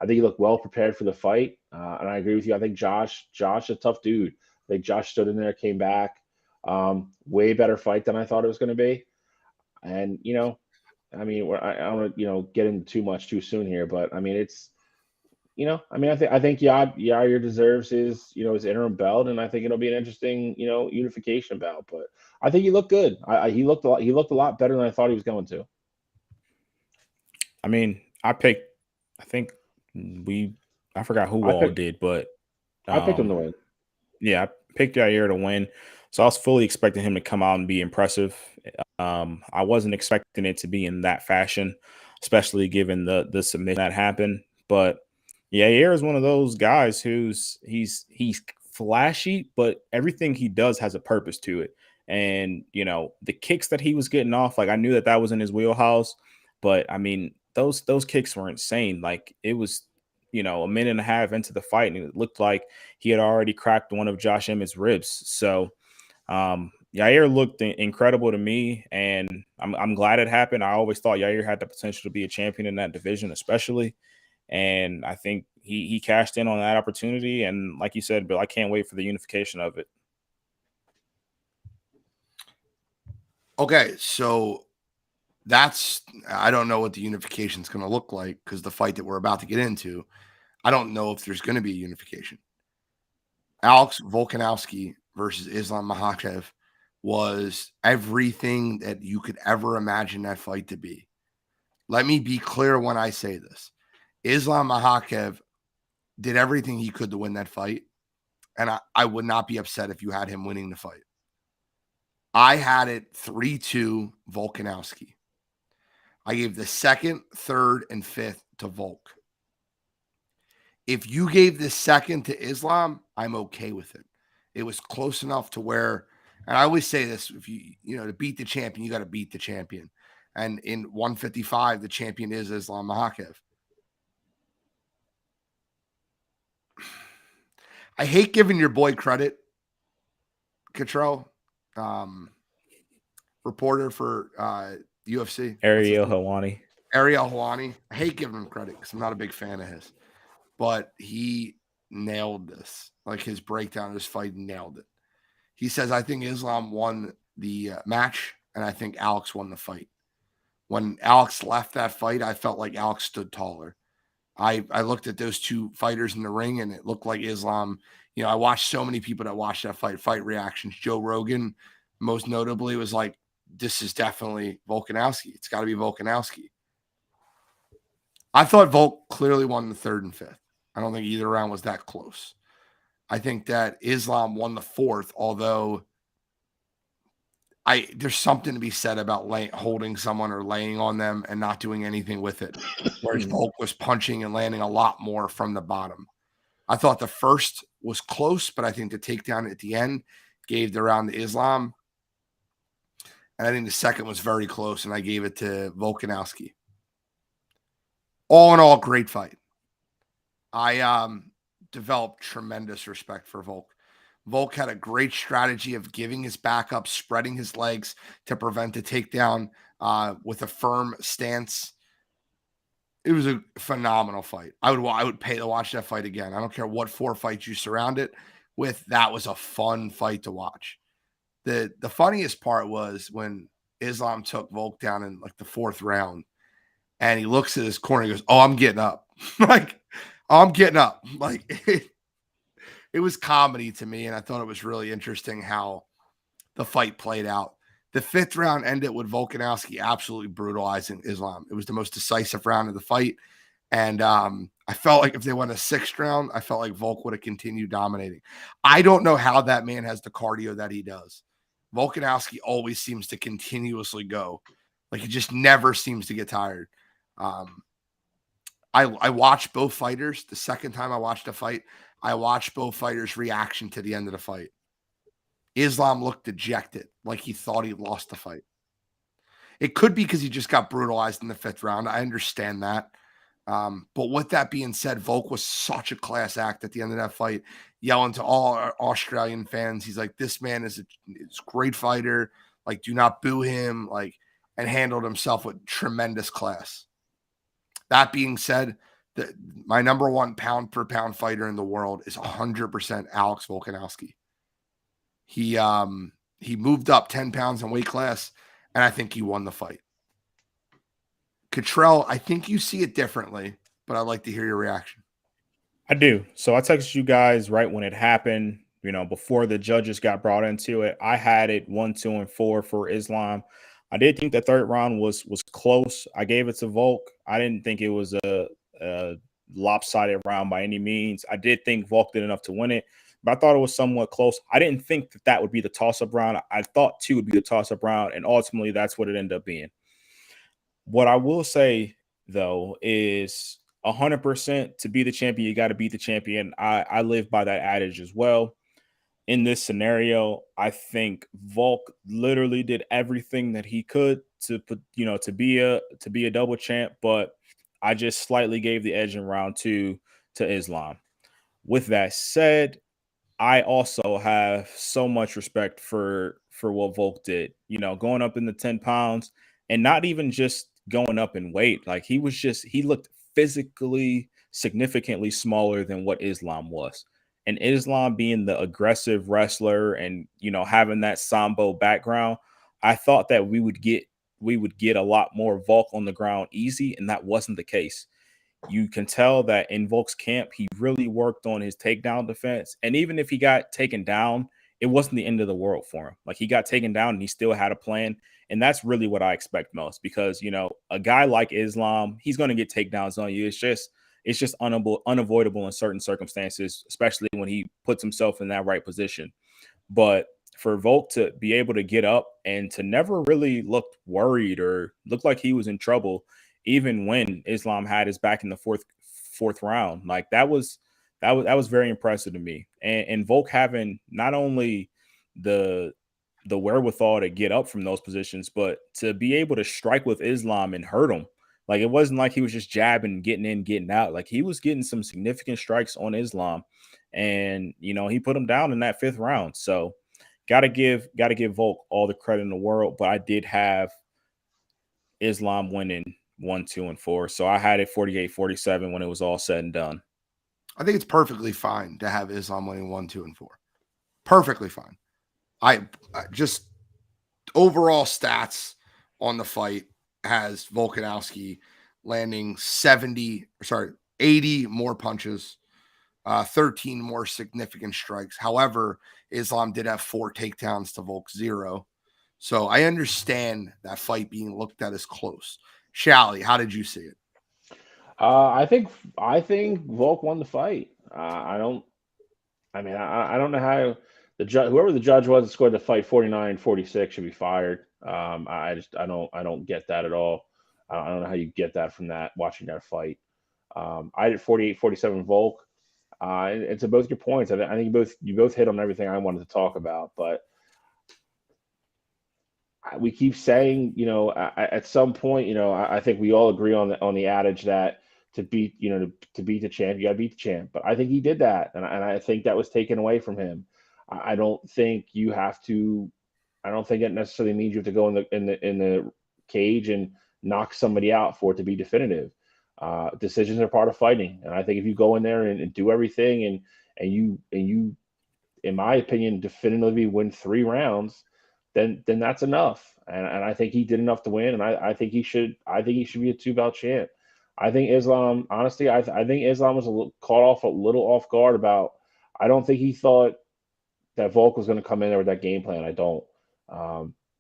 think he looked well prepared for the fight. And I agree with you. I think Josh, a tough dude. I think Josh stood in there, came back. Way better fight than I thought it was going to be. And, I mean, I don't want to, get into too much too soon here, but I mean, it's, I think Yair deserves his interim belt, and I think it'll be an interesting, unification bout. But I think he looked good. He looked a lot better than I thought he was going to. I mean, I forgot who all did, but I picked him to win. Yeah, I picked Yair to win. So I was fully expecting him to come out and be impressive. I wasn't expecting it to be in that fashion, especially given the submission that happened. But Yair is one of those guys he's flashy, but everything he does has a purpose to it. And, the kicks that he was getting off, like I knew that was in his wheelhouse, but I mean, those kicks were insane. Like it was, a minute and a half into the fight, and it looked like he had already cracked one of Josh Emmett's ribs. So Yair looked incredible to me, and I'm glad it happened. I always thought Yair had the potential to be a champion in that division, especially. And I think he cashed in on that opportunity. And like you said, Bill, I can't wait for the unification of it. Okay, so I don't know what the unification is going to look like because the fight that we're about to get into, I don't know if there's going to be a unification. Alex Volkanovski versus Islam Makhachev was everything that you could ever imagine that fight to be. Let me be clear when I say this. Islam Makhachev did everything he could to win that fight, and I would not be upset if you had him winning the fight. I had it 3-2 Volkanovski. I gave the second, third, and fifth to Volk. If you gave the second to Islam, I'm okay with it. It was close enough to where, and I always say this, if to beat the champion, you got to beat the champion. And in 155, the champion is Islam Makhachev. I hate giving your boy credit, Cottrell, reporter for UFC. Ariel Helwani. Ariel Helwani. I hate giving him credit because I'm not a big fan of his. But he nailed this. Like his breakdown of his fight, nailed it. He says, I think Islam won the match, and I think Alex won the fight. When Alex left that fight, I felt like Alex stood taller. I looked at those two fighters in the ring, and it looked like Islam. I watched so many people that watched that fight reactions. Joe Rogan, most notably, was like, this is definitely Volkanovski. It's got to be Volkanovski. I thought Volk clearly won the third and fifth. I don't think either round was that close. I think that Islam won the fourth, although there's something to be said about holding someone or laying on them and not doing anything with it. Whereas Volk was punching and landing a lot more from the bottom. I thought the first was close, but I think the takedown at the end gave the round to Islam. And I think the second was very close, and I gave it to Volkanovski. All in all, great fight. I developed tremendous respect for Volk. Volk had a great strategy of giving his back up, spreading his legs to prevent the takedown with a firm stance. It was a phenomenal fight. I would pay to watch that fight again. I don't care what 4 fights you surround it with. That was a fun fight to watch. The funniest part was when Islam took Volk down in like the 4th round, and he looks at his corner and goes, "Oh, I'm getting up." Like, I'm getting up. Like, it was comedy to me, and I thought it was really interesting how the fight played out. The 5th round ended with Volkanovski absolutely brutalizing Islam. It was the most decisive round of the fight, and I felt like if they went a 6th round, I felt like Volk would have continued dominating. I don't know how that man has the cardio that he does. Volkanovski always seems to continuously go. Like, he just never seems to get tired. I watched both fighters. The second time I watched a fight, I watched both fighters' reaction to the end of the fight. Islam looked dejected, like he thought he lost the fight. It could be because he just got brutalized in the 5th round. I understand that. But with that being said, Volk was such a class act at the end of that fight, yelling to all our Australian fans. He's like, this man is a great fighter. Like, do not boo him. Like, and handled himself with tremendous class. That being said, my number 1 pound per pound fighter in the world is 100% Alex Volkanovski. He moved up 10 pounds in weight class, and I think he won the fight. Cottrell, I think you see it differently, but I'd like to hear your reaction. I do. So I texted you guys right when it happened, before the judges got brought into it. I had it 1, 2, and 4 for Islam. I did think the 3rd round was close. I gave it to Volk. I didn't think it was a lopsided round by any means. I did think Volk did enough to win it, but I thought it was somewhat close. I didn't think that would be the toss-up round. I thought 2 would be the toss-up round, and ultimately that's what it ended up being. What I will say, though, is 100% to be the champion, you got to beat the champion. I live by that adage as well. In this scenario, I think Volk literally did everything that he could to be a double champ, but I just slightly gave the edge in round 2 to Islam. With that said, I also have so much respect for what Volk did. You know, going up in the 10 pounds and not even just going up in weight. Like he looked physically significantly smaller than what Islam was. And Islam being the aggressive wrestler and having that sambo background, I thought that we would get a lot more Volk on the ground easy, and that wasn't the case. You can tell that in Volk's camp, he really worked on his takedown defense. And even if he got taken down, it wasn't the end of the world for him. Like, he got taken down and he still had a plan. And that's really what I expect most because, a guy like Islam, he's going to get takedowns on you. It's just unavoidable in certain circumstances, especially when he puts himself in that right position. But for Volk to be able to get up and to never really look worried or look like he was in trouble, even when Islam had his back in the fourth round, like that was very impressive to me. And Volk having not only the wherewithal to get up from those positions, but to be able to strike with Islam and hurt him. Like, it wasn't like he was just jabbing, getting in, getting out. Like, he was getting some significant strikes on Islam, and he put him down in that 5th round. So gotta give Volk all the credit in the world. But I did have Islam winning 1, 2, and 4. So I had it 48-47 when it was all said and done. I think it's perfectly fine to have Islam winning 1, 2, and 4. Perfectly fine. I just overall stats on the fight has Volkanovski landing 80 more punches, 13 more significant strikes. However, Islam did have 4 takedowns to Volk's 0. So I understand that fight being looked at as close. Shally, how did you see it? I think Volk won the fight. I don't know how the judge, whoever the judge was that scored the fight 49-46 should be fired. I don't get that at all. I don't know how you get that from watching that fight. I did 48-47 Volk. And to both your points, I think you both hit on everything I wanted to talk about. But we keep saying, at some point, I think we all agree on the adage that to beat the champ, you got to beat the champ. But I think he did that, and I think that was taken away from him. I don't think you have to. I don't think it necessarily means you have to go in the cage and knock somebody out for it to be definitive. Decisions are part of fighting, and I think if you go in there and do everything and you, in my opinion, definitively win 3 rounds, then that's enough. And I think he did enough to win, and I think he should be a 2-belt champ. I think Islam, honestly, I think Islam was caught a little off guard about. I don't think he thought that Volk was going to come in there with that game plan. I don't.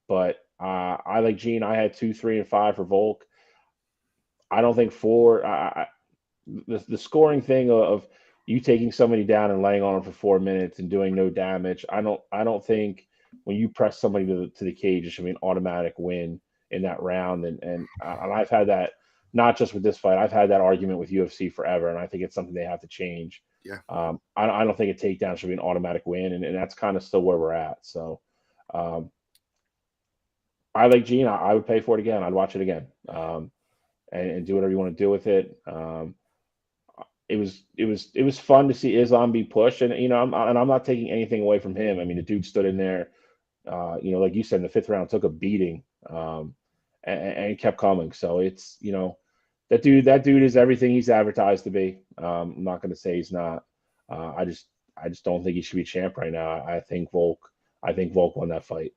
But I like Gene. I had 2, 3, and 5 for Volk. I don't think 4. The scoring thing of you taking somebody down and laying on them for 4 minutes and doing no damage. I don't think when you press somebody to the cage, it should be an automatic win in that round. And I've had that. Not just with this fight, I've had that argument with UFC forever, and I think it's something they have to change. Yeah. I don't think a takedown should be an automatic win, and that's kind of still where we're at. So, I like Gene. I would pay for it again. I'd watch it again, and do whatever you want to do with it. It was fun to see Islam be pushed, and I'm not taking anything away from him. I mean, the dude stood in there, like you said, in the 5th round, took a beating, and kept coming. So it's that dude is everything he's advertised to be. I'm not going to say he's not. I just don't think he should be champ right now. I think Volk won that fight.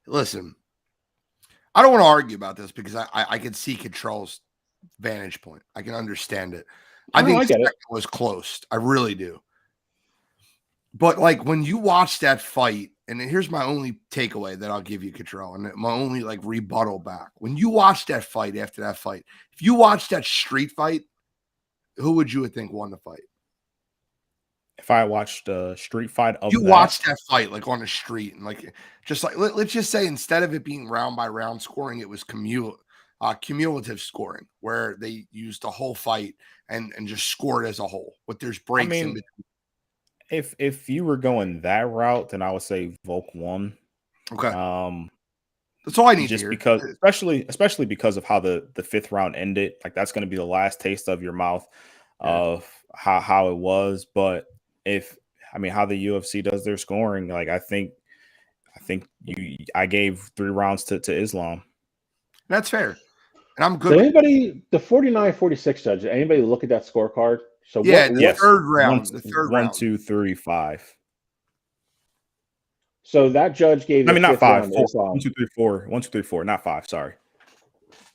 Listen, I don't want to argue about this because I can see Control's vantage point. I can understand it. I think it was close. I really do. But like when you watch that fight, and here's my only takeaway that I'll give you, Control, and my only rebuttal back. When you watch that fight after that fight, if you watch that street fight, who would you think won the fight? If I watched a street fight of you watched that fight on the street and let's just say instead of it being round by round scoring, it was cumulative scoring where they used the whole fight and just scored as a whole. But there's breaks in between. If you were going that route, then I would say Volk won. Okay. That's all I need just to hear. Because especially because of how the 5th round ended. Like, that's going to be the last taste of your mouth of how it was. But if how the UFC does their scoring. Like I think I gave 3 rounds to Islam. That's fair. And I'm good. Did anybody, the 49-46 judge, did anybody look at that scorecard? So Yeah, what? the Yes. third round. One, The third one, round. 2, 3, 5. So that judge gave the not fifth 5. round to 4. Islam. 1, 2, 3, 4. 1, 2, 3, 4. Not 5. Sorry.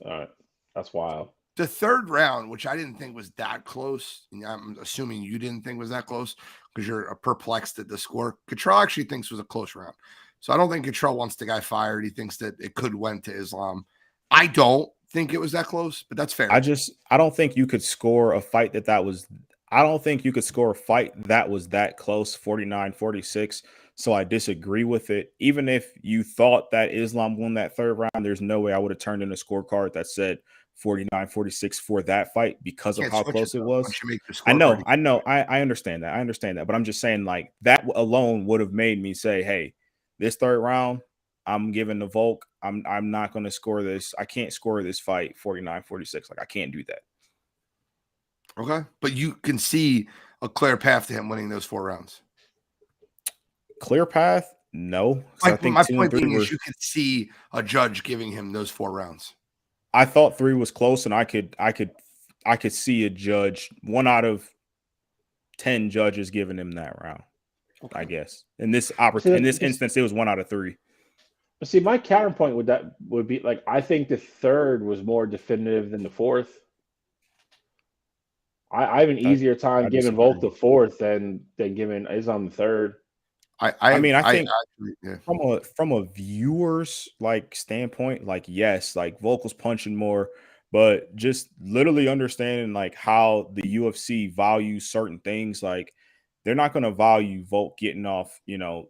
All right, that's wild. The third round, which I didn't think was that close, and I'm assuming you didn't think was that close because you're perplexed at the score. Cottrell actually thinks was a close round. So I don't think Cottrell wants the guy fired. He thinks that it could went to Islam. I don't think it was that close, but that's fair. I don't think you could score a fight that was that close, 49-46. So I disagree with it. Even if you thought that Islam won that third round, there's no way I would have turned in a scorecard that said 49-46 for that fight because of how close it was. I understand that. But I'm just saying, like, that alone would have made me say, hey, this third round, I'm giving the Volk. I'm not going to score this. I can't score this fight 49-46. Like, I can't do that. Okay. But you can see a clear path to him winning those 4 rounds. Clear path? No. My point being is you could see a judge giving him those 4 rounds. I thought 3 was close, and I could see a judge, 1 out of 10 judges giving him that round. Okay. I guess in this instance, it was 1 out of 3. But see, my counterpoint would be like, I think the third was more definitive than the fourth. I have an easier time giving Volk the fourth than giving Islam the third. I think from a viewer's like standpoint, like, yes, like Volk was punching more, but just literally understanding like how the UFC values certain things, like they're not going to value Volk getting off,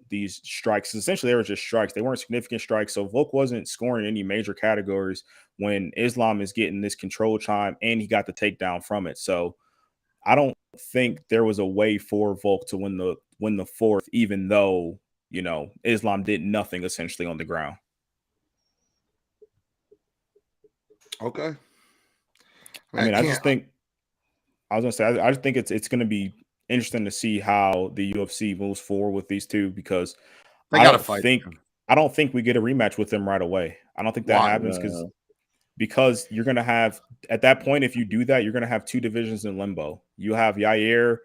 these strikes. Essentially, they were just strikes. They weren't significant strikes. So Volk wasn't scoring any major categories when Islam is getting this control time and he got the takedown from it. So I don't think there was a way for Volk to win the fourth, even though, Islam did nothing essentially on the ground. Okay. I just think it's going to be interesting to see how the UFC moves forward with these two, because I don't think we get a rematch with them right away. I don't think that happens because you're going to have, at that point, if you do that, you're going to have 2 divisions in limbo. You have Yair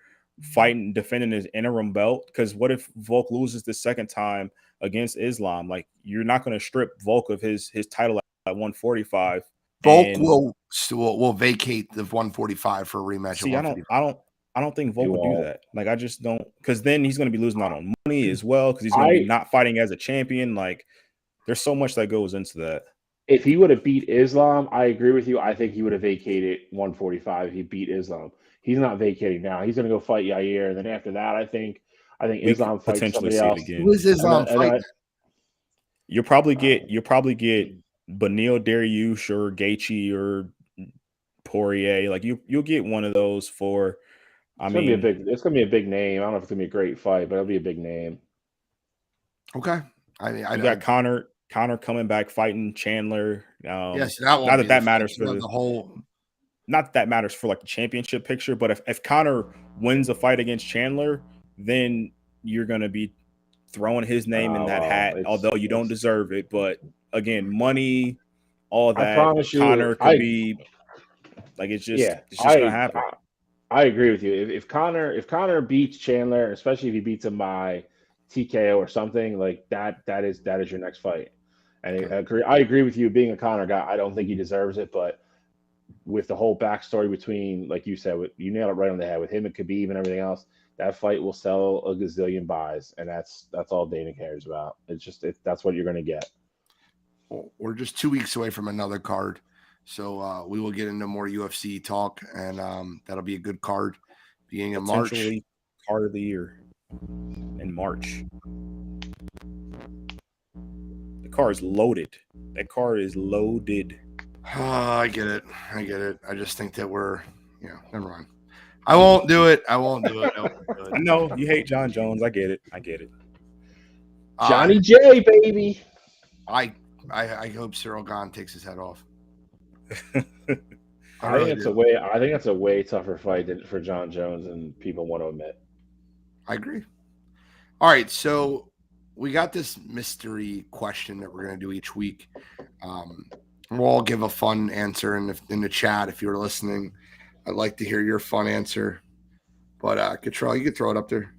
fighting, defending his interim belt, because what if Volk loses the second time against Islam? Like, you're not going to strip Volk of his title at 145. Volk will vacate the 145 for a rematch. See, I don't think Volk will do that. Like, I just don't, because then he's going to be losing out on money as well, because he's going to be not fighting as a champion. Like, there's so much that goes into that. If he would have beat Islam, I agree with you. I think he would have vacated 145 if he beat Islam. He's not vacating now. He's going to go fight Yair, and then after that, I think Islam fights somebody else. Who is Islam fighting? You'll probably get Beneil Dariush or Gaethje or Poirier. Like, you'll get one of those for. It's gonna be a big name. I don't know if it's gonna be a great fight, but it'll be a big name. Okay. I got Connor coming back fighting Chandler. Yes, that matters for the whole. Not that matters for like the championship picture, but if Connor wins a fight against Chandler, then you're gonna be throwing his name in that hat, although you don't deserve it. But again, money, all that. I promise you, Connor could be like, it's just gonna happen. I agree with you. If Connor beats Chandler, especially if he beats him by TKO or something like that, that is your next fight. And I agree with you. Being a Connor guy, I don't think he deserves it, but with the whole backstory between, like you said, you nailed it right on the head with him and Khabib and everything else, that fight will sell a gazillion buys, and that's all Dana cares about. That's what you're going to get. Well, we're just 2 weeks away from another card, so we will get into more UFC talk, and that'll be a good card beginning of March. Card of the year in March. The car is loaded. That car is loaded. I get it. I just think that we're, never mind. I won't do it. I know you hate John Jones. I get it. Johnny J, baby. I hope Cyril Gahn takes his head off. I think it's a way tougher fight for John Jones than people want to admit. I agree. All right, so we got this mystery question that we're going to do each week. We'll all give a fun answer in the chat if you're listening. I'd like to hear your fun answer. But Cottrell, you can throw it up there.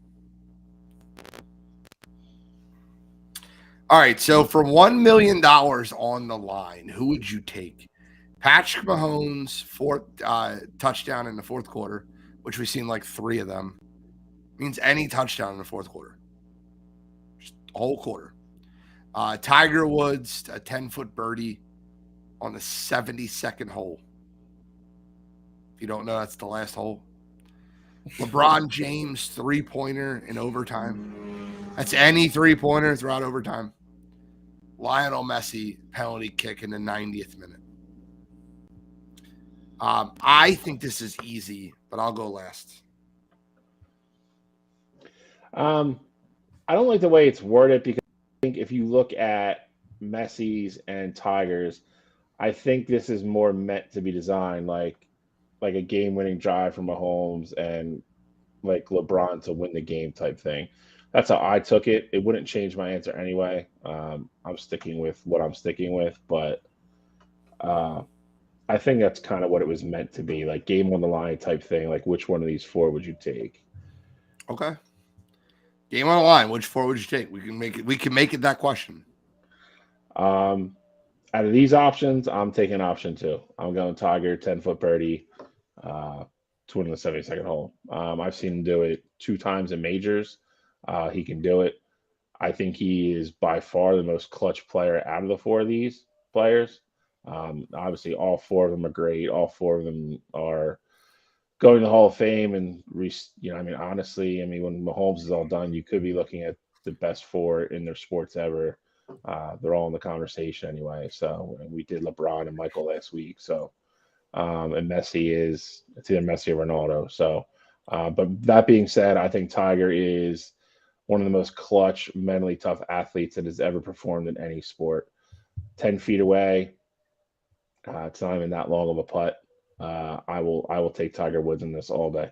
All right, so for $1 million on the line, who would you take? Patrick Mahomes' fourth touchdown in the fourth quarter, which we've seen like 3 of them, means any touchdown in the fourth quarter, just a whole quarter. Tiger Woods, a 10-foot birdie on the 72nd hole. If you don't know, that's the last hole. LeBron James, 3-pointer in overtime. That's any 3-pointer throughout overtime. Lionel Messi, penalty kick in the 90th minute. I think this is easy, but I'll go last. I don't like the way it's worded because I think if you look at Messi's and Tiger's, I think this is more meant to be designed like a game-winning drive from Mahomes and like LeBron to win the game type thing. That's how I took it. It wouldn't change my answer anyway. I'm sticking with what I'm sticking with, but I think that's kind of what it was meant to be, like game on the line type thing. Like, which one of these 4 would you take? Okay. Game on the line. Which 4 would you take? We can make it that question. Out of these options, I'm taking option 2. I'm going Tiger, 10-foot birdie, to win the 72nd hole. I've seen him do it 2 times in majors. He can do it. I think he is by far the most clutch player out of the 4 of these players. Obviously, all 4 of them are great. All 4 of them are going to the Hall of Fame. And, honestly, when Mahomes is all done, you could be looking at the best 4 in their sports ever. They're all in the conversation anyway. So we did LeBron and Michael last week. So, and Messi it's either Messi or Ronaldo. So, but that being said, I think Tiger is one of the most clutch, mentally tough athletes that has ever performed in any sport. 10 feet away, it's not even that long of a putt. I will take Tiger Woods in this all day,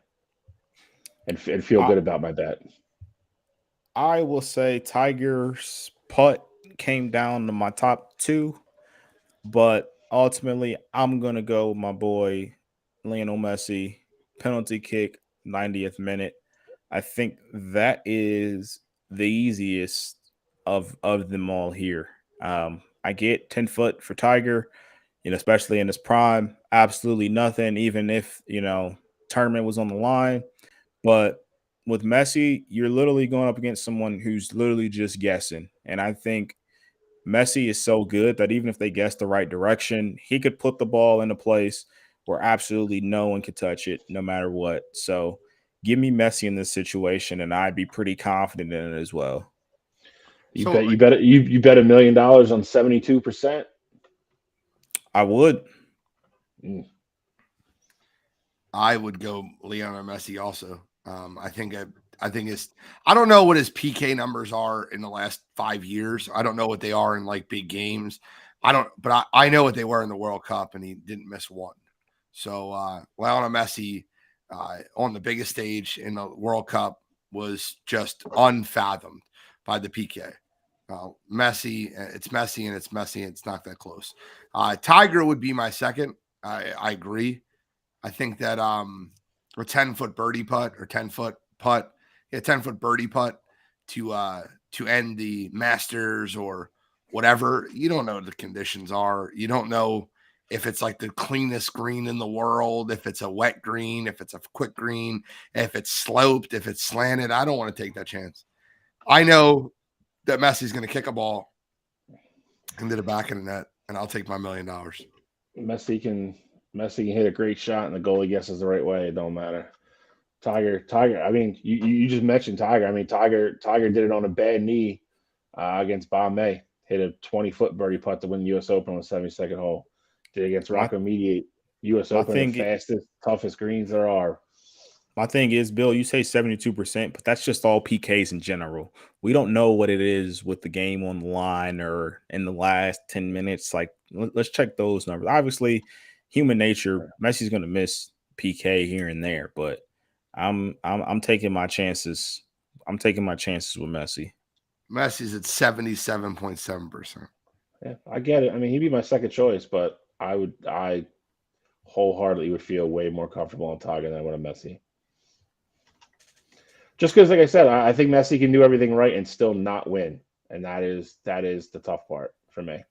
and feel good about my bet. I will say Tiger's putt came down to my top 2, but ultimately I'm gonna go with my boy Lionel Messi, penalty kick, 90th minute. I think that is the easiest of them all here. I get 10 foot for Tiger, especially in his prime, absolutely nothing, even if, tournament was on the line. But with Messi, you're literally going up against someone who's literally just guessing. And I think Messi is so good that even if they guess the right direction, he could put the ball in a place where absolutely no one could touch it, no matter what. So give me Messi in this situation, and I'd be pretty confident in it as well. You bet $1 million on 72%. I would. I would go Lionel Messi also. I think I don't know what his PK numbers are in the last 5 years. I don't know what they are in like big games. But I know what they were in the World Cup, and he didn't miss one. So Lionel Messi on the biggest stage in the World Cup was just unfathomed by the PK. Messi, it's Messi, and it's Messi. It's not that close. Tiger would be my second. I agree. I think that a 10-foot birdie putt or 10-foot putt, 10-foot birdie putt to end the Masters or whatever. You don't know what the conditions are. You don't know if it's like the cleanest green in the world, if it's a wet green, if it's a quick green, if it's sloped, if it's slanted. I don't want to take that chance. I know that Messi's going to kick a ball into the back of the net, and I'll take my $1 million. Messi can hit a great shot, and the goalie guesses the right way. It don't matter. Tiger. I mean, you just mentioned Tiger. I mean, Tiger did it on a bad knee against Bob May. Hit a 20-foot birdie putt to win the U.S. Open on the 72nd hole. Did it against Rocco Mediate. U.S. Open, the fastest, toughest greens there are. My thing is, Bill, you say 72%, but that's just all PKs in general. We don't know what it is with the game on the line or in the last 10 minutes. Like, let's check those numbers. Obviously, human nature, Messi's going to miss PK here and there, but I'm taking my chances I'm taking my chances with Messi. Messi's at 77.7%. Yeah, I get it. I mean, he'd be my second choice, but I wholeheartedly would feel way more comfortable on Tiger than I would on Messi. Just because, like I said, I think Messi can do everything right and still not win, and that is the tough part for me.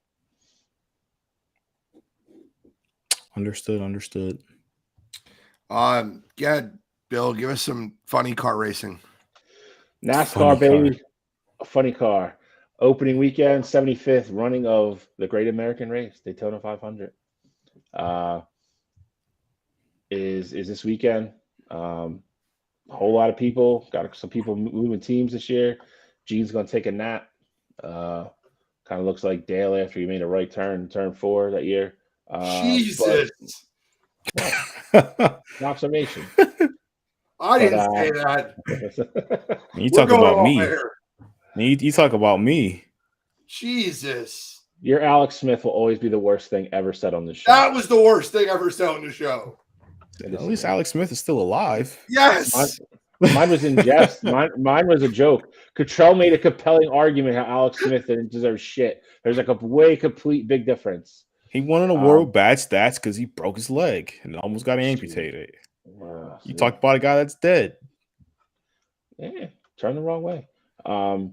Understood. Yeah, Bill, give us some funny car racing. NASCAR, baby. A funny car. Opening weekend, 75th running of the Great American Race, Daytona 500. Is this weekend. A whole lot of people. Got some people moving teams this year. Gene's going to take a nap. Kind of looks like Dale after he made a right turn 4 that year. Jesus. An observation. I didn't say that. You talk about me. There. You talk about me. Jesus. Your Alex Smith will always be the worst thing ever said on the show. That was the worst thing ever said on the show. At least Alex Smith is still alive. Yes. Mine was in jest. Mine was a joke. Cottrell made a compelling argument how Alex Smith didn't deserve shit. There's like a complete big difference. He won an award with bad stats because he broke his leg and almost got amputated. You talk about a guy that's dead. Yeah, turn the wrong way. No.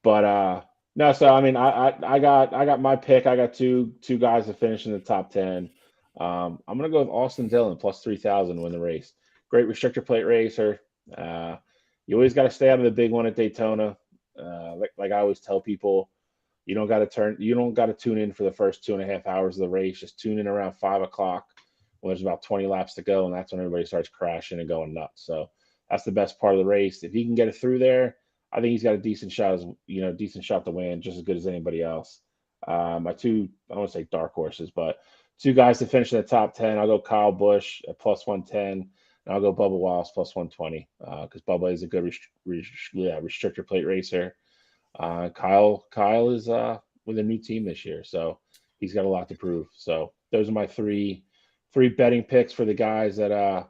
So I mean, I got my pick. I got two guys to finish in the top 10. I'm gonna go with Austin Dillon plus 3,000 to win the race. Great restrictor plate racer. You always got to stay out of the big one at Daytona. Like I always tell people, you don't got to tune in for the first 2.5 hours of the race. Just tune in around 5 o'clock when there's about 20 laps to go, and that's when everybody starts crashing and going nuts. So that's the best part of the race. If he can get it through there, I think he's got a decent shot to win, just as good as anybody else. My two, I don't want to say dark horses, but two guys to finish in the top 10. I'll go Kyle Busch at plus 110, and I'll go Bubba Wallace plus 120 because Bubba is a good restrictor plate racer. Kyle is with a new team this year, so he's got a lot to prove. So those are my three betting picks for the guys that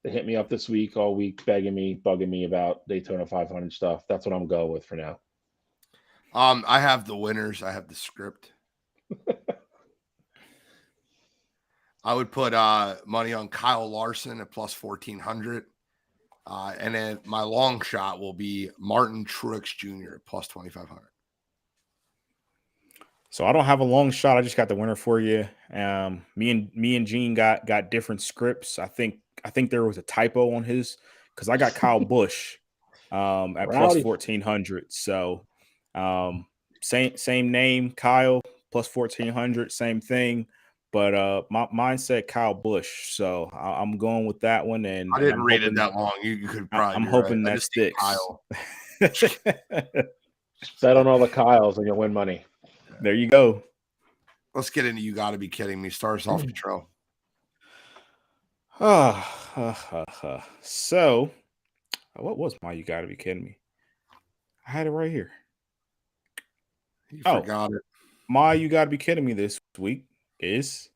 hit me up this week, all week, bugging me about Daytona 500 stuff. That's what I'm going with for now. I have the winners. I have the script. I would put money on Kyle Larson at plus 1,400. And then my long shot will be Martin Truex Jr. at plus 2,500. So I don't have a long shot. I just got the winner for you. Me and Gene got different scripts. I think there was a typo on his because I got Kyle Busch at plus 1,400. So same name, Kyle plus 1,400, same thing. But mine said Kyle Busch, so I'm going with that one. And I didn't read it that long. You could probably. I'm hoping that sticks. Kyle. Bet on all the Kyles and you'll win money. There you go. Let's get into You Gotta Be Kidding Me. Start us off, Control. So, what was my You Gotta Be Kidding Me? I had it right here. You forgot it. My You Gotta Be Kidding Me this week is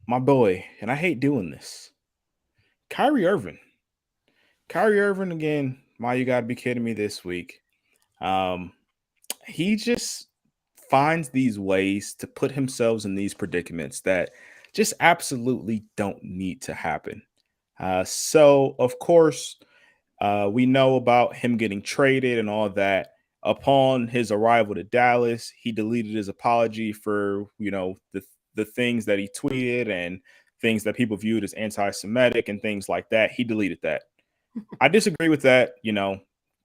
my boy, and I hate doing this, Kyrie Irving. Kyrie Irving again. My You Gotta Be Kidding Me this week. He just finds these ways to put himself in these predicaments that just absolutely don't need to happen. So of course, we know about him getting traded and all that. Upon his arrival to Dallas, he deleted his apology for, the things that he tweeted and things that people viewed as anti-Semitic and things like that. He deleted that. I disagree with that,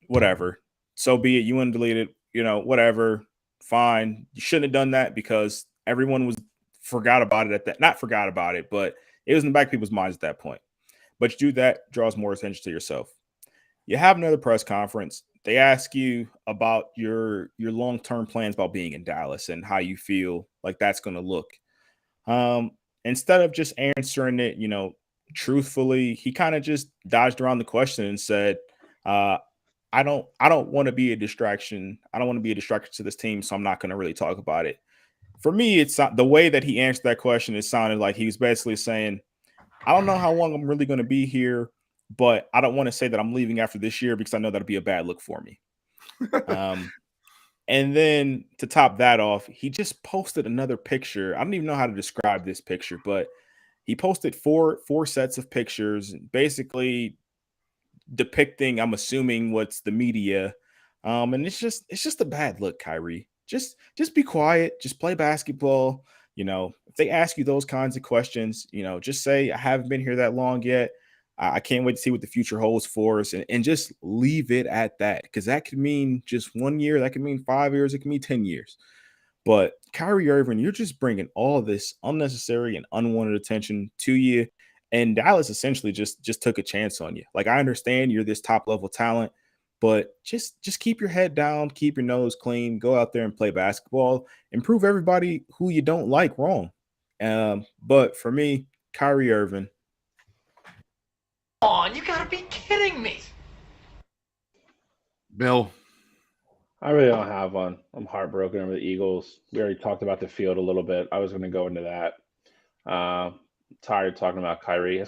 whatever. So be it. You want to delete it, whatever. Fine. You shouldn't have done that because everyone forgot about it not forgot about it, but it was in the back of people's minds at that point. But you do that, draws more attention to yourself. You have another press conference. They ask you about your long-term plans about being in Dallas and how you feel like that's going to look. Instead of just answering it, truthfully, he kind of just dodged around the question and said, I don't want to be a distraction. I don't want to be a distraction to this team, so I'm not going to really talk about it. For me, it's the way that he answered that question. It sounded like he was basically saying, I don't know how long I'm really going to be here. but I don't want to say that I'm leaving after this year because I know that'll be a bad look for me. And then to top that off, he just posted another picture. I don't even know how to describe this picture, but he posted four sets of pictures, basically depicting, I'm assuming, what's the media. And it's just a bad look, Kyrie. Just be quiet, just play basketball. If they ask you those kinds of questions, just say, I haven't been here that long yet. I can't wait to see what the future holds for us, and just leave it at that, because that could mean just 1 year, that could mean 5 years, it could mean 10 years. But Kyrie Irving, you're just bringing all this unnecessary and unwanted attention to you, and Dallas essentially just took a chance on you. Like, I understand you're this top level talent, but just keep your head down, keep your nose clean, go out there and play basketball, and prove everybody who you don't like wrong. But for me, Kyrie Irving. Come on, you gotta be kidding me. Bill. I really don't have one. I'm heartbroken over the Eagles. We already talked about the field a little bit. I was going to go into that. Tired of talking about Kyrie.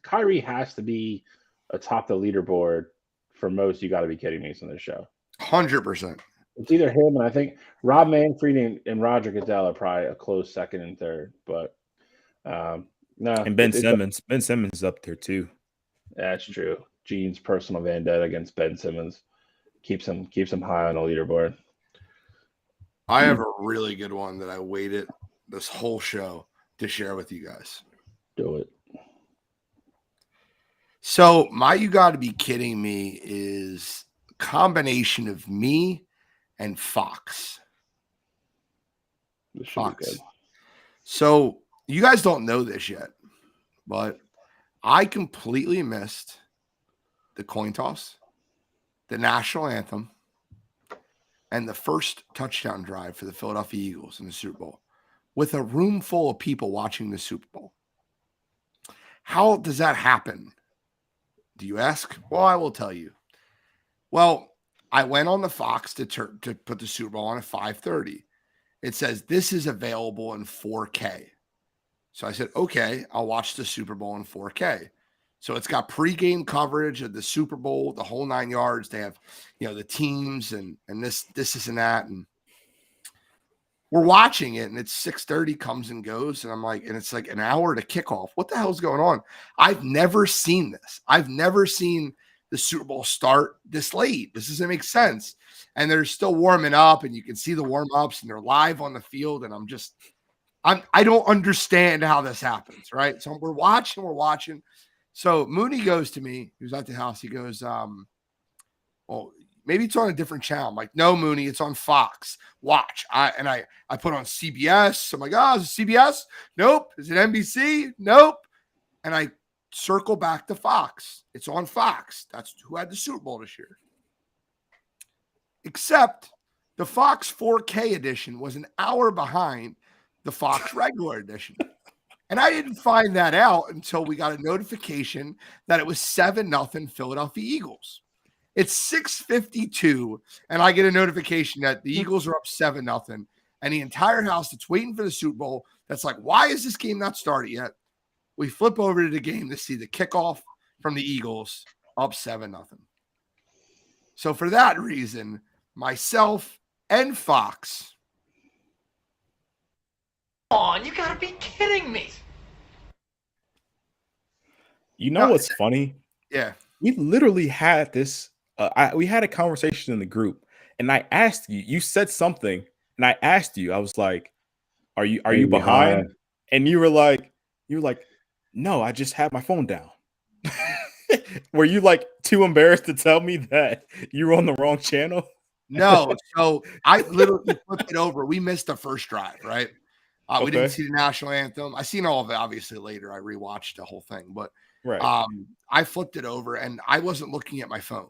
Kyrie has to be atop the leaderboard for most. You got to be kidding me on this show. 100%. It's either him, and I think Rob Manfred and Roger Goodell are probably a close second and third. But no. And Ben Simmons. Ben Simmons is up there too. That's true. Gene's personal vendetta against Ben Simmons keeps him high on the leaderboard. I have a really good one that I waited this whole show to share with you guys. Do it. So my you got to be kidding me is a combination of me and Fox. This should Fox. be good. So you guys don't know this yet, but I completely missed the coin toss, the national anthem, and the first touchdown drive for the Philadelphia Eagles in the Super Bowl with a room full of people watching the Super Bowl. How does that happen? Do you ask? Well, I will tell you. Well, I went on the Fox to put the Super Bowl on at 5:30. It says this is available in 4K. So I said, okay, I'll watch the Super Bowl in 4K. So it's got pregame coverage of the Super Bowl, the whole 9 yards. They have, the teams and this and that. And we're watching it, and it's 6:30 comes and goes. And I'm like, and it's like an hour to kickoff. What the hell's going on? I've never seen this. I've never seen the Super Bowl start this late. This doesn't make sense. And they're still warming up, and you can see the warm-ups, and they're live on the field. And I don't understand how this happens, right? So we're watching. So Mooney goes to me, who's at the house. He goes, well, maybe it's on a different channel. I'm like, no, Mooney, it's on Fox. Watch. I put on CBS. I'm like, oh, is it CBS? Nope. Is it NBC? Nope. And I circle back to Fox. It's on Fox. That's who had the Super Bowl this year. Except the Fox 4K edition was an hour behind the Fox regular edition. And I didn't find that out until we got a notification that it was 7-0 Philadelphia Eagles. It's 6:52, and I get a notification that the Eagles are up 7-0, and the entire house that's waiting for the Super Bowl, that's like, why is this game not started yet? We flip over to the game to see the kickoff from the Eagles up 7-0. So for that reason, myself and Fox. Come on, you gotta be kidding me. You know what's funny? Yeah. We literally had this. We had a conversation in the group, and I asked you. You said something, and I asked you. I was like, "Are you behind?" And you were like, "No, I just had my phone down." Were you like too embarrassed to tell me that you were on the wrong channel? No. So I literally flipped it over. We missed the first drive, right? We didn't see the national anthem. I seen all of it obviously later. I rewatched the whole thing, but right. I flipped it over and I wasn't looking at my phone.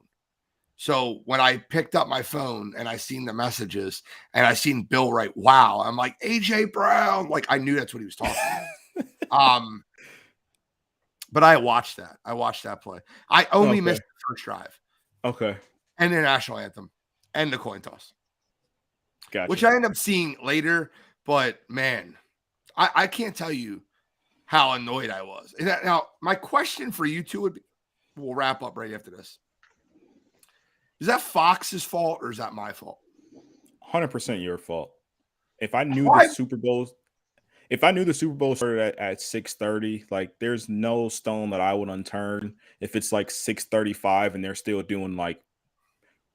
So when I picked up my phone and I seen the messages and I seen Bill write, wow, I'm like, AJ Brown. Like I knew that's what he was talking about. But I watched that. I watched that play. I only missed the first drive. Okay. And the national anthem and the coin toss. Gotcha. Which I end up seeing later. But man, I can't tell you how annoyed I was. And now, my question for you two would be, We'll wrap up right after this. Is that Fox's fault or is that my fault? 100% your fault. If I knew Why? the Super Bowl started at 6:30, like there's no stone that I would unturn if it's like 6:35 and they're still doing like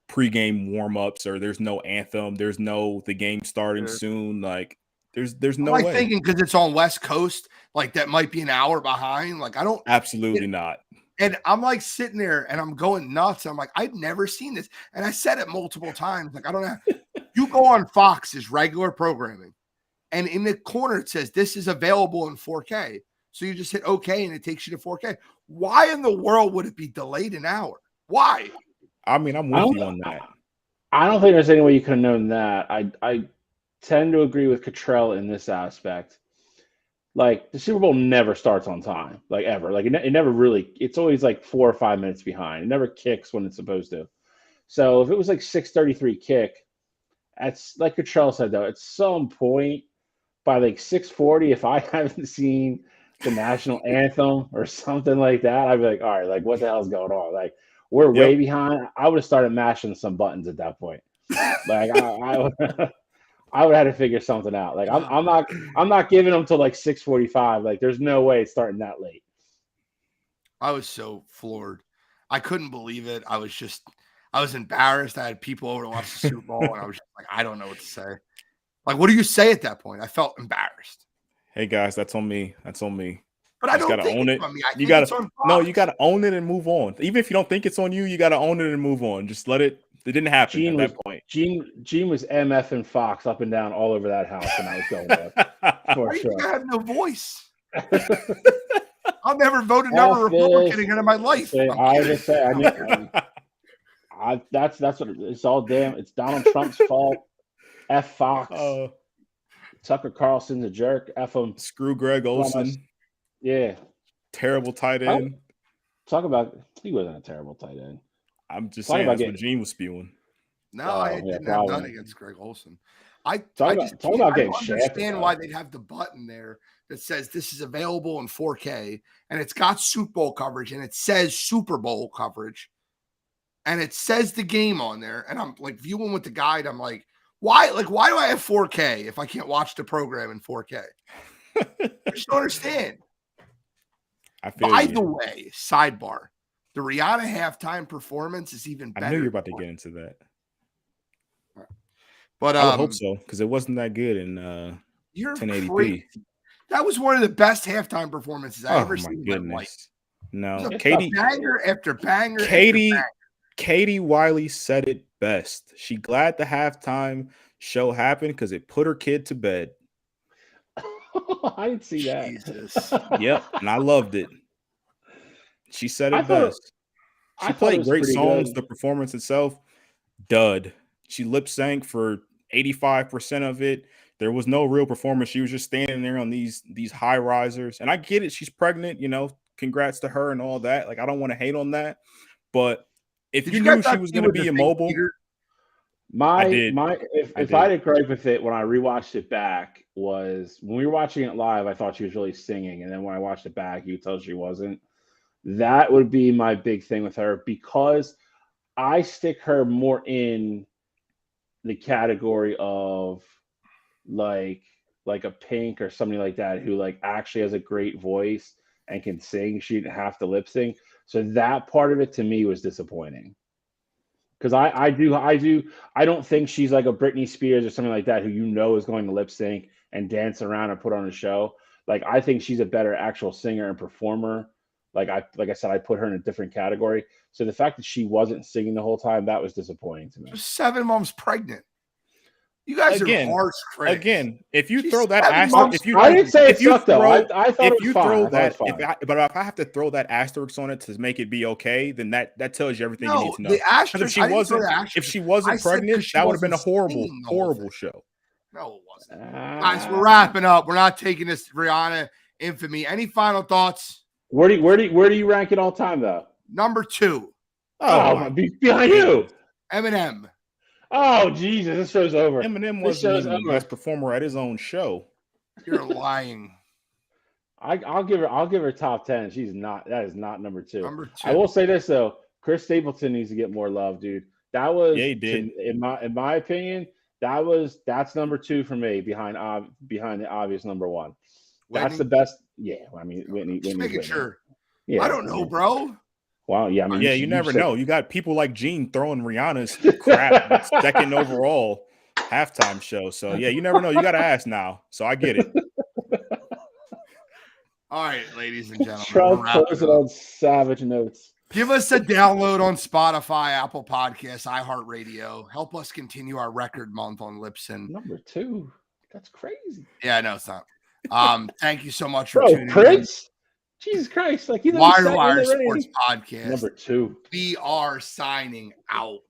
pregame warm-ups, or there's no anthem, there's no the game starting soon. Like there's no I'm way. thinking because it's on West Coast, like that might be an hour behind. Like I don't Absolutely not. And I'm like sitting there and I'm going nuts. I'm like, I've never seen this. And I said it multiple times. Like, I don't know. You go on Fox's regular programming, and in the corner it says this is available in 4K. So you just hit OK and it takes you to 4K. Why in the world would it be delayed an hour? Why? I mean, I'm with you on that. I don't think there's any way you could have known that. I tend to agree with Cottrell in this aspect. Like, the Super Bowl never starts on time, like ever. Like, it never really, it's always like 4 or 5 minutes behind. It never kicks when it's supposed to. So if it was like 6:33 kick, that's like Cottrell said, though, at some point by like 6:40, if I haven't seen the national anthem or something like that, I'd be like, all right, like, what the hell's going on? Like, we're way behind. I would have started mashing some buttons at that point. Like, I would have had to figure something out. Like, I'm not giving them till like 6:45. Like, there's no way it's starting that late. I was so floored. I couldn't believe it. I was embarrassed. I had people over to watch the Super Bowl, and I was just like, I don't know what to say. Like, what do you say at that point? I felt embarrassed. Hey guys, that's on me. That's on me. But I don't think it's on me. I think it's on Fox. No, you gotta own it and move on. Even if you don't think it's on you, you gotta own it and move on. Just let it. It didn't happen at that point. Gene was MF and Fox up and down all over that house when I was going there. For sure. I have no voice. I'll never vote another Republican again in my life. I just say, that's what it's all damn. It's Donald Trump's fault. F Fox. Tucker Carlson's a jerk. F him. Screw Greg Olson. Yeah. Terrible tight end. Talk about, he wasn't a terrible tight end. I'm just saying that's what Gene was spewing. No, I didn't have none against Greg Olson. I just don't understand why they'd have the button there that says this is available in 4K, and it's got Super Bowl coverage, and it says Super Bowl coverage, and it says the game on there, and I'm like viewing with the guide. I'm like, why? Like, why do I have 4K if I can't watch the program in 4K? I just don't understand. By the way, sidebar. The Rihanna halftime performance is even better. I knew you were about to get into that. But I hope so, because it wasn't that good in 1080p. Crazy. That was one of the best halftime performances I've ever seen in my life. No, Katie, banger after banger. Katie Wiley said it best. She glad the halftime show happened because it put her kid to bed. I didn't see that. Jesus. Yep, and I loved it. She said it best. She played great songs. Good. The performance itself, dud. She lip sank for 85% of it. There was no real performance. She was just standing there on these high risers. And I get it. She's pregnant, congrats to her and all that. Like, I don't want to hate on that. But if you knew she was going to be immobile, if I had a gripe with it when I rewatched it back was when we were watching it live, I thought she was really singing. And then when I watched it back, you could tell she wasn't. That would be my big thing with her, because I stick her more in the category of like a Pink or somebody like that who like actually has a great voice and can sing. She didn't have to lip sync. So that part of it to me was disappointing. Because I don't think she's like a Britney Spears or something like that who is going to lip sync and dance around and put on a show. Like, I think she's a better actual singer and performer. Like I said, I put her in a different category. So the fact that she wasn't singing the whole time, that was disappointing to me. 7 months pregnant. You guys are harsh critics. Again, if you throw that asterisk, I didn't say it sucked though. I thought it was fine. But if I have to throw that asterisk on it to make it be okay, then that tells you everything you need to know. The asterisk, if she wasn't pregnant, that would have been a horrible show. No, it wasn't. Guys, we're wrapping up. We're not taking this Rihanna infamy. Any final thoughts? Where do you rank it all time though? Number 2. Oh, behind you. Eminem. Oh, Jesus, this show's over. Eminem wasn't even the best performer at his own show. You're lying. I'll give her top 10. She's not. That is not number 2. Number 2. I will say this though, Chris Stapleton needs to get more love, dude. That was Yeah, he did. in my opinion, that's number 2 for me behind the obvious number 1. That's the best. Yeah, I mean Whitney. Just making sure. Yeah, I don't know, bro. Wow. Yeah, I mean, yeah, you never know. You got people like Gene throwing Rihanna's crap second overall halftime show. So yeah, you never know. You got to ask now. So I get it. All right, ladies and gentlemen. Trump closing on savage notes. Give us a download on Spotify, Apple Podcasts, iHeartRadio. Help us continue our record month on Libsyn. Number 2. That's crazy. Yeah, no, it's not. Thank you so much for Bro, tuning Prince? In. Jesus Christ. Like, Wire Sports Podcast. Number 2. We are signing out.